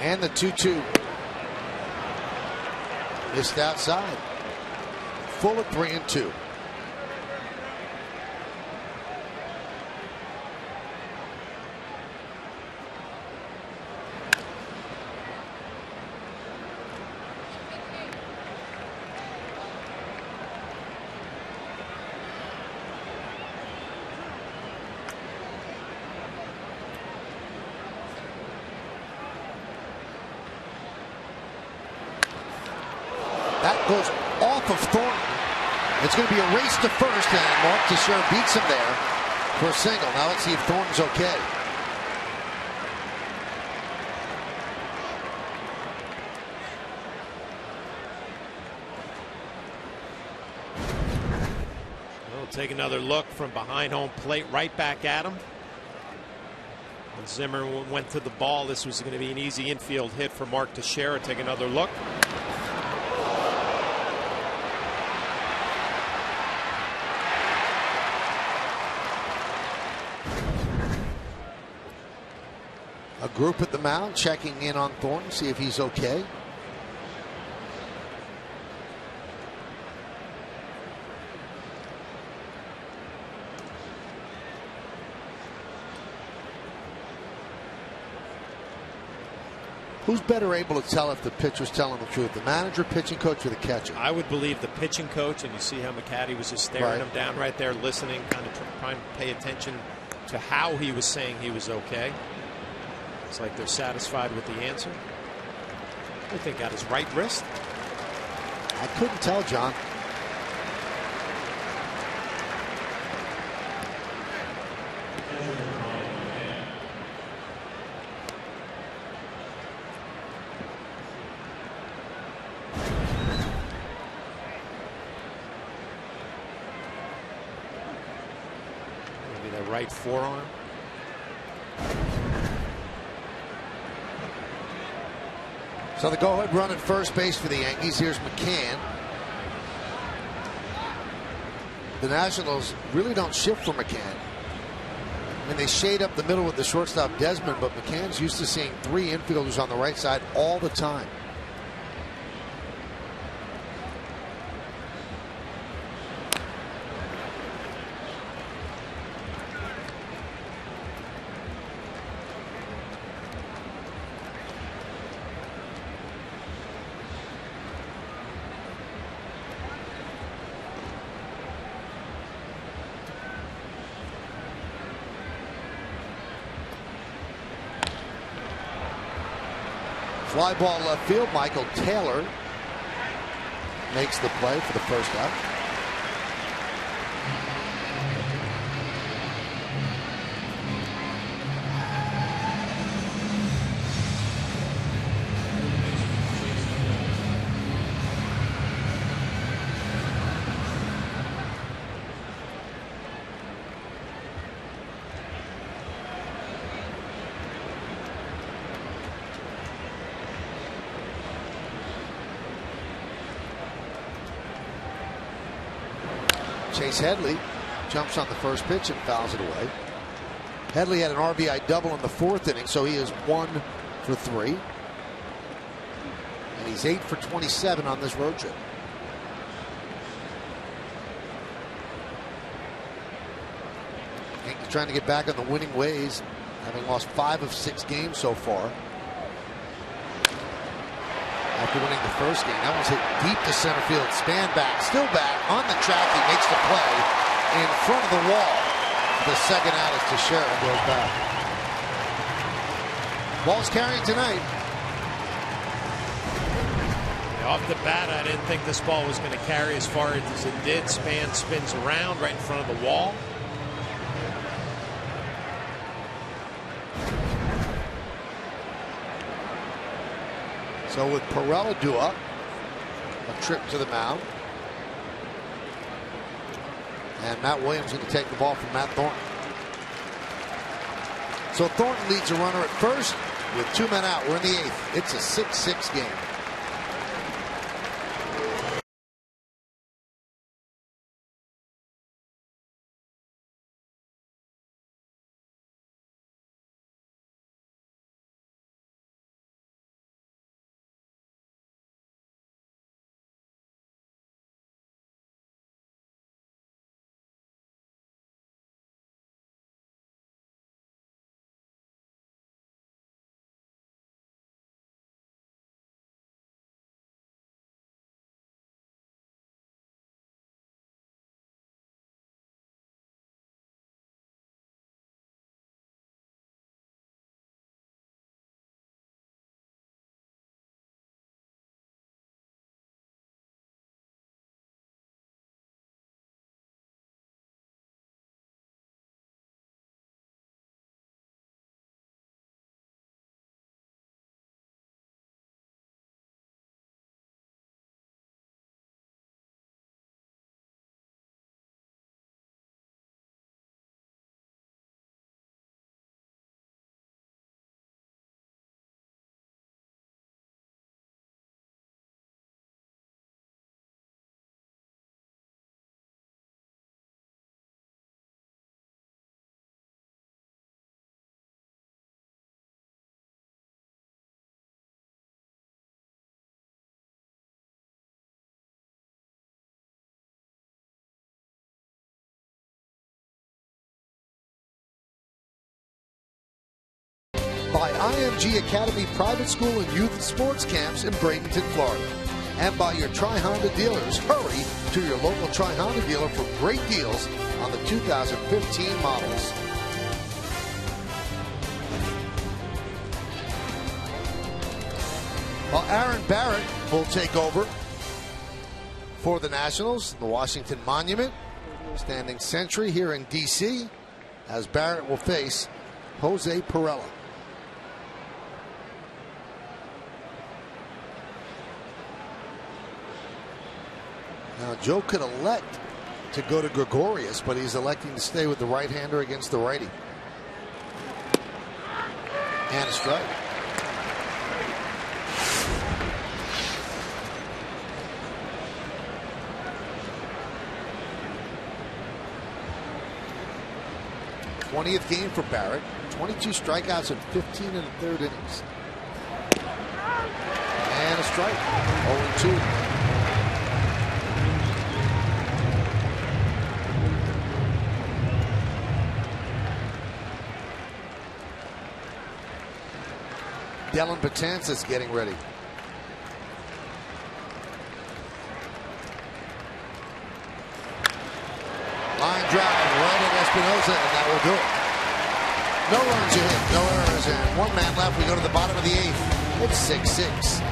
And the 2-2. Missed outside. Full of 3-2. That goes off of Thornton. It's going to be a race to first, and Mark Teixeira beats him there for a single. Now let's see if Thornton's okay.
We'll take another look from behind home plate, right back at him. When Zimmer went to the ball, this was going to be an easy infield hit for Mark Teixeira. Take another look.
A group at the mound checking in on Thornton, see if he's okay. Who's better able to tell if the pitcher's telling the truth, the manager, pitching coach, or the catcher?
I would believe the pitching coach, and you see how McCaddy was just staring him down right there, listening, kind of trying to pay attention to how he was saying he was okay. It's like they're satisfied with the answer. I think got his right wrist.
I couldn't tell, John.
Maybe the right forearm.
So the go-ahead run at first base for the Yankees. Here's McCann. The Nationals really don't shift for McCann. I mean, they shade up the middle with the shortstop Desmond, but McCann's used to seeing 3 infielders on the right side all the time. Fly ball left field. Michael Taylor makes the play for the first out. Chase Headley jumps on the first pitch and fouls it away. Headley had an RBI double in the 4th inning, so he is 1 for 3. And he's 8 for 27 on this road trip. Yankees trying to get back on the winning ways, having lost 5 of 6 games so far. After winning the first game, that one's hit deep to center field. Span back, still back, on the track. He makes the play in front of the wall. The second out is to Shreve, goes back. Ball's carrying tonight.
Off the bat, I didn't think this ball was going to carry as far as it did. Span spins around right in front of the wall.
So with Pirela due up, a trip to the mound. And Matt Williams going to take the ball from Matt Thornton. So Thornton leads a runner at first with 2 men out. We're in the 8th. It's a 6-6 game. By IMG Academy Private School and Youth Sports Camps in Bradenton, Florida. And by your Tri-Honda dealers. Hurry to your local Tri-Honda dealer for great deals on the 2015 models. Well, Aaron Barrett will take over for the Nationals, the Washington Monument, standing sentry here in D.C., as Barrett will face Jose Pirela. Now, Joe could elect to go to Gregorius, but he's electing to stay with the right-hander against the righty. And a strike. th game for Barrett. 22 strikeouts in 15 1/3 innings. And a strike. 0-2. Dylan Betances getting ready. Line drive right at Espinosa, and that will do it. No runs hit, no errors, and 1 man left. We go to the bottom of the 8th. It's 6-6.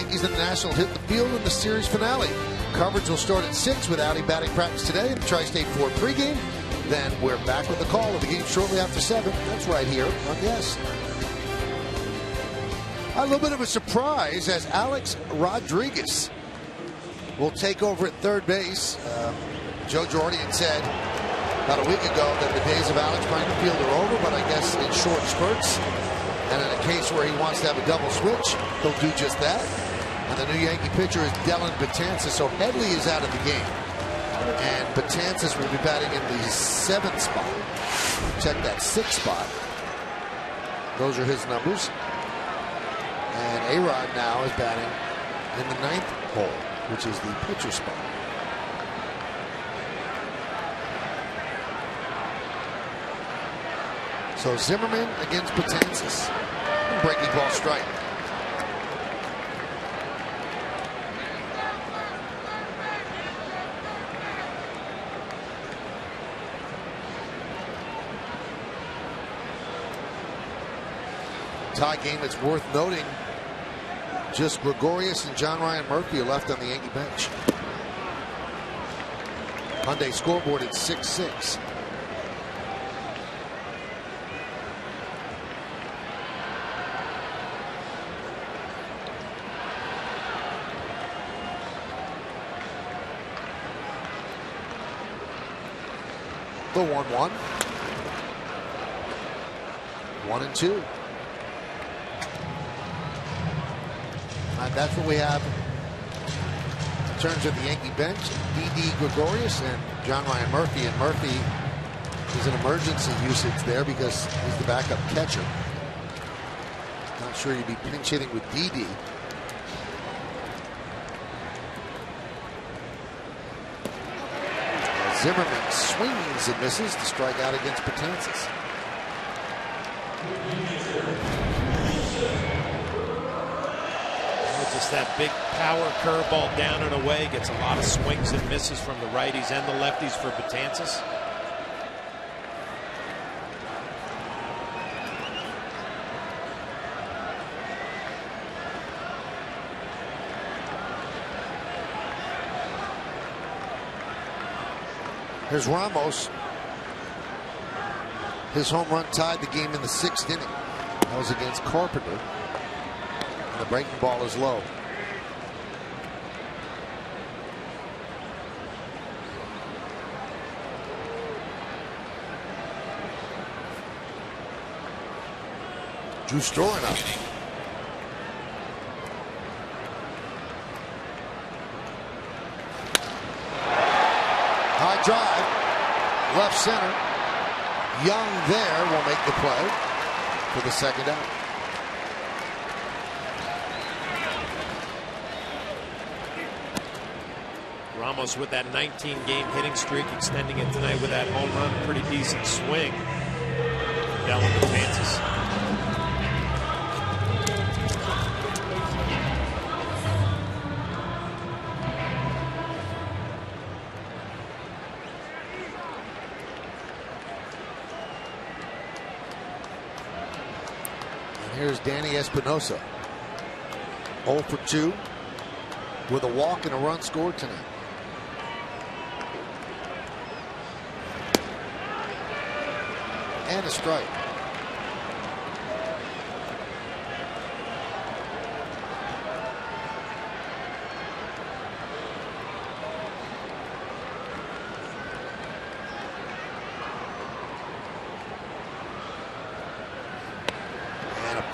Yankees and the Nationals hit the field in the series finale. Coverage will start at 6 with outing batting practice today and Tri-State 4 pregame. Then we're back with the call of the game shortly after 7. That's right here on Yes. A little bit of a surprise as Alex Rodriguez will take over at third base. Joe Jordan said about a week ago that the days of Alex trying to field are over, but I guess in short spurts. And in a case where he wants to have a double switch, he'll do just that. And the new Yankee pitcher is Dylan Betances, so Headley is out of the game. And Betances will be batting in the 7th spot. Check that 6th spot. Those are his numbers. And A-Rod now is batting in the 9th hole, which is the pitcher spot. So Zimmerman against Betances. Breaking ball strike. Tie game that's worth noting. Just Gregorius and John Ryan Murphy are left on the Yankee bench. Hyundai scoreboard at 6-6. The 1-1. 1-2. And that's what we have in terms of the Yankee bench. D.D. Gregorius and John Ryan Murphy. And Murphy is an emergency usage there because he's the backup catcher. Not sure you'd be pinch hitting with D.D. Zimmerman swings and misses to strike out against Betances.
Just that big power curveball down and away. Gets a lot of swings and misses from the righties and the lefties for Betances.
Here's Ramos. His home run tied the game in the 6th inning. That was against Carpenter. And the breaking ball is low. Drew Storen up. High drive, left center. Young there will make the play for the 2nd out.
Ramos with that 19-game hitting streak, extending it tonight with that home run. Pretty decent swing. Dylan Betances.
Here's Danny Espinosa. 0 for 2 with a walk and a run scored tonight. And a strike.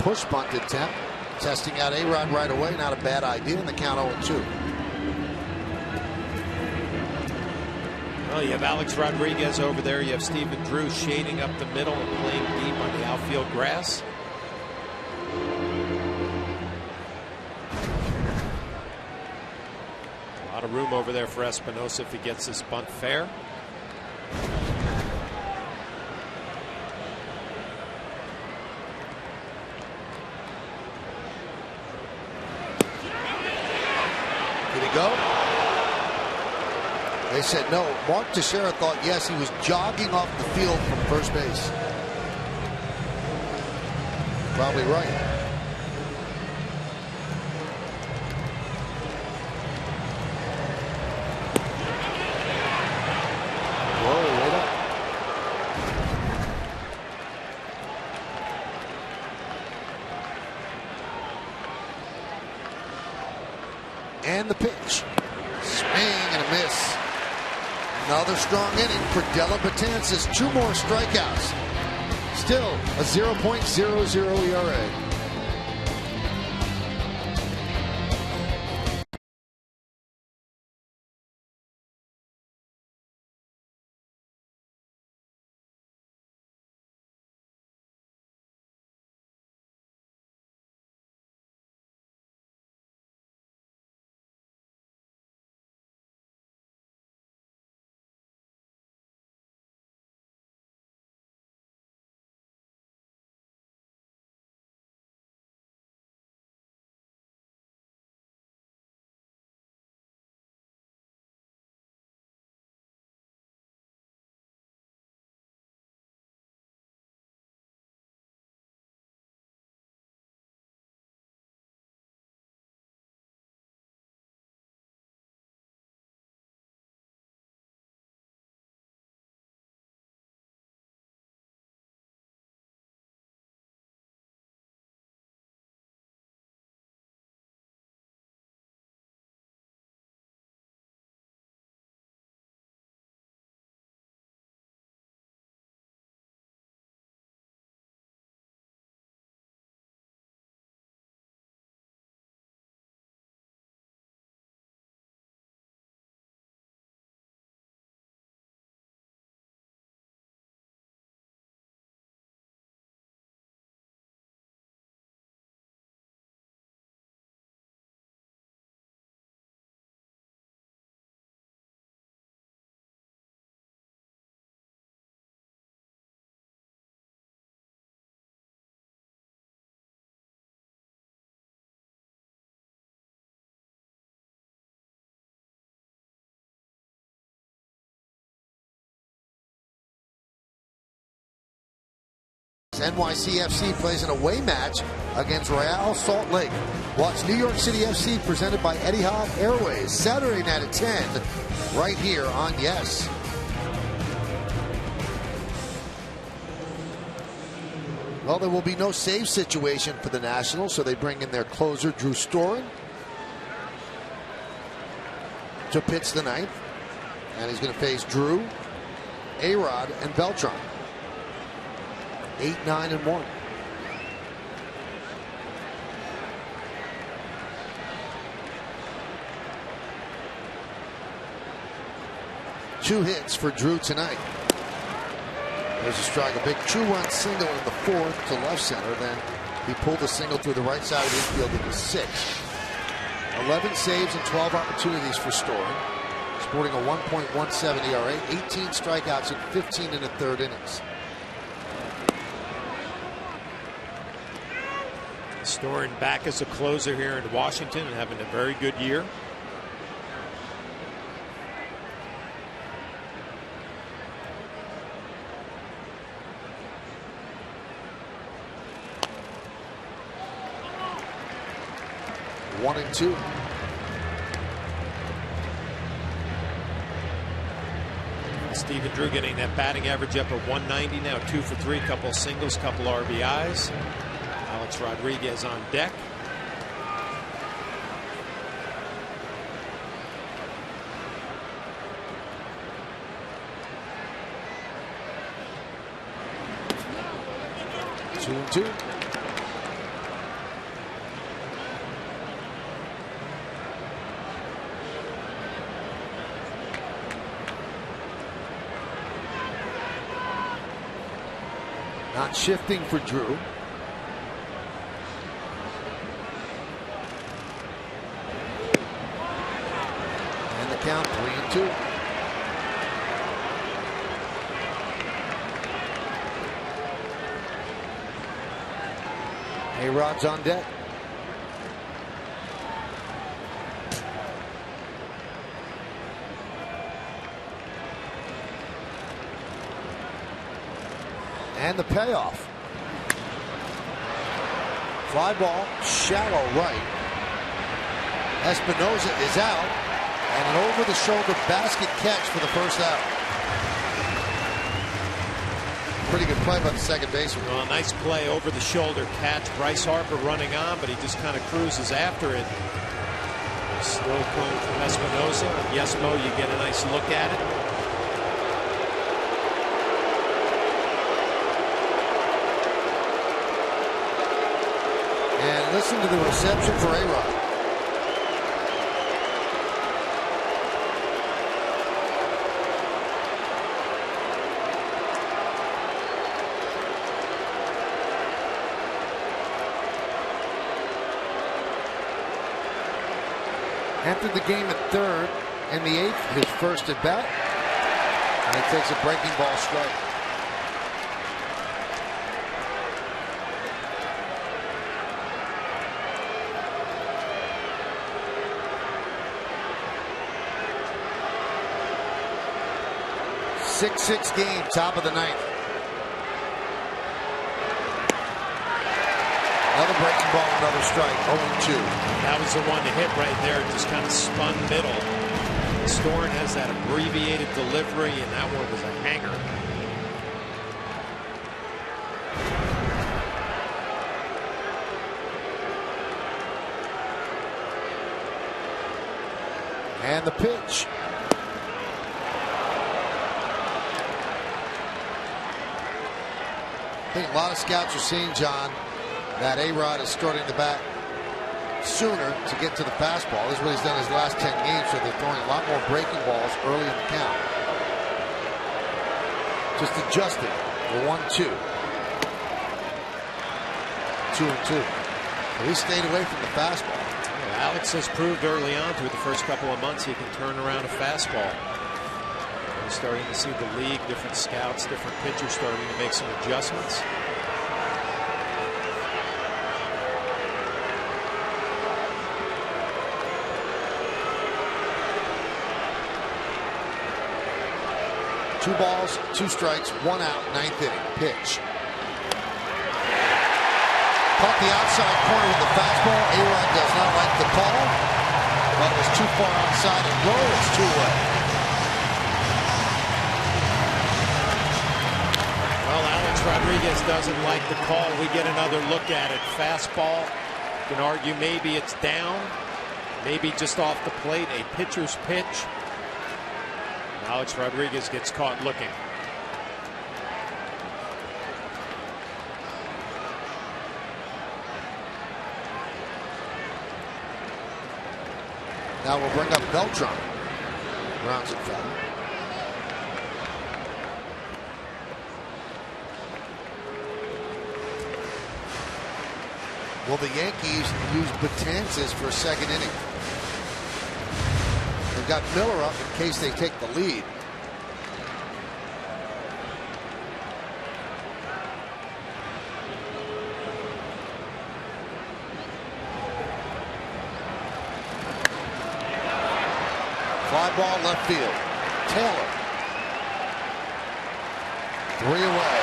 Push bunt attempt. Testing out A-Rod right away. Not a bad idea in the count 0-2.
Well, you have Alex Rodriguez over there. You have Stephen Drew shading up the middle and playing deep on the outfield grass. A lot of room over there for Espinosa if he gets this bunt fair.
Go. They said no. Mark Teixeira thought yes, he was jogging off the field from first base. Probably right. And the pitch. Swing and a miss. Another strong inning for Della Betances. 2 more strikeouts. Still a 0.00 ERA. NYCFC plays an away match against Real Salt Lake. Watch New York City FC presented by Etihad Airways Saturday night at 10 right here on Yes. Well, there will be no save situation for the Nationals, so they bring in their closer, Drew Storen, to pitch the ninth. And he's going to face Drew, A-Rod, and Beltran. 8-9-1. Two hits for Drew tonight. There's a strike, a big 2-run single in the fourth to left center. Then he pulled a single through the right side of the infield in the sixth. 11 saves and 12 opportunities for Storen, sporting a 1.17 ERA, 18 strikeouts in 15 and a third innings.
Storen back as a closer here in Washington and having a very good year.
One and two.
Stephen Drew getting that batting average up at 190 now, 2 for 3, couple singles, couple RBIs. Alex Rodriguez on deck.
Two and two. Not shifting for Drew. And the count 3-2. A-Rod's on deck. And the payoff. Fly ball, shallow right. Espinosa is out. And an over-the-shoulder basket catch for the first out. Pretty good play by the second baseman.
Well, nice play, over the shoulder catch. Bryce Harper running on, but he just kind of cruises after it. Still going from Espinosa. Yes, Mo, you get a nice look at it.
And listen to the reception for A-Rod. Entered the game at third in the eighth, his first at bat. And he takes a breaking ball strike. Six game, top of the ninth. Another breaking ball, another strike, 0-2.
That was the one to hit right there. It just kind of spun middle. Storen has that abbreviated delivery, and that one was a hanger.
And the pitch. I think a lot of scouts are seeing, John, that A-Rod is starting to bat sooner to get to the fastball. This is what he's done his last 10 games, so they're throwing a lot more breaking balls early in the count. Just adjusting. The 1-2. 2-2. So he stayed away from the fastball.
Yeah, Alex has proved early on through the first couple of months he can turn around a fastball. We're starting to see the league, different scouts, different pitchers starting to make some adjustments.
Two balls, two strikes, one out, ninth inning. Pitch. Caught the outside corner with the fastball. A-Rod does not like the call. But it was too far outside and low. It's 2 away.
Well, Alex Rodriguez doesn't like the call. We get another look at it. Fastball. You can argue maybe it's down. Maybe just off the plate. A pitcher's pitch. Alex Rodriguez gets caught looking.
Now we'll bring up Beltran. Grounds it foul. Will the Yankees use Betances for a second inning? They've got Miller up in case they take the lead. Fly ball left field. Taylor. 3 away.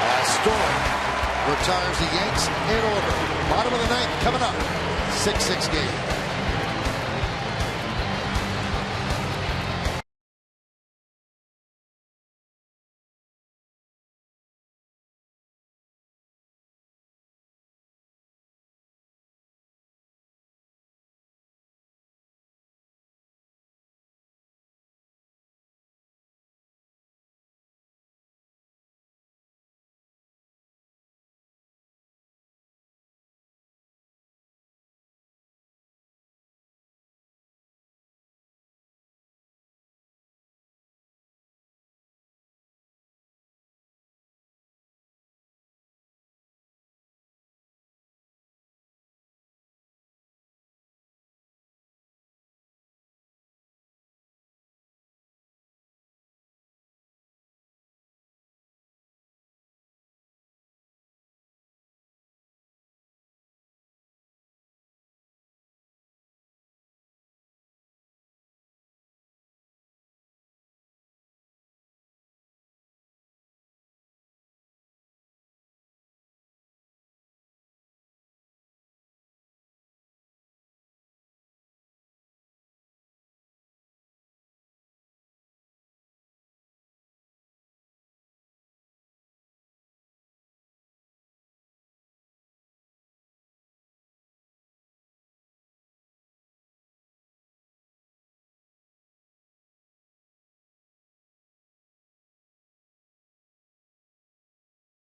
As Storen retires the Yanks in order. Bottom of the ninth coming up. 6-6 game.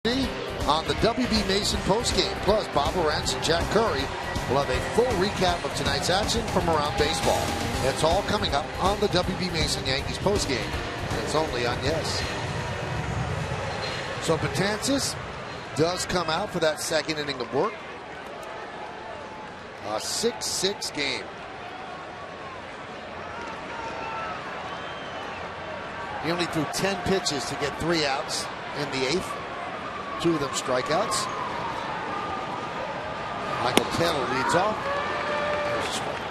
on the WB Mason postgame. Plus, Bob Lawrence and Jack Curry will have a full recap of tonight's action from around baseball. It's all coming up on the WB Mason Yankees postgame. And it's only on Yes. So Betances does come out for that second inning of work. A 6-6 game. He only threw 10 pitches to get 3 outs in the 8th. 2 of them strikeouts. Michael Taylor leads off. There's a strike.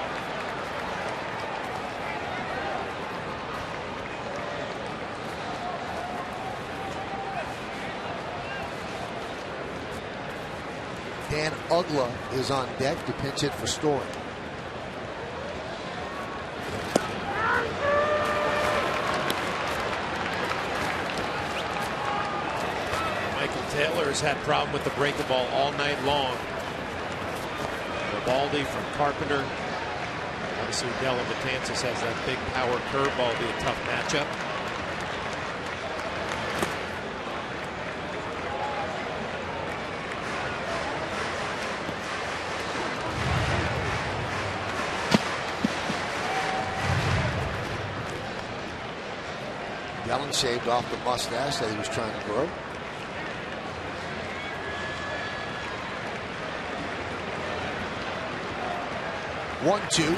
Dan Uggla is on deck to pinch hit for Story.
Taylor has had problem with the breaking ball all night long. Baldy from Carpenter. Obviously, Dellin Betances has that big power curveball. Be a tough matchup.
Dellin shaved off the mustache that he was trying to grow. One, two.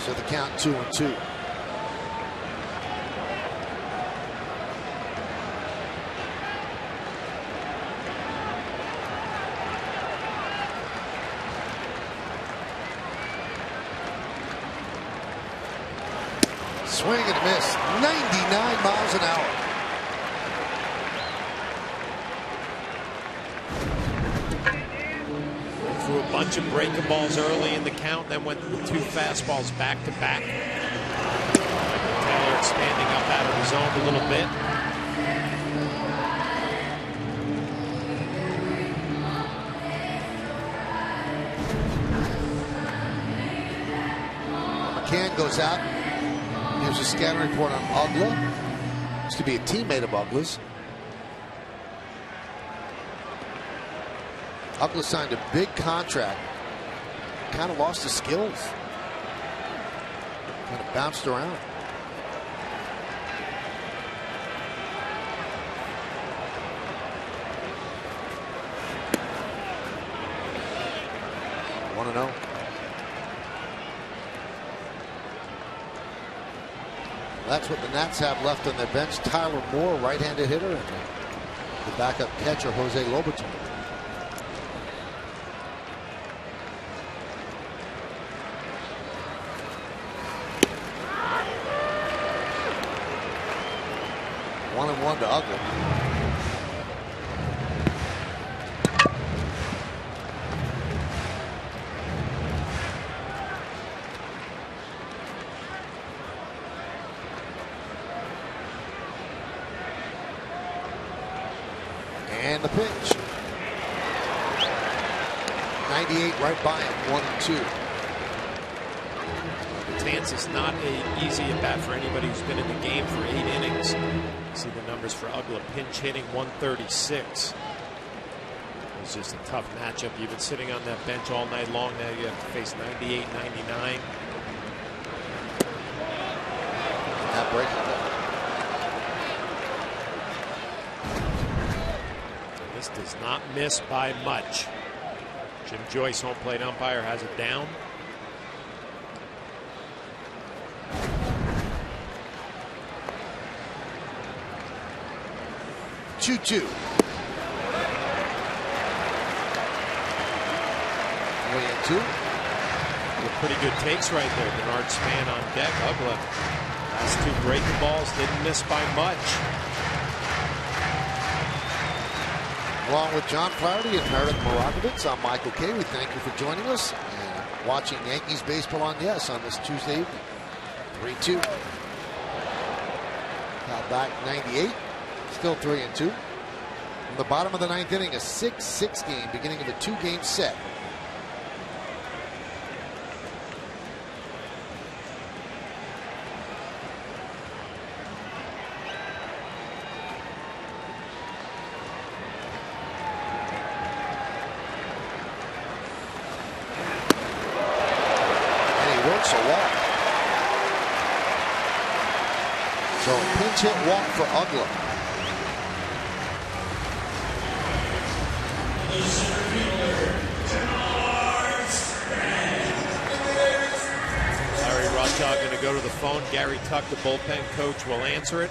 So the count 2-2. Swing and miss. 99 miles an hour.
Threw a bunch of breaking balls early in the count, then went 2 fastballs back to back. Taylor expanding up out of the zone a little bit.
McCann goes out. Gives a scan report on Uggla. Used to be a teammate of Uggla's. Uggla signed a big contract. Kind of lost his skills. Kind of bounced around. Want to know? That's what the Nats have left on their bench. Tyler Moore, right-handed hitter, and the backup catcher, Jose Lobaton. One and one to Uggla. And the pitch. 98 right by him, 1-2.
Betances not an easy at bat for anybody who's been in the game for 8 innings. See the numbers for Uggla. Pinch hitting 136. It's just a tough matchup. You've been sitting on that bench all night long. Now you have to face 98, 99.
Not breaking ball.
This does not miss by much. Jim Joyce, home plate umpire, has it down.
Two. Way in 2.
Pretty good takes right there. Bernard Span on deck. Uggla. Last 2 breaking balls didn't miss by much.
Along with John Flaherty and Meredith Moragovitz, I'm Michael Kay. We thank you for joining us and watching Yankees baseball on Yes on this Tuesday evening. 3-2. Now back 98. Still 3-2. From the bottom of the 9th inning, a 6-6 game, beginning of a 2-game set. It's a walk. So a pinch hit walk for Ugla.
Larry Rothschild going to go to the phone. Gary Tuck, the bullpen coach, will answer it.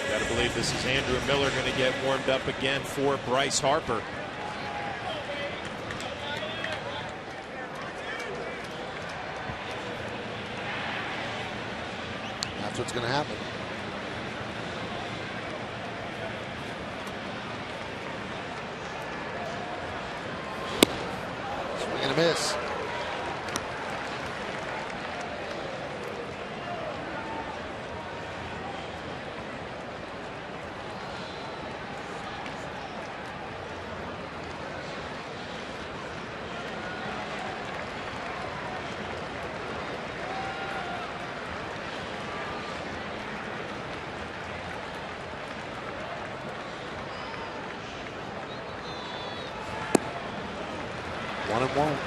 Got to believe this is Andrew Miller going to get warmed up again for Bryce Harper.
That's what's going to happen. Swing and a miss. One and one.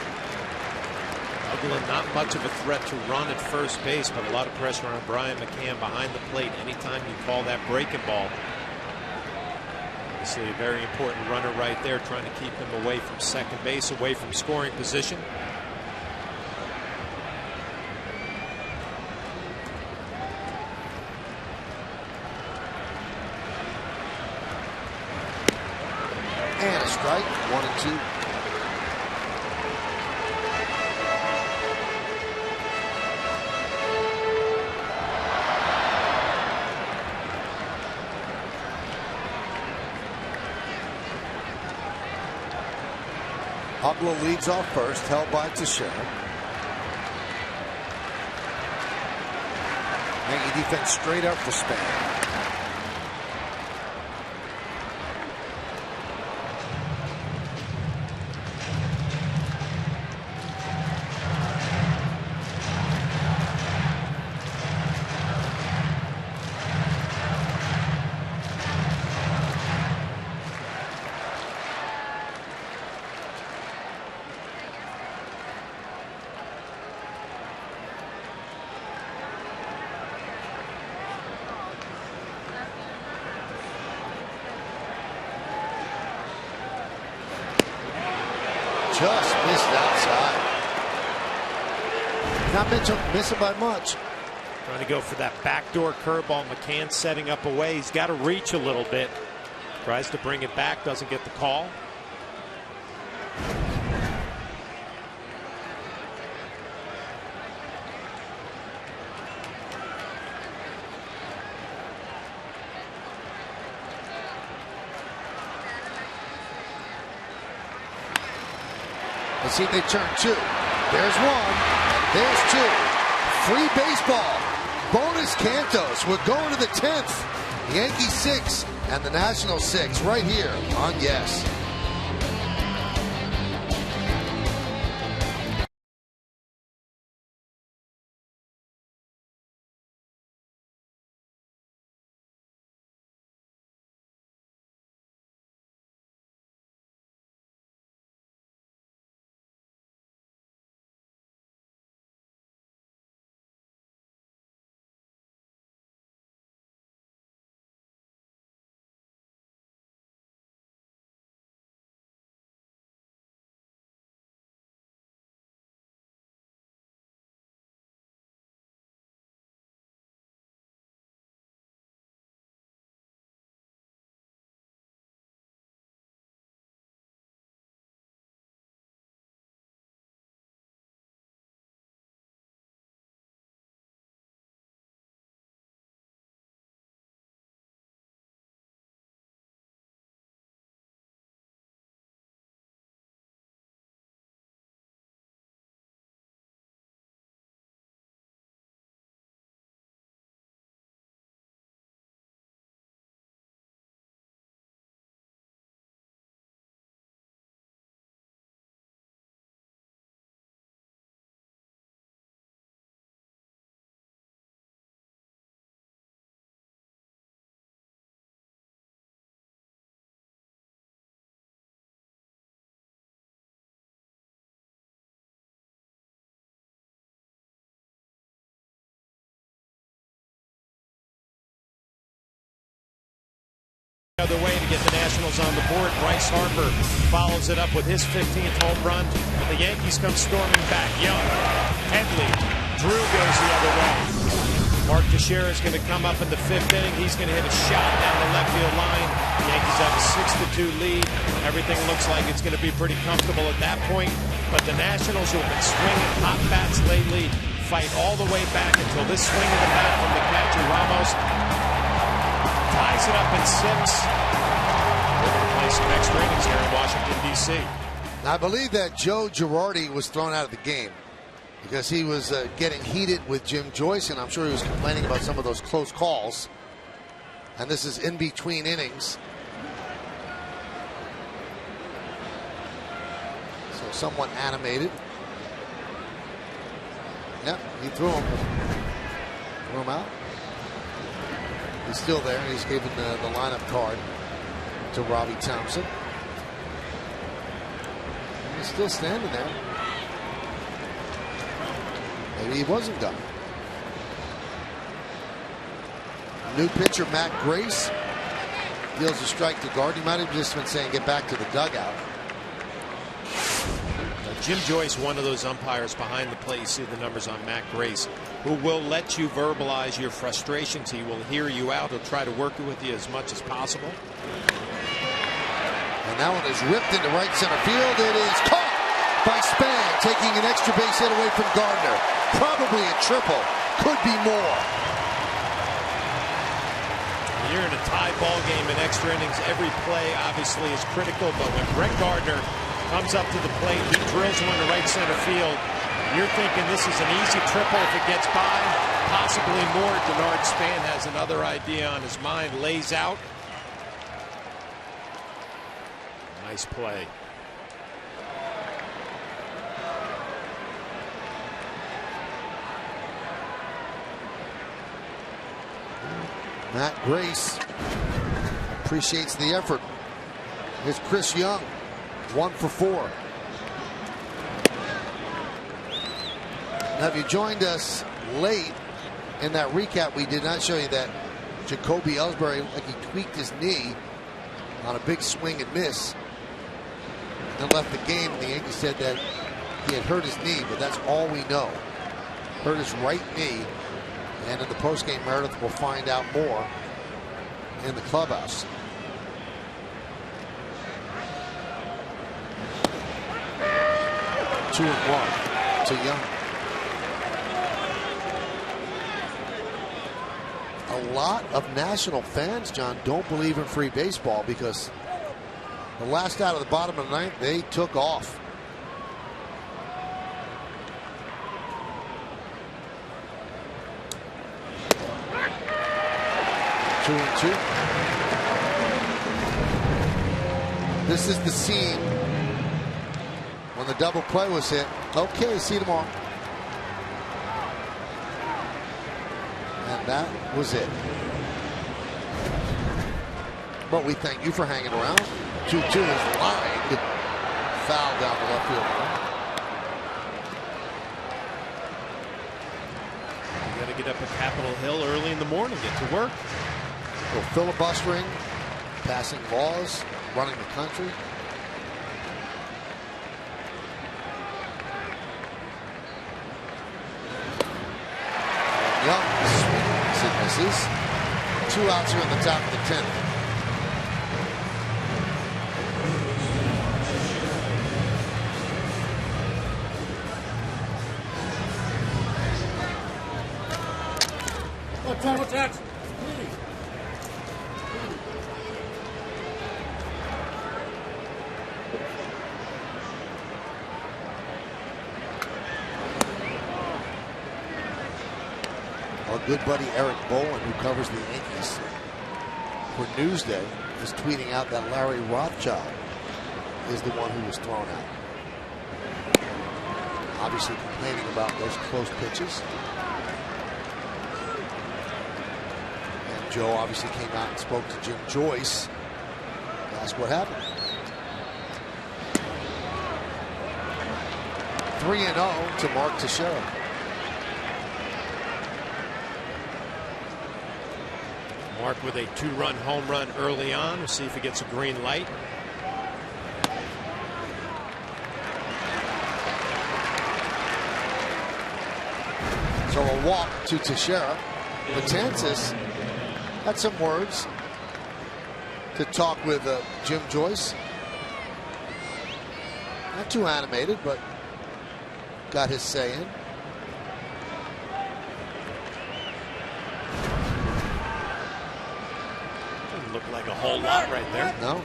Oakland not much of a threat to run at first base, but a lot of pressure on Brian McCann behind the plate anytime you call that breaking ball. Obviously a very important runner right there, trying to keep him away from second base, away from scoring position.
And a strike. 1-2. Ugla leads off first, held by Teixeira. Yankee defense straight up for Span. Just missed outside. Not missing by much.
Trying to go for that backdoor curveball. McCann setting up away. He's got to reach a little bit. Tries to bring it back, doesn't get the call.
Let's see if they turn two. There's one. There's two. Free baseball. Bonus Cantos. We're going to the 10th. Yankees 6 and the Nationals 6 right here on Yes.
Other way to get the Nationals on the board. Bryce Harper follows it up with his 15th home run. The Yankees come storming back. Young, Headley, Drew goes the other way. Mark Teixeira is going to come up in the 5th inning. He's going to hit a shot down the left field line. The Yankees have a 6-2 lead. Everything looks like it's going to be pretty comfortable at that point. But the Nationals, who have been swinging hot bats lately, fight all the way back until this swing of the bat from the catcher Ramos ties it up in 6. We're going to play some extra innings here in Washington, D.C.
I believe that Joe Girardi was thrown out of the game because he was getting heated with Jim Joyce, and I'm sure he was complaining about some of those close calls. And this is in between innings. So somewhat animated. Yep, he threw him out. He's still there. He's given the lineup card to Robbie Thompson. And he's still standing there. Maybe he wasn't done. New pitcher Matt Grace deals a strike to Gardner. He might have just been saying get back to the dugout.
Jim Joyce, one of those umpires behind the plate. You see the numbers on Matt Grace, who will let you verbalize your frustrations. He will hear you out. He'll try to work with you as much as possible.
And that one is ripped into right center field. It is caught by Span, taking an extra base hit away from Gardner. Probably a triple. Could be more.
You're in a tie ball game in extra innings. Every play obviously is critical, but when Brett Gardner comes up to the plate, he drills one to right center field. You're thinking this is an easy triple if it gets by, possibly more. Denard Span has another idea on his mind, lays out. Nice play.
Matt Grace appreciates the effort. Here's Chris Young, 1 for 4. Now, if you joined us late in that recap, we did not show you that Jacoby Ellsbury, like he tweaked his knee on a big swing and miss, and then left the game. The Yankees said that he had hurt his knee, but that's all we know. Hurt his right knee, and in the postgame, Meredith will find out more in the clubhouse. Two and 1 to Young. A lot of national fans, John, don't believe in free baseball because the last out of the bottom of the 9th, they took off. Two and 2. This is the scene when the double play was hit. Okay, see you tomorrow. And that was it. But we thank you for hanging around. 2-2 is lined. Foul down the left field line.
You got to get up at Capitol Hill early in the morning, get to work.
Well, filibustering, passing laws, running the country. Young swings and misses. 2 outs here in the top of the 10th.
What's that?
Our good buddy Eric Bowen, who covers the Yankees for Newsday, is tweeting out that Larry Rothschild is the one who was thrown out. Obviously complaining about those close pitches. And Joe obviously came out and spoke to Jim Joyce. Asked what happened. 3-0 to Mark Teixeira.
Mark with a 2-run home run early on. We'll see if he gets a green light.
So a walk to Teixeira. Betances had some words to talk with Jim Joyce. Not too animated, but got his say in.
Doesn't look like a whole lot right there.
No.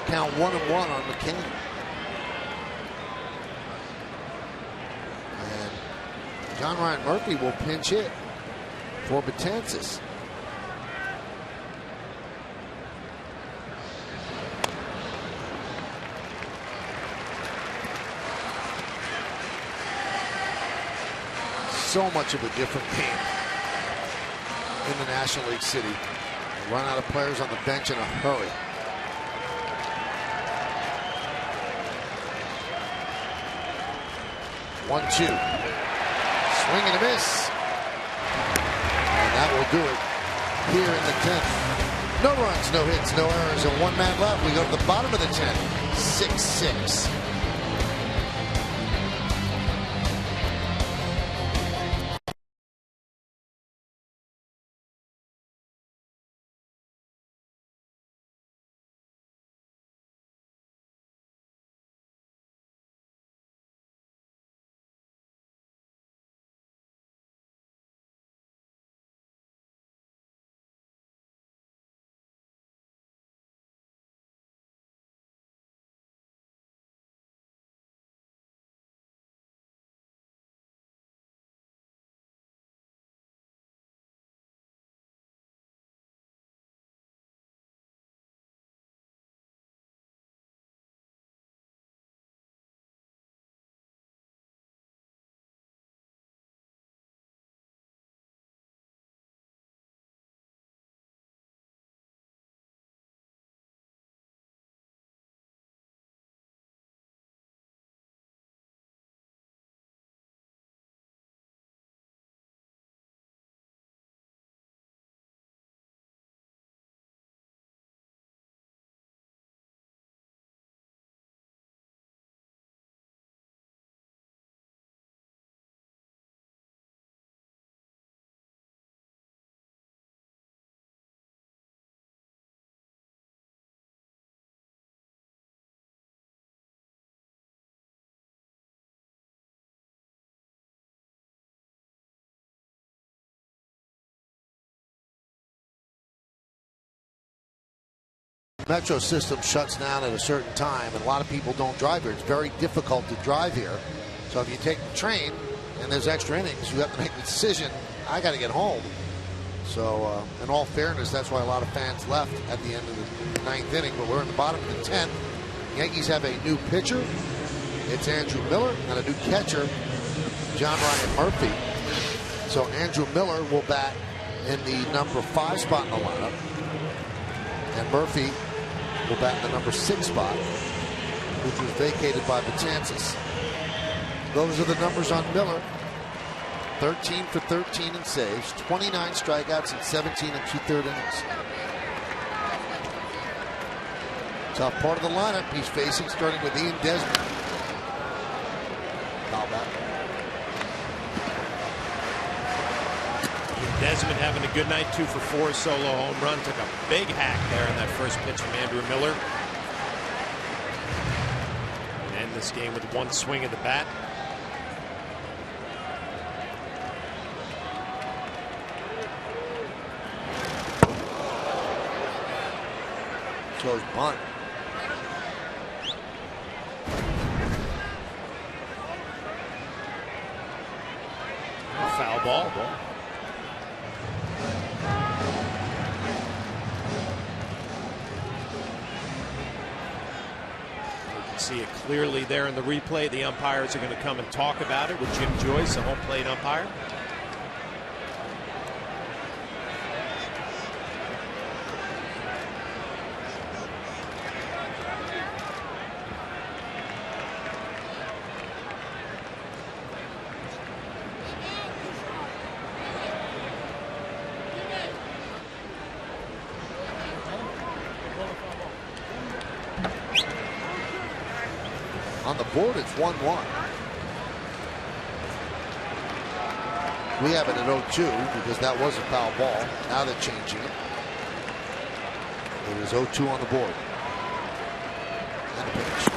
Count 1-1 on McCain. And John Ryan Murphy will pinch hit for Betances. So much of a different game in the National League City. Run out of players on the bench in a hurry. 1-2. Swing and a miss. And that will do it here in the 10th. No runs, no hits, no errors, and 1 man left. We go to the bottom of the 10th. 6-6. Metro system shuts down at a certain time, and a lot of people don't drive here. It's very difficult to drive here. So if you take the train and there's extra innings, you have to make the decision, I got to get home. So in all fairness, that's why a lot of fans left at the end of the 9th inning, but we're in the bottom of the 10th. Yankees have a new pitcher. It's Andrew Miller, and a new catcher, John Ryan Murphy. So Andrew Miller will bat in the number 5 spot in the lineup, and Murphy will bat in the number 6 spot, which was vacated by Betances. Those are the numbers on Miller. 13 for 13 in saves, 29 strikeouts in 17 and 2/3 innings. Tough part of the lineup he's facing, starting with Ian Desmond. Foul back.
Desmond having a good night, 2 for 4 solo home run. Took a big hack there in that first pitch from Andrew Miller. And end this game with 1 swing of the bat.
Goes bunt.
Foul ball. See it clearly there in the replay. The umpires are going to come and talk about it with Jim Joyce, the home plate umpire.
On the board, it's 1-1. We have it at 0-2 because that was a foul ball. Now they're changing it. It is 0-2 on the board. And a pitch.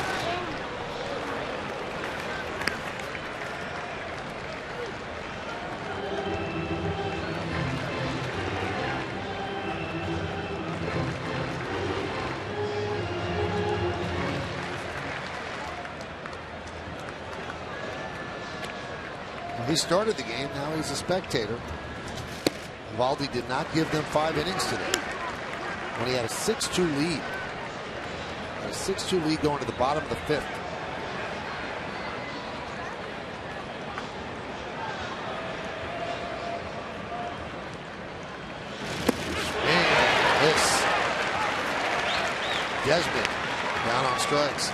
He started the game, now he's a spectator. Valdi did not give them 5 innings today when he had a 6-2 lead. A 6-2 lead going to the bottom of the 5th. And this. Desmond down on strikes.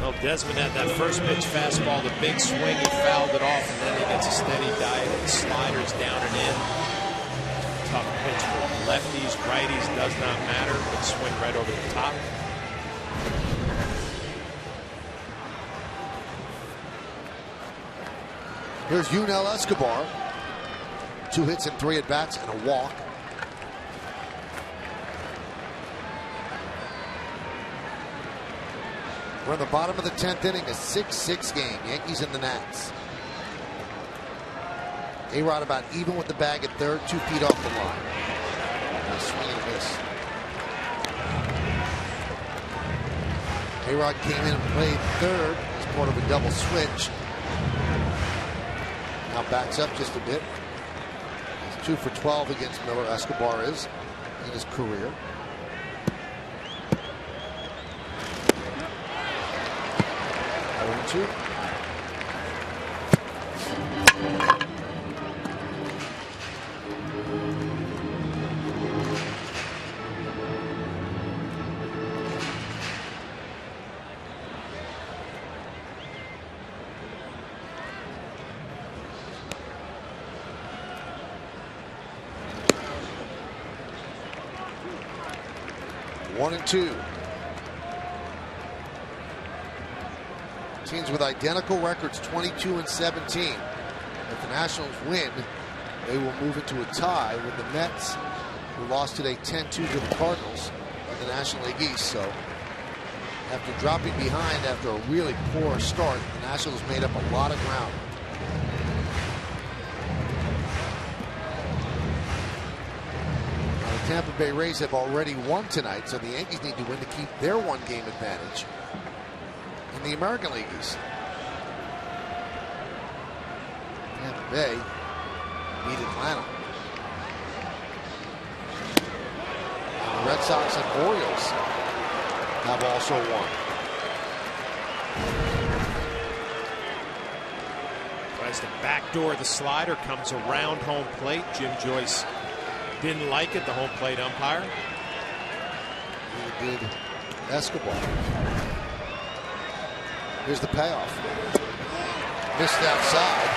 Well, Desmond had that first pitch fastball, the big swing, he fouled it off, and then he gets a steady diet of the sliders down and in. Tough pitch for lefties, righties, does not matter. But swing right over the top.
Here's Yunel Escobar. 2 hits and 3 at bats and a walk. We're in the bottom of the 10th inning, a 6-6 game. Yankees and the Nats. A-Rod about even with the bag at third, 2 feet off the line. A swing and a miss. A-Rod came in and played third as part of a double switch. Now backs up just a bit. He's 2 for 12 against Miller. Escobar is in his career. Two. 1-2. Teams with identical records, 22-17. If the Nationals win, they will move into a tie with the Mets, who lost today 10-2 to the Cardinals in the National League East. So after dropping behind after a really poor start, the Nationals made up a lot of ground. Now, the Tampa Bay Rays have already won tonight, so the Yankees need to win to keep their 1-game advantage in the American League East. Tampa Bay beat Atlanta. And the Red Sox and Orioles have also won.
Tries to backdoor the slider, comes around home plate. Jim Joyce didn't like it, the home plate umpire.
He did Escobar. Here's the payoff. Missed outside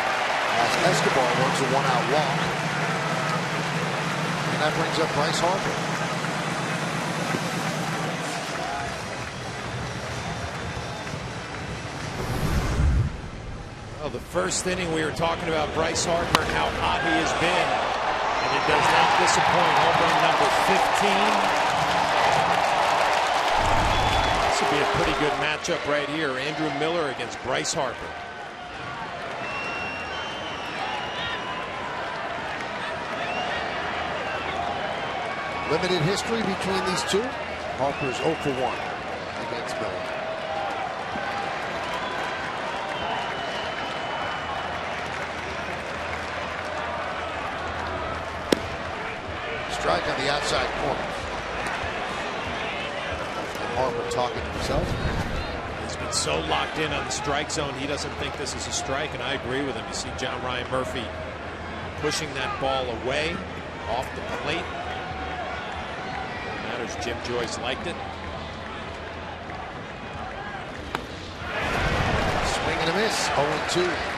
as Escobar works a 1-out walk. And that brings up Bryce Harper.
Well, the first inning we were talking about Bryce Harper and how hot he has been. And it does not disappoint. Home run number 15. This would be a pretty good matchup right here. Andrew Miller against Bryce Harper.
Limited history between these two. Harper's 0 for 1 against Miller. Strike on the outside corner. And Harper talking to himself.
He's been so locked in on the strike zone, he doesn't think this is a strike, and I agree with him. You see John Ryan Murphy pushing that ball away off the plate. Matters Jim Joyce liked it.
Swing and a miss, 0-2.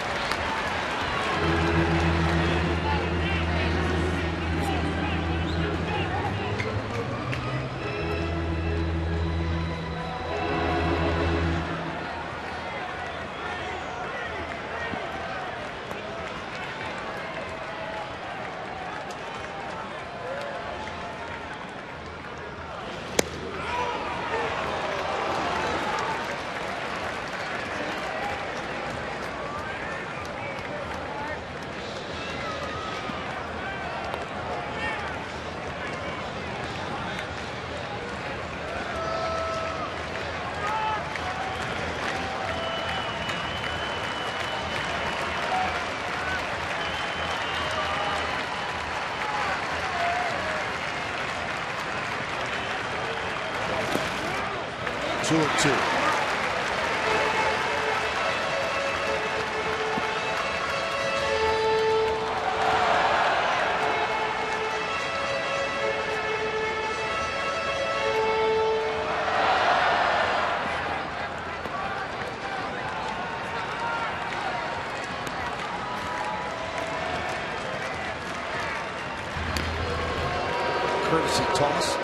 Two and two. Courtesy toss.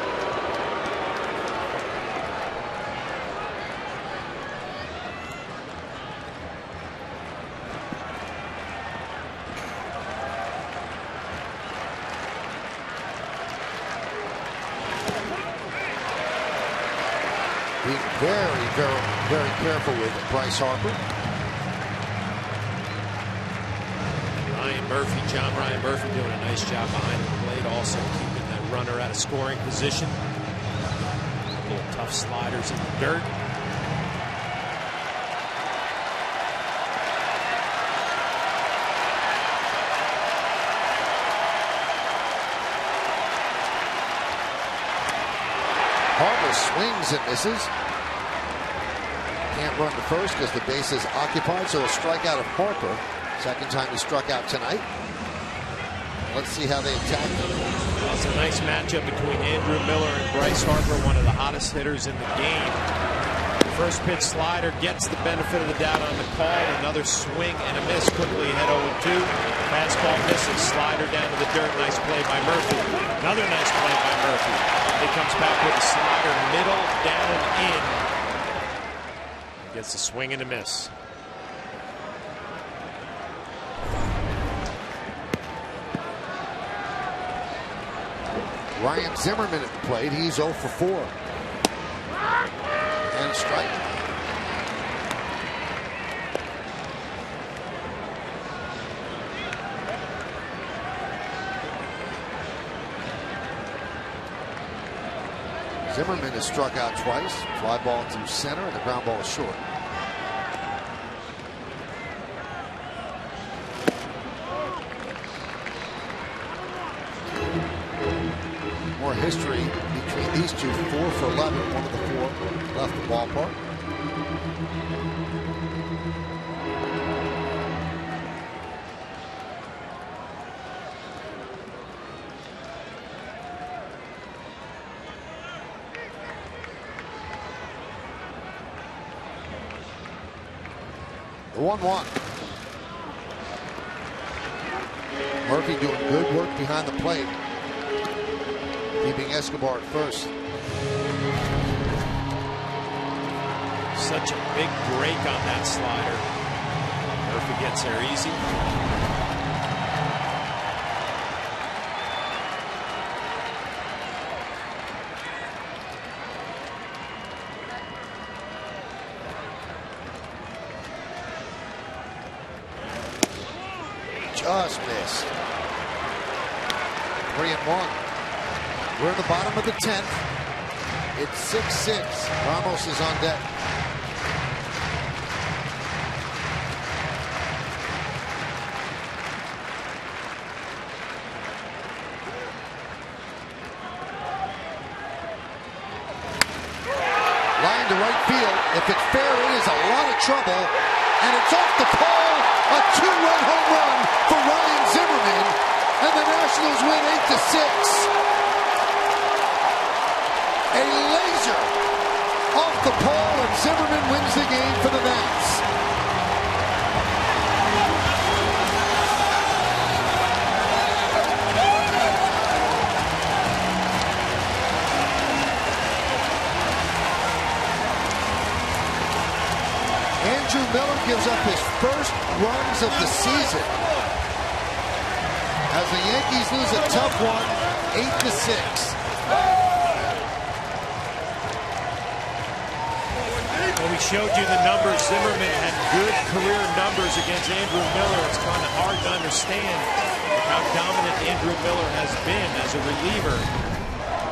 Very careful with Bryce Harper.
John Ryan Murphy doing a nice job behind the plate, also keeping that runner out of scoring position. Little tough sliders in the dirt.
Harper swings and misses. Can't run to first because the base is occupied, so a strikeout of Harper. Second time he struck out tonight. Let's see how they attack him.
Well, it's a nice matchup between Andrew Miller and Bryce Harper, one of the hottest hitters in the game. First pitch slider gets the benefit of the doubt on the call. Another swing and a miss, quickly ahead 0-2. Fastball misses, slider down to the dirt. Nice play by Murphy. Another nice play by Murphy. He comes back with a slider, middle, down, in. Gets a swing and a miss.
Ryan Zimmerman at the plate. He's 0 for 4. And a strike. Zimmerman has struck out twice. Fly ball to center, and the ground ball is short. More history between these two. 4 for 11. One of the 4 left the ballpark. The 1-1. Murphy doing good work behind the plate, keeping Escobar at first.
Such a big break on that slider. Murphy gets there easy.
Just missed. 3-1. We're in the bottom of the 10th. It's 6-6. Ramos is on deck. to right field. If it's fair, it is a lot of trouble. And it's off the pole. A 2-run home run for Ryan Zimmerman. And the Nationals win 8-6. A laser off the pole, and Zimmerman wins the game for the Nats. Andrew Miller gives up his first runs of the season as the Yankees lose a tough one, 8-6.
Well, we showed you the numbers. Zimmerman had good career numbers against Andrew Miller. It's kind of hard to understand how dominant Andrew Miller has been as a reliever.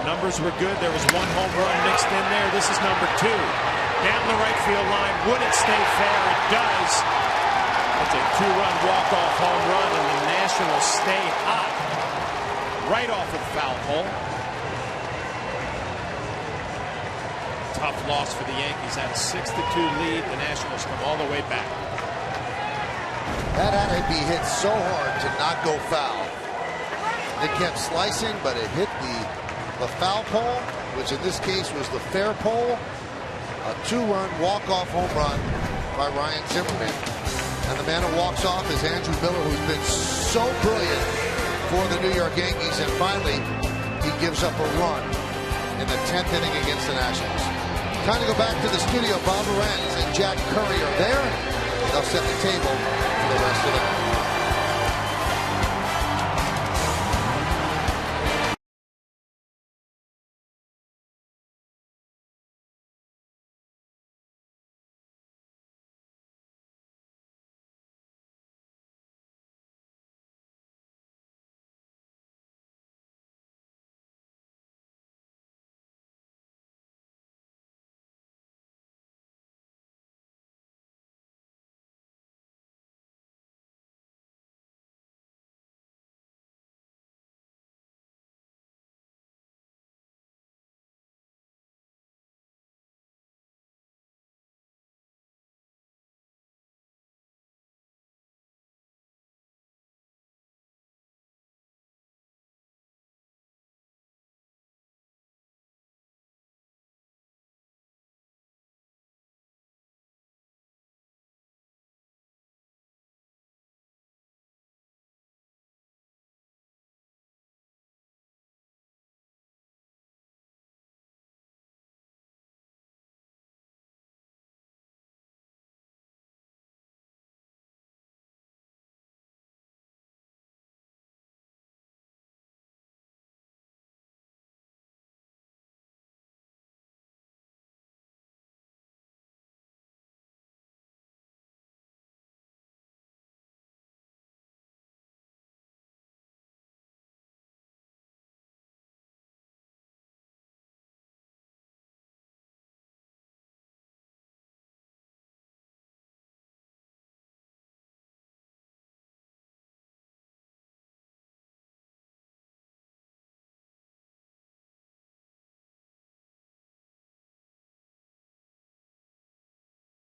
Numbers were good. There was one home run mixed in there. This is number 2. Down the right field line. Would it stay fair? It does. It's a 2-run walk-off home run, and the Nationals stay hot right off of the foul pole. Tough loss for the Yankees. Had a 6-2 lead. The Nationals come all the way back.
That had to be hit so hard to not go foul. It kept slicing, but it hit the foul pole, which in this case was the fair pole. A 2-run walk-off home run by Ryan Zimmerman. And the man who walks off is Andrew Miller, who's been so brilliant for the New York Yankees. And finally, he gives up a run in the 10th inning against the Nationals. Time to go back to the studio. Bob Lorenz and Jack Curry are there. They'll set the table for the rest of the night.